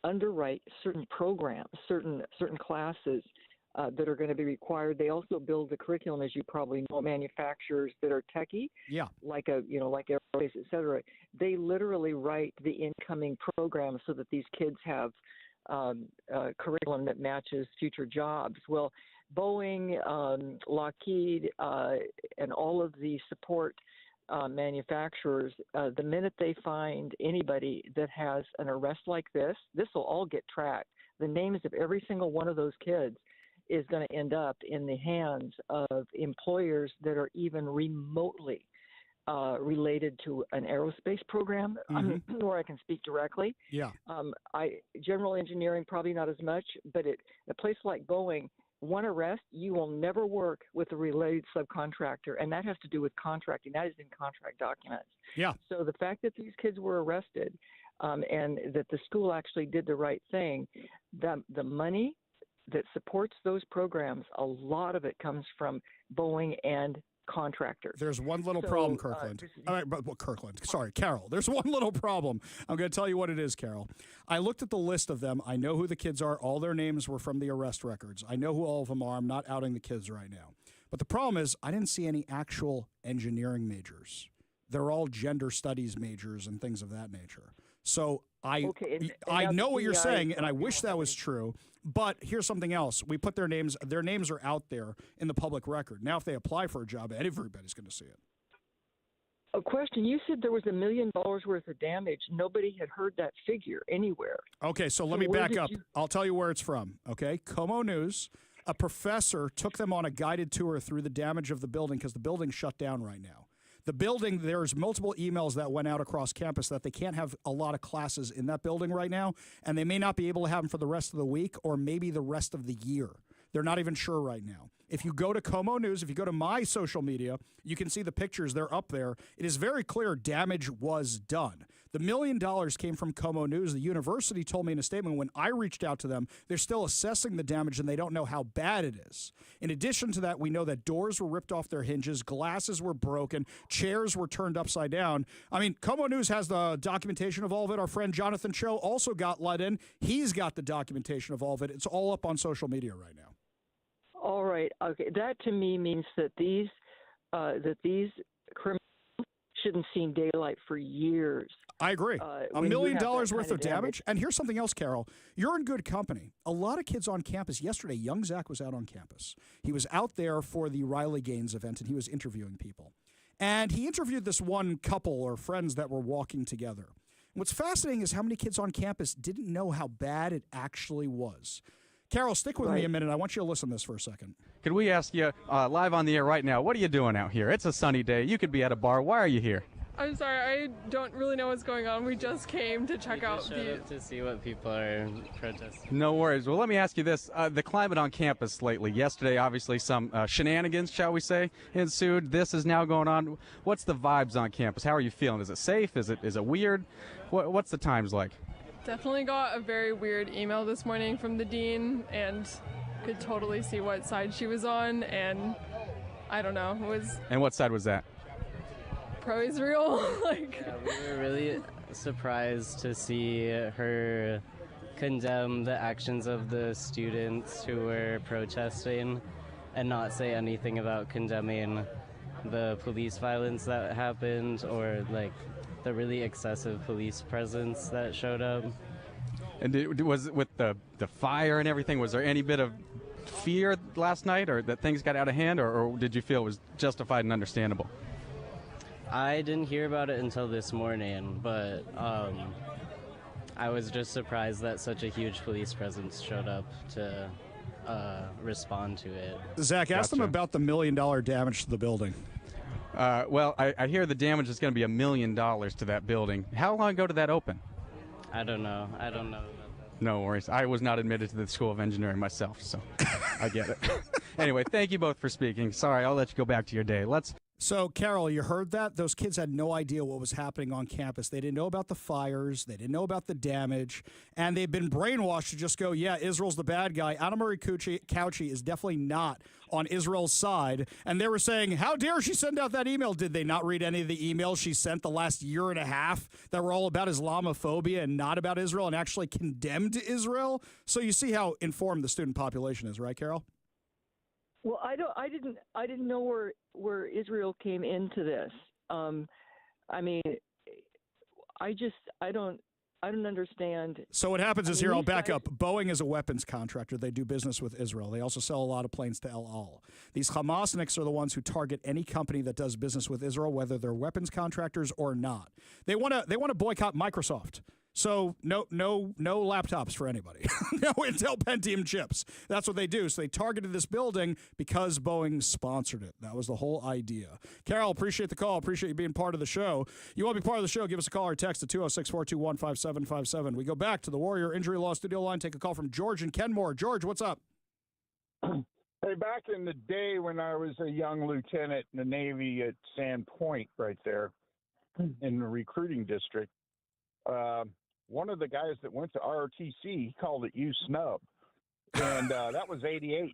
underwrite certain programs, certain classes that are going to be required. They also build the curriculum, as you probably know. Manufacturers that are techie, like aerospace, et cetera. They literally write the incoming program so that these kids have curriculum that matches future jobs. Well, Boeing, Lockheed, and all of the support manufacturers, the minute they find anybody that has an arrest like this will all get tracked. The names of every single one of those kids is going to end up in the hands of employers that are even remotely related to an aerospace program, where I can speak directly. Yeah. General engineering, probably not as much, but a place like Boeing, one arrest, you will never work with a related subcontractor, and that has to do with contracting. That is in contract documents. Yeah. So the fact that these kids were arrested and that the school actually did the right thing, the money that supports those programs, a lot of it comes from Boeing and contractors. There's one little problem, Kirkland. Carol. There's one little problem. I'm going to tell you what it is, Carol. I looked at the list of them. I know who the kids are. All their names were from the arrest records. I know who all of them are. I'm not outing the kids right now. But the problem is I didn't see any actual engineering majors. They're all gender studies majors and things of that nature. So I know what you're saying, and I wish that was true. But here's something else. We put their names are out there in the public record. Now, if they apply for a job, everybody's going to see it. A question. You said there was $1 million worth of damage. Nobody had heard that figure anywhere. Okay, so let me back up. I'll tell you where it's from, okay? Como News. A professor took them on a guided tour through the damage of the building because the building's shut down right now. The building, there's multiple emails that went out across campus that they can't have a lot of classes in that building right now, and they may not be able to have them for the rest of the week or maybe the rest of the year. They're not even sure right now. If you go to Como News, if you go to my social media, you can see the pictures. They're up there. It is very clear damage was done. The $1 million came from Como News. The university told me in a statement when I reached out to them, they're still assessing the damage and they don't know how bad it is. In addition to that, we know that doors were ripped off their hinges, glasses were broken, chairs were turned upside down. I mean, Como News has the documentation of all of it. Our friend Jonathan Cho also got let in. He's got the documentation of all of it. It's all up on social media right now. All right. Okay. That to me means that these criminals shouldn't see daylight for years. I agree. $1 million worth of damage. And here's something else, Carol. You're in good company. A lot of kids on campus. Yesterday, young Zach was out on campus. He was out there for the Riley Gaines event, and he was interviewing people. And he interviewed this one couple or friends that were walking together. And what's fascinating is how many kids on campus didn't know how bad it actually was. Carol, stick with me a minute. I want you to listen to this for a second. Could we ask you, live on the air right now, what are you doing out here? It's a sunny day. You could be at a bar. Why are you here? I'm sorry, I don't really know what's going on. We just came to check out to see what people are protesting. No worries. Well, let me ask you this. The climate on campus lately, yesterday, obviously, some shenanigans, shall we say, ensued. This is now going on. What's the vibes on campus? How are you feeling? Is it safe? Is it weird? What's the times like? Definitely got a very weird email this morning from the dean and could totally see what side she was on, and I don't know, it was... And what side was that? Pro-Israel. We were really surprised to see her condemn the actions of the students who were protesting and not say anything about condemning the police violence that happened or like the really excessive police presence that showed up. And was it with the fire and everything, was there any bit of fear last night or that things got out of hand, or did you feel it was justified and understandable? I didn't hear about it until this morning, but I was just surprised that such a huge police presence showed up to respond to it. Zach, ask them about the $1 million damage to the building. Well, I hear the damage is going to be $1 million to that building. How long ago did that open? I don't know. No worries. I was not admitted to the School of Engineering myself, so I get it. Anyway, thank you both for speaking. Sorry, I'll let you go back to your day. So, Carol, you heard that? Those kids had no idea what was happening on campus. They didn't know about the fires. They didn't know about the damage. And they've been brainwashed to just go, yeah, Israel's the bad guy. Anna Marie Cauchi is definitely not on Israel's side. And they were saying, how dare she send out that email? Did they not read any of the emails she sent the last year and a half that were all about Islamophobia and not about Israel and actually condemned Israel? So you see how informed the student population is, right, Carol? Well, I didn't know where Israel came into this. I mean, I don't understand. So what happens is here, I'll back up. Boeing is a weapons contractor. They do business with Israel. They also sell a lot of planes to El Al. These Hamasniks are the ones who target any company that does business with Israel, whether they're weapons contractors or not. They want to boycott Microsoft. So no laptops for anybody. No Intel Pentium chips. That's what they do. So they targeted this building because Boeing sponsored it. That was the whole idea. Carol, appreciate the call. Appreciate you being part of the show. You want to be part of the show, give us a call or text at 206-421-5757. We go back to the Warrior Injury Law Studio line. Take a call from George and Kenmore. George, what's up? Hey, back in the day when I was a young lieutenant in the Navy at Sandpoint right there in the recruiting district, one of the guys that went to ROTC, he called it U-snub, and that was 88.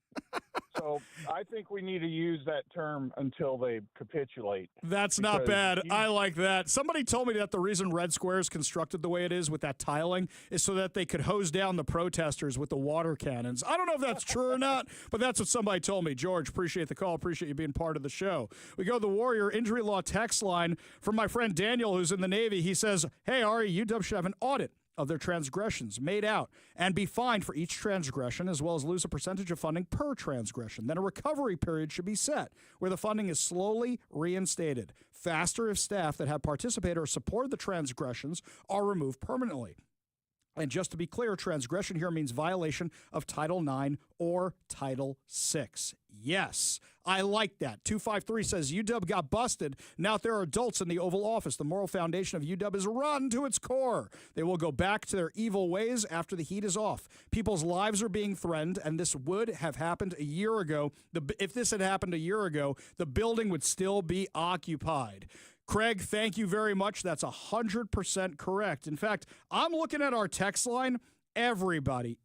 So I think we need to use that term until they capitulate. That's not bad. I like that. Somebody told me that the reason Red Square is constructed the way it is with that tiling is so that they could hose down the protesters with the water cannons. I don't know if that's true or not, but that's what somebody told me. George, appreciate the call. Appreciate you being part of the show. We go to the Warrior Injury Law text line from my friend Daniel, who's in the Navy. He says, hey, Ari, UW should have an audit of their transgressions made out and be fined for each transgression, as well as lose a percentage of funding per transgression. Then a recovery period should be set where the funding is slowly reinstated, faster if staff that have participated or supported the transgressions are removed permanently. And just to be clear, transgression here means violation of Title IX or Title VI. Yes, I like that. 253 says UW got busted. Now there are adults in the Oval Office. The moral foundation of UW is rotten to its core. They will go back to their evil ways after the heat is off. People's lives are being threatened, and this would have happened a year ago. If this had happened a year ago, the building would still be occupied. Craig, thank you very much. That's 100% correct. In fact, I'm looking at our text line. Everybody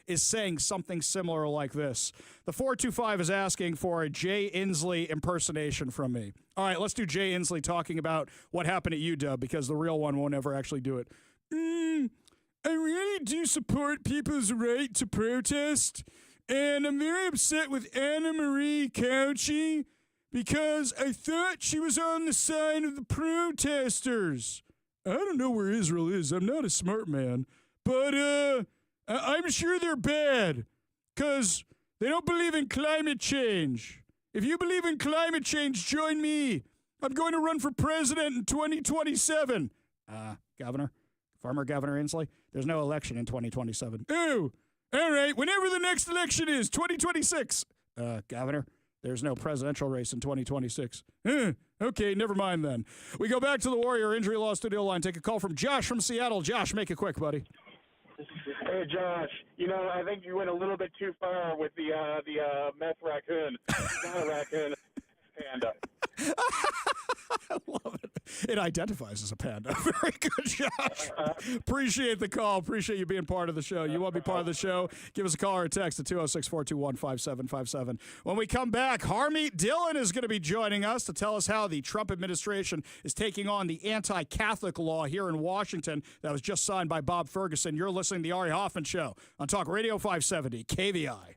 is saying something similar like this. The 425 is asking for a Jay Inslee impersonation from me. All right, let's do Jay Inslee talking about what happened at UW, because the real one won't ever actually do it. I really do support people's right to protest, and I'm very upset with Anna Marie Cauchi, because I thought she was on the side of the protesters. I don't know where Israel is. I'm not a smart man. But I'm sure they're bad, because they don't believe in climate change. If you believe in climate change, join me. I'm going to run for president in 2027. Former Governor Inslee, there's no election in 2027. Oh, all right. Whenever the next election is, 2026. Governor, there's no presidential race in 2026. Okay, never mind then. We go back to the Warrior Injury Law Studio line. Take a call from Josh from Seattle. Josh, make it quick, buddy. Hey, Josh. You know, I think you went a little bit too far with the meth raccoon. It's not a raccoon, it's a panda. I love it. It identifies as a panda. Very good, Josh. Appreciate the call. Appreciate you being part of the show. You want to be part of the show? Give us a call or a text at 206-421-5757. When we come back, Harmeet Dhillon is going to be joining us to tell us how the Trump administration is taking on the anti-Catholic law here in Washington that was just signed by Bob Ferguson. You're listening to the Ari Hoffman Show on Talk Radio 570 KVI.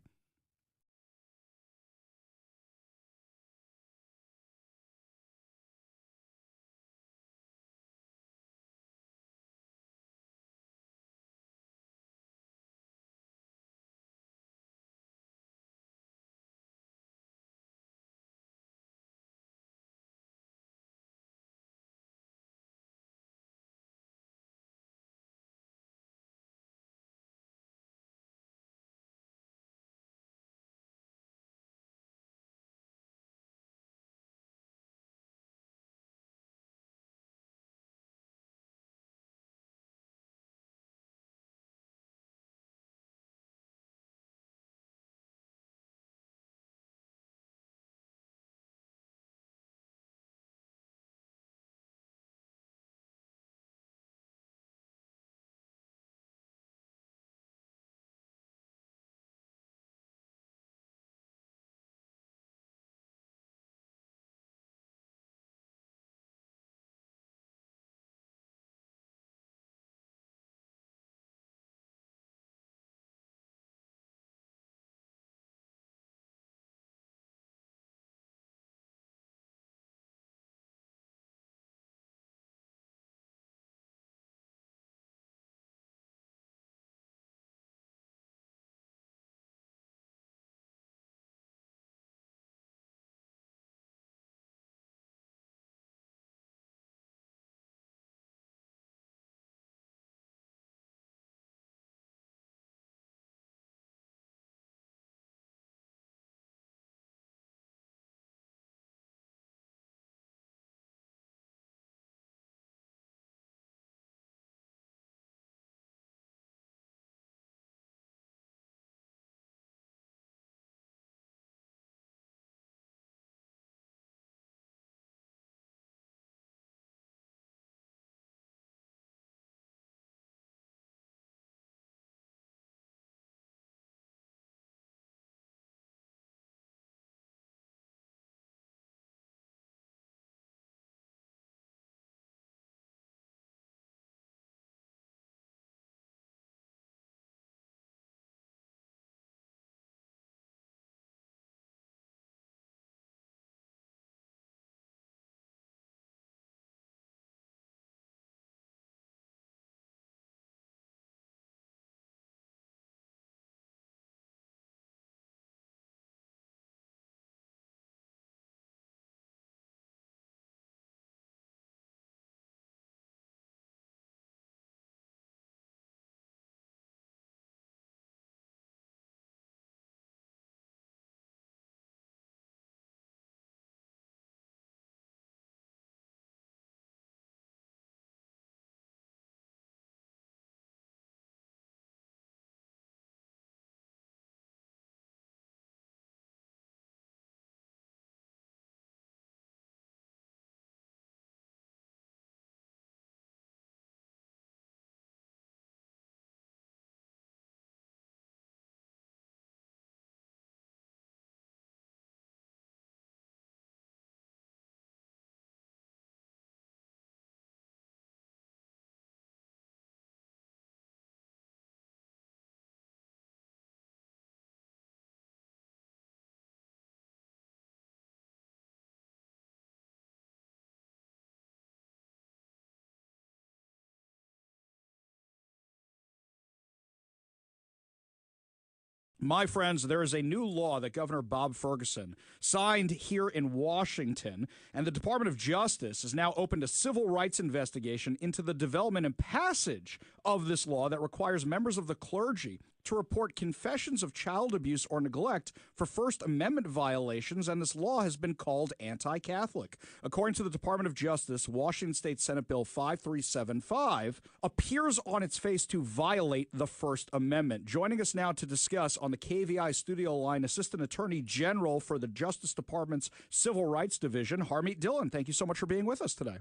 My friends, there is a new law that Governor Bob Ferguson signed here in Washington, and the Department of Justice has now opened a civil rights investigation into the development and passage of this law that requires members of the clergy to report confessions of child abuse or neglect for First Amendment violations, and this law has been called anti-Catholic. According to the Department of Justice, Washington State Senate Bill 5375 appears on its face to violate the First Amendment. Joining us now to discuss on the KVI studio line, Assistant Attorney General for the Justice Department's Civil Rights Division, Harmeet Dhillon. Thank you so much for being with us today.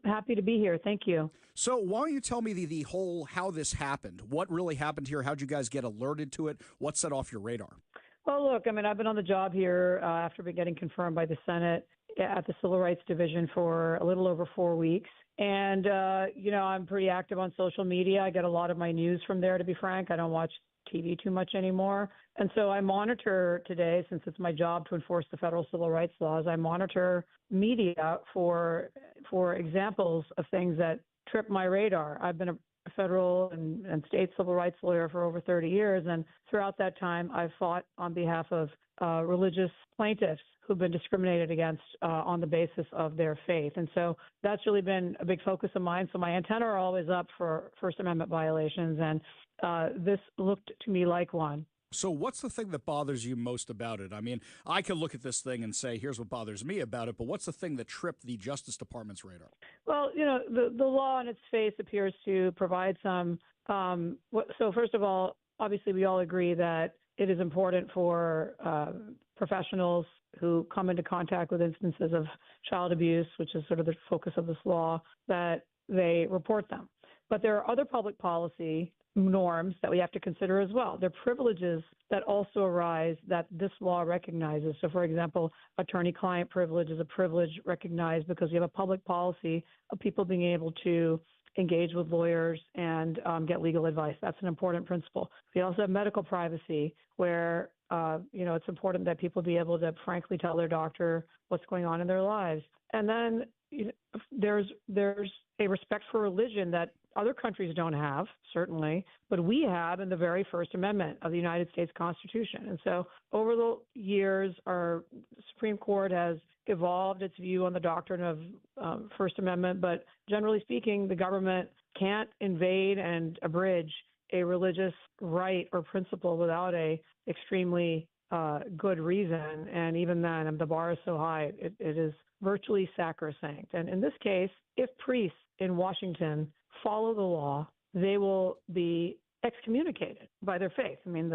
Happy to be here. Thank you. So why don't you tell me the whole how this happened? What really happened here? How'd you guys get alerted to it? What set off your radar? Well, look, I mean, I've been on the job here after getting confirmed by the Senate at the Civil Rights Division for a little over 4 weeks. And, I'm pretty active on social media. I get a lot of my news from there, to be frank. I don't watch TV too much anymore. And so I monitor today, since it's my job to enforce the federal civil rights laws, I monitor media for examples of things that trip my radar. I've been a federal and state civil rights lawyer for over 30 years, and throughout that time, I've fought on behalf of religious plaintiffs who've been discriminated against on the basis of their faith. And so that's really been a big focus of mine. So my antenna are always up for First Amendment violations, and this looked to me like one. So what's the thing that bothers you most about it? I mean, I could look at this thing and say, here's what bothers me about it, but what's the thing that tripped the Justice Department's radar? Well, the law on its face appears to provide some. So first of all, obviously we all agree that it is important for professionals who come into contact with instances of child abuse, which is sort of the focus of this law, that they report them. But there are other public policy norms that we have to consider as well. There are privileges that also arise that this law recognizes. So, for example, attorney-client privilege is a privilege recognized because you have a public policy of people being able to engage with lawyers and get legal advice. That's an important principle. We also have medical privacy where, it's important that people be able to frankly tell their doctor what's going on in their lives. And then there's a respect for religion that other countries don't have, certainly, but we have in the very First Amendment of the United States Constitution. And so over the years, our Supreme Court has evolved its view on the doctrine of First Amendment, but generally speaking, the government can't invade and abridge a religious right or principle without a extremely good reason. And even then, the bar is so high, it is virtually sacrosanct. And in this case, if priests in Washington follow the law, they will be excommunicated by their faith. I mean,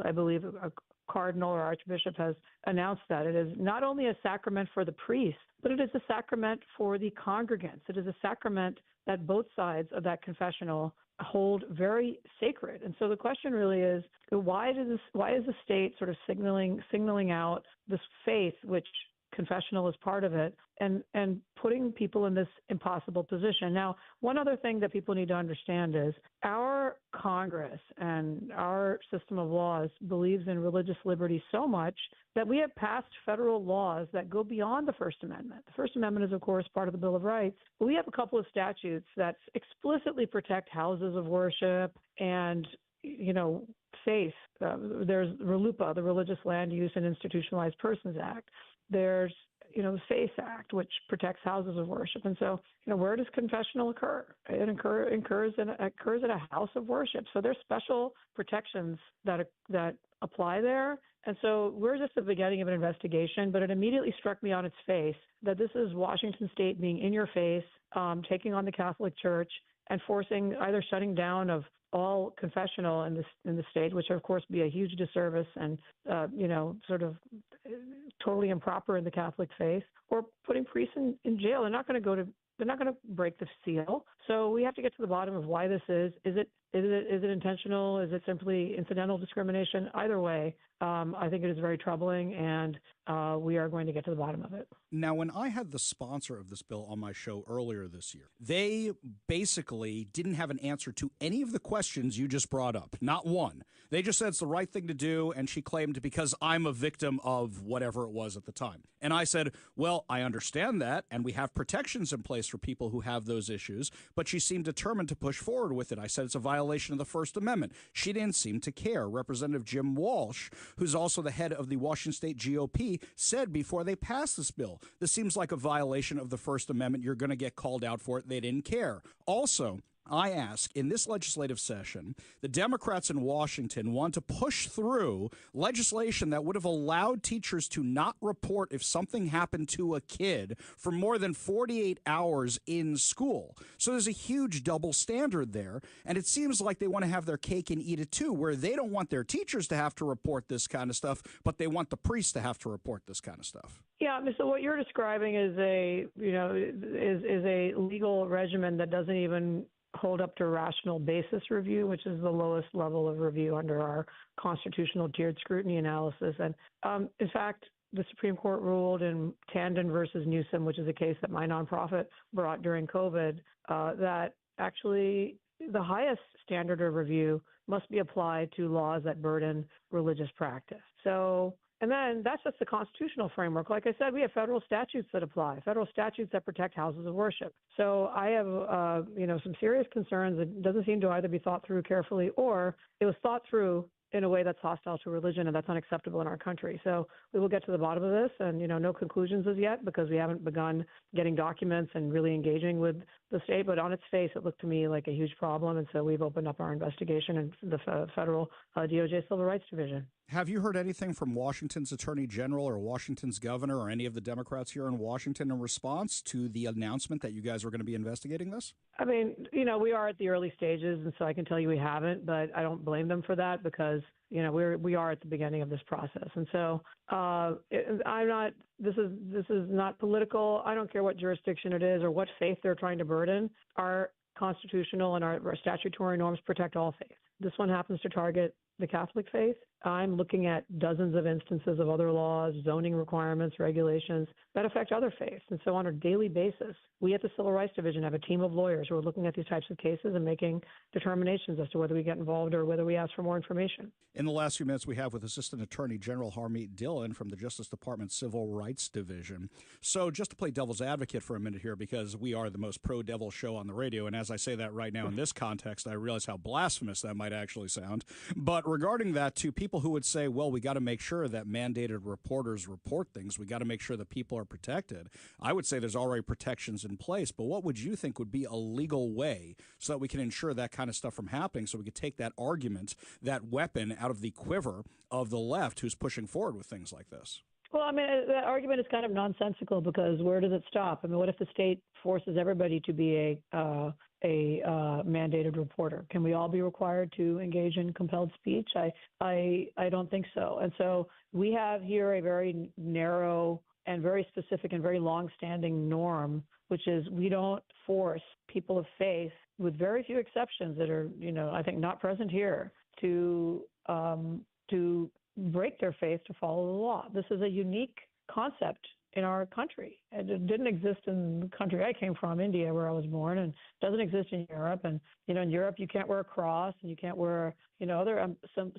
I believe a cardinal or archbishop has announced that it is not only a sacrament for the priests, but it is a sacrament for the congregants. It is a sacrament that both sides of that confessional hold very sacred. And so the question really is, why is the state sort of signaling out this faith, which confessional is part of it, and putting people in this impossible position? Now, one other thing that people need to understand is our Congress and our system of laws believes in religious liberty so much that we have passed federal laws that go beyond the First Amendment. The First Amendment is, of course, part of the Bill of Rights, but we have a couple of statutes that explicitly protect houses of worship and faith. There's RLUIPA, the Religious Land Use and Institutionalized Persons Act. There's, the FACE Act, which protects houses of worship. And so, where does confessional occur? It occurs at a house of worship. So there's special protections that apply there. And so we're just at the beginning of an investigation, but it immediately struck me on its face that this is Washington State being in your face, taking on the Catholic Church and forcing either shutting down of all confessional in the state, which would, of course, be a huge disservice and, sort of totally improper in the Catholic faith, or putting priests in jail. They're not going to break the seal. So we have to get to the bottom of why this is. Is it intentional? Is it simply incidental discrimination? Either way, I think it is very troubling, and we are going to get to the bottom of it. Now, when I had the sponsor of this bill on my show earlier this year, they basically didn't have an answer to any of the questions you just brought up. Not one. They just said it's the right thing to do, and she claimed because I'm a victim of whatever it was at the time. And I said, well, I understand that, and we have protections in place for people who have those issues, but she seemed determined to push forward with it. I said it's a violation of the First Amendment. She didn't seem to care. Representative Jim Walsh, who's also the head of the Washington State GOP, said before they passed this bill, this seems like a violation of the First Amendment. You're going to get called out for it. They didn't care. Also, I ask, in this legislative session, the Democrats in Washington want to push through legislation that would have allowed teachers to not report if something happened to a kid for more than 48 hours in school. So there's a huge double standard there, and it seems like they want to have their cake and eat it too, where they don't want their teachers to have to report this kind of stuff, but they want the priests to have to report this kind of stuff. Yeah, I mean, so what you're describing is is a legal regimen that doesn't even hold up to rational basis review, which is the lowest level of review under our constitutional tiered scrutiny analysis. And in fact, the Supreme Court ruled in Tandon versus Newsom, which is a case that my nonprofit brought during COVID, that actually the highest standard of review must be applied to laws that burden religious practice. So, and then that's just the constitutional framework. Like I said, we have federal statutes that apply, federal statutes that protect houses of worship. So I have, some serious concerns. It doesn't seem to either be thought through carefully or it was thought through in a way that's hostile to religion, and that's unacceptable in our country. So we will get to the bottom of this, and, no conclusions as yet because we haven't begun getting documents and really engaging with the state. But on its face, it looked to me like a huge problem, and so we've opened up our investigation in the federal DOJ Civil Rights Division. Have you heard anything from Washington's Attorney General or Washington's governor or any of the Democrats here in Washington in response to the announcement that you guys are going to be investigating this? I mean, we are at the early stages, and so I can tell you we haven't, but I don't blame them for that because, we are at the beginning of this process. And so this is not political. I don't care what jurisdiction it is or what faith they're trying to burden. Our constitutional and our statutory norms protect all faiths. This one happens to target the Catholic faith. I'm looking at dozens of instances of other laws, zoning requirements, regulations that affect other faiths. And so on a daily basis, we at the Civil Rights Division have a team of lawyers who are looking at these types of cases and making determinations as to whether we get involved or whether we ask for more information. In the last few minutes, we have with Assistant Attorney General Harmeet Dhillon from the Justice Department Civil Rights Division. So just to play devil's advocate for a minute here, because we are the most pro-devil show on the radio, and as I say that right now in this context, I realize how blasphemous that might actually sound. But regarding that, to people who would say, well, we got to make sure that mandated reporters report things, we got to make sure that people are protected, I would say there's already protections in place. But what would you think would be a legal way so that we can ensure that kind of stuff from happening, so we could take that argument, that weapon out of the quiver of the left who's pushing forward with things like this? Well, I mean, that argument is kind of nonsensical because where does it stop? I mean, what if the state forces everybody to be a mandated reporter? Can we all be required to engage in compelled speech? I don't think so. And so we have here a very narrow and very specific and very long-standing norm, which is we don't force people of faith, with very few exceptions that are, I think not present here, to break their faith to follow the law. This is a unique concept in our country. And it didn't exist in the country I came from, India, where I was born, and doesn't exist in Europe. And, in Europe, you can't wear a cross and you can't wear, other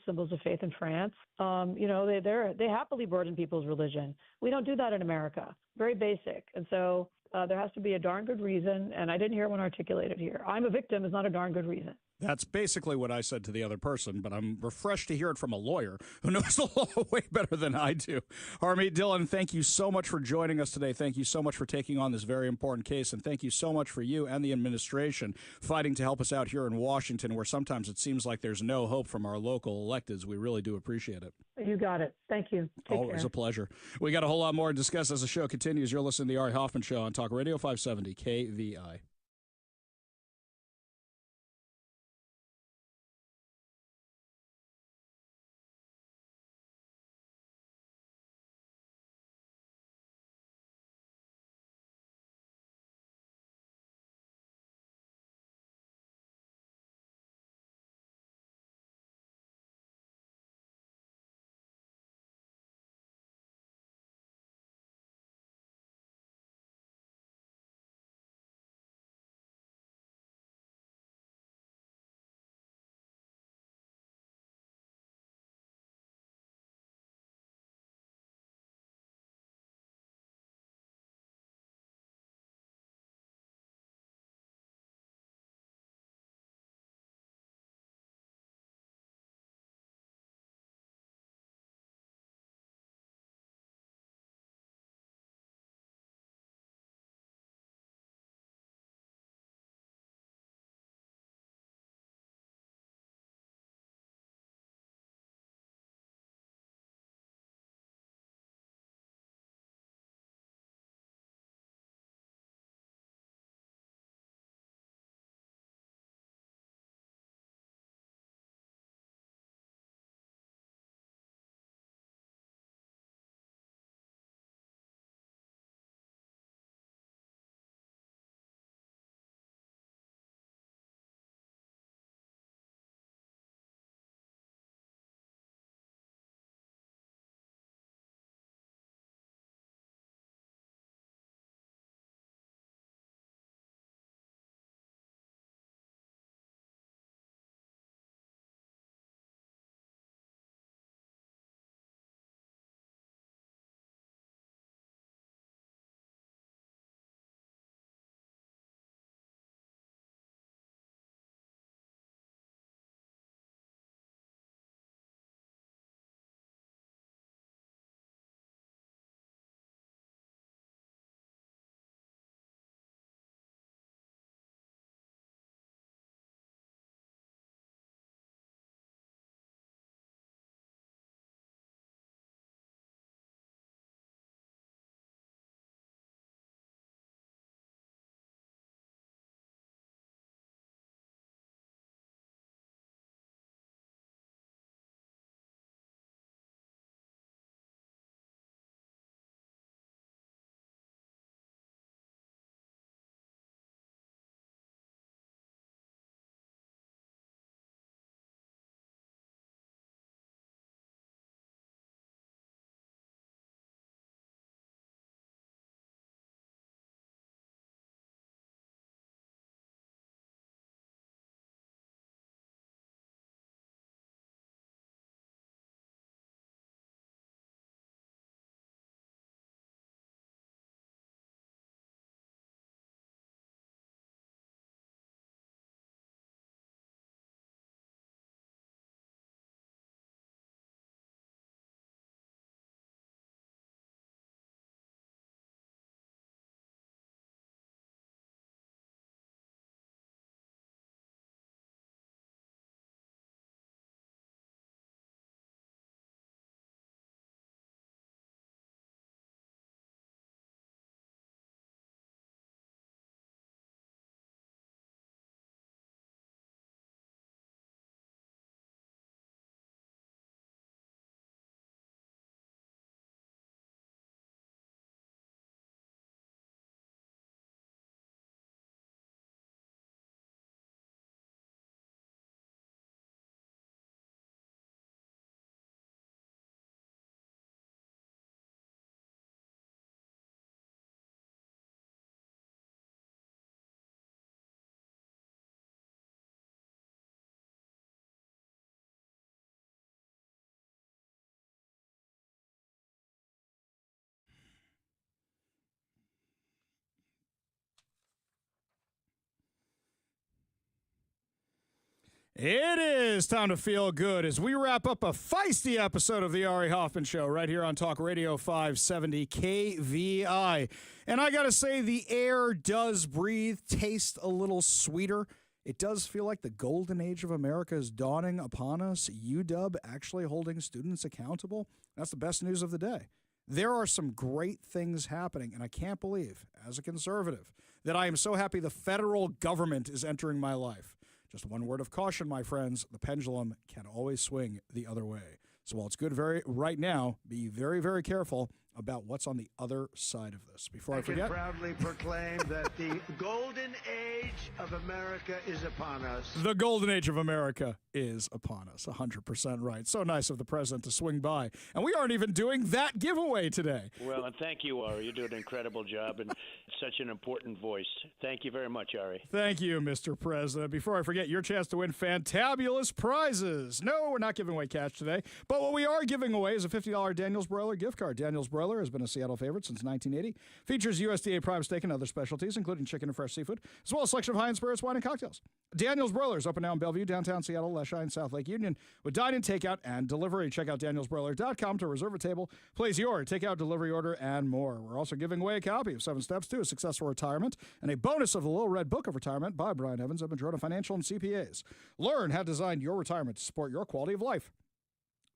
symbols of faith in France. They happily burden people's religion. We don't do that in America. Very basic. And so there has to be a darn good reason, and I didn't hear one articulated here. I'm a victim is not a darn good reason. That's basically what I said to the other person, but I'm refreshed to hear it from a lawyer who knows the law way better than I do. Harmeet Dhillon, thank you so much for joining us today. Thank you so much for taking on this very important case, and thank you so much for you and the administration fighting to help us out here in Washington, where sometimes it seems like there's no hope from our local electeds. We really do appreciate it. You got it. Thank you. Take Always care. a pleasure. We got a whole lot more to discuss as the show continues. You're listening to the Ari Hoffman Show on Talk Radio 570 KVI. It is time to feel good as we wrap up a feisty episode of the Ari Hoffman Show right here on Talk Radio 570 KVI. And I got to say, the air does breathe, taste a little sweeter. It does feel like the golden age of America is dawning upon us. UW actually holding students accountable. That's the best news of the day. There are some great things happening, and I can't believe, as a conservative, that I am so happy the federal government is entering my life. Just one word of caution, my friends, the pendulum can always swing the other way. So while it's good right now, be very, very careful about what's on the other side of this. Before I forget, can proudly proclaim that the golden age of America is upon us. The golden age of America is upon us. 100% right. So nice of the president to swing by. And we aren't even doing that giveaway today. Well, and thank you, Ari. You do an incredible job and such an important voice. Thank you very much, Ari. Thank you, Mr. President. Before I forget, your chance to win fantabulous prizes. No, we're not giving away cash today. But what we are giving away is a $50 Daniel's Broiler gift card. Daniel's Broiler has been a Seattle favorite since 1980. Features USDA prime steak and other specialties, including chicken and fresh seafood, as well as a selection of high-end spirits, wine, and cocktails. Daniel's Broiler is open now in Bellevue, downtown Seattle, Leshine, South Lake Union, with dine-in, takeout, and delivery. Check out danielsbroiler.com to reserve a table, place your takeout, delivery order, and more. We're also giving away a copy of 7 Steps to a Successful Retirement and a bonus of the Little Red Book of Retirement by Brian Evans of Madrona Financial and CPAs. Learn how to design your retirement to support your quality of life.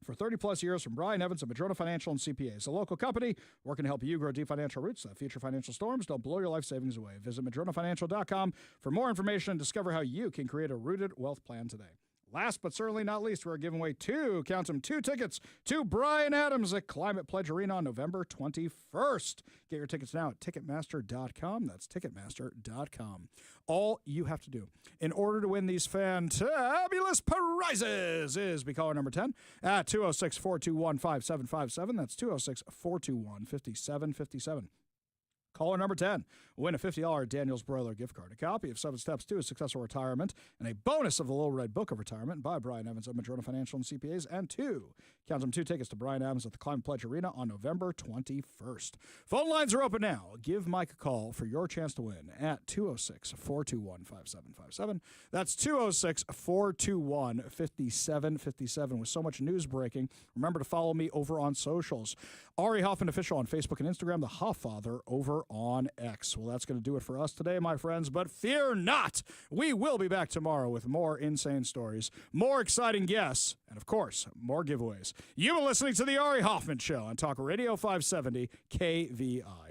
For 30-plus years from Brian Evans of Madrona Financial and CPAs, a local company working to help you grow deep financial roots that future financial storms don't blow your life savings away. Visit madronafinancial.com for more information and discover how you can create a rooted wealth plan today. Last but certainly not least, we're giving away two tickets to Brian Adams at Climate Pledge Arena on November 21st. Get your tickets now at Ticketmaster.com. That's Ticketmaster.com. All you have to do in order to win these fantabulous prizes is be caller number 10 at 206-421-5757. That's 206-421-5757. Caller number 10 will win a $50 Daniel's Broiler gift card, a copy of 7 Steps to a Successful Retirement, and a bonus of the Little Red Book of Retirement by Brian Evans of Madrona Financial and CPAs, and two tickets to Brian Adams at the Climate Pledge Arena on November 21st. Phone lines are open now. Give Mike a call for your chance to win at 206-421-5757. That's 206-421-5757. With so much news breaking, remember to follow me over on socials. Ari Hoffman Official on Facebook and Instagram, the Hofffather over on X. Well, that's going to do it for us today, my friends, but fear not. We will be back tomorrow with more insane stories, more exciting guests, and of course, more giveaways. You've been listening to the Ari Hoffman Show on Talk Radio 570 KVI.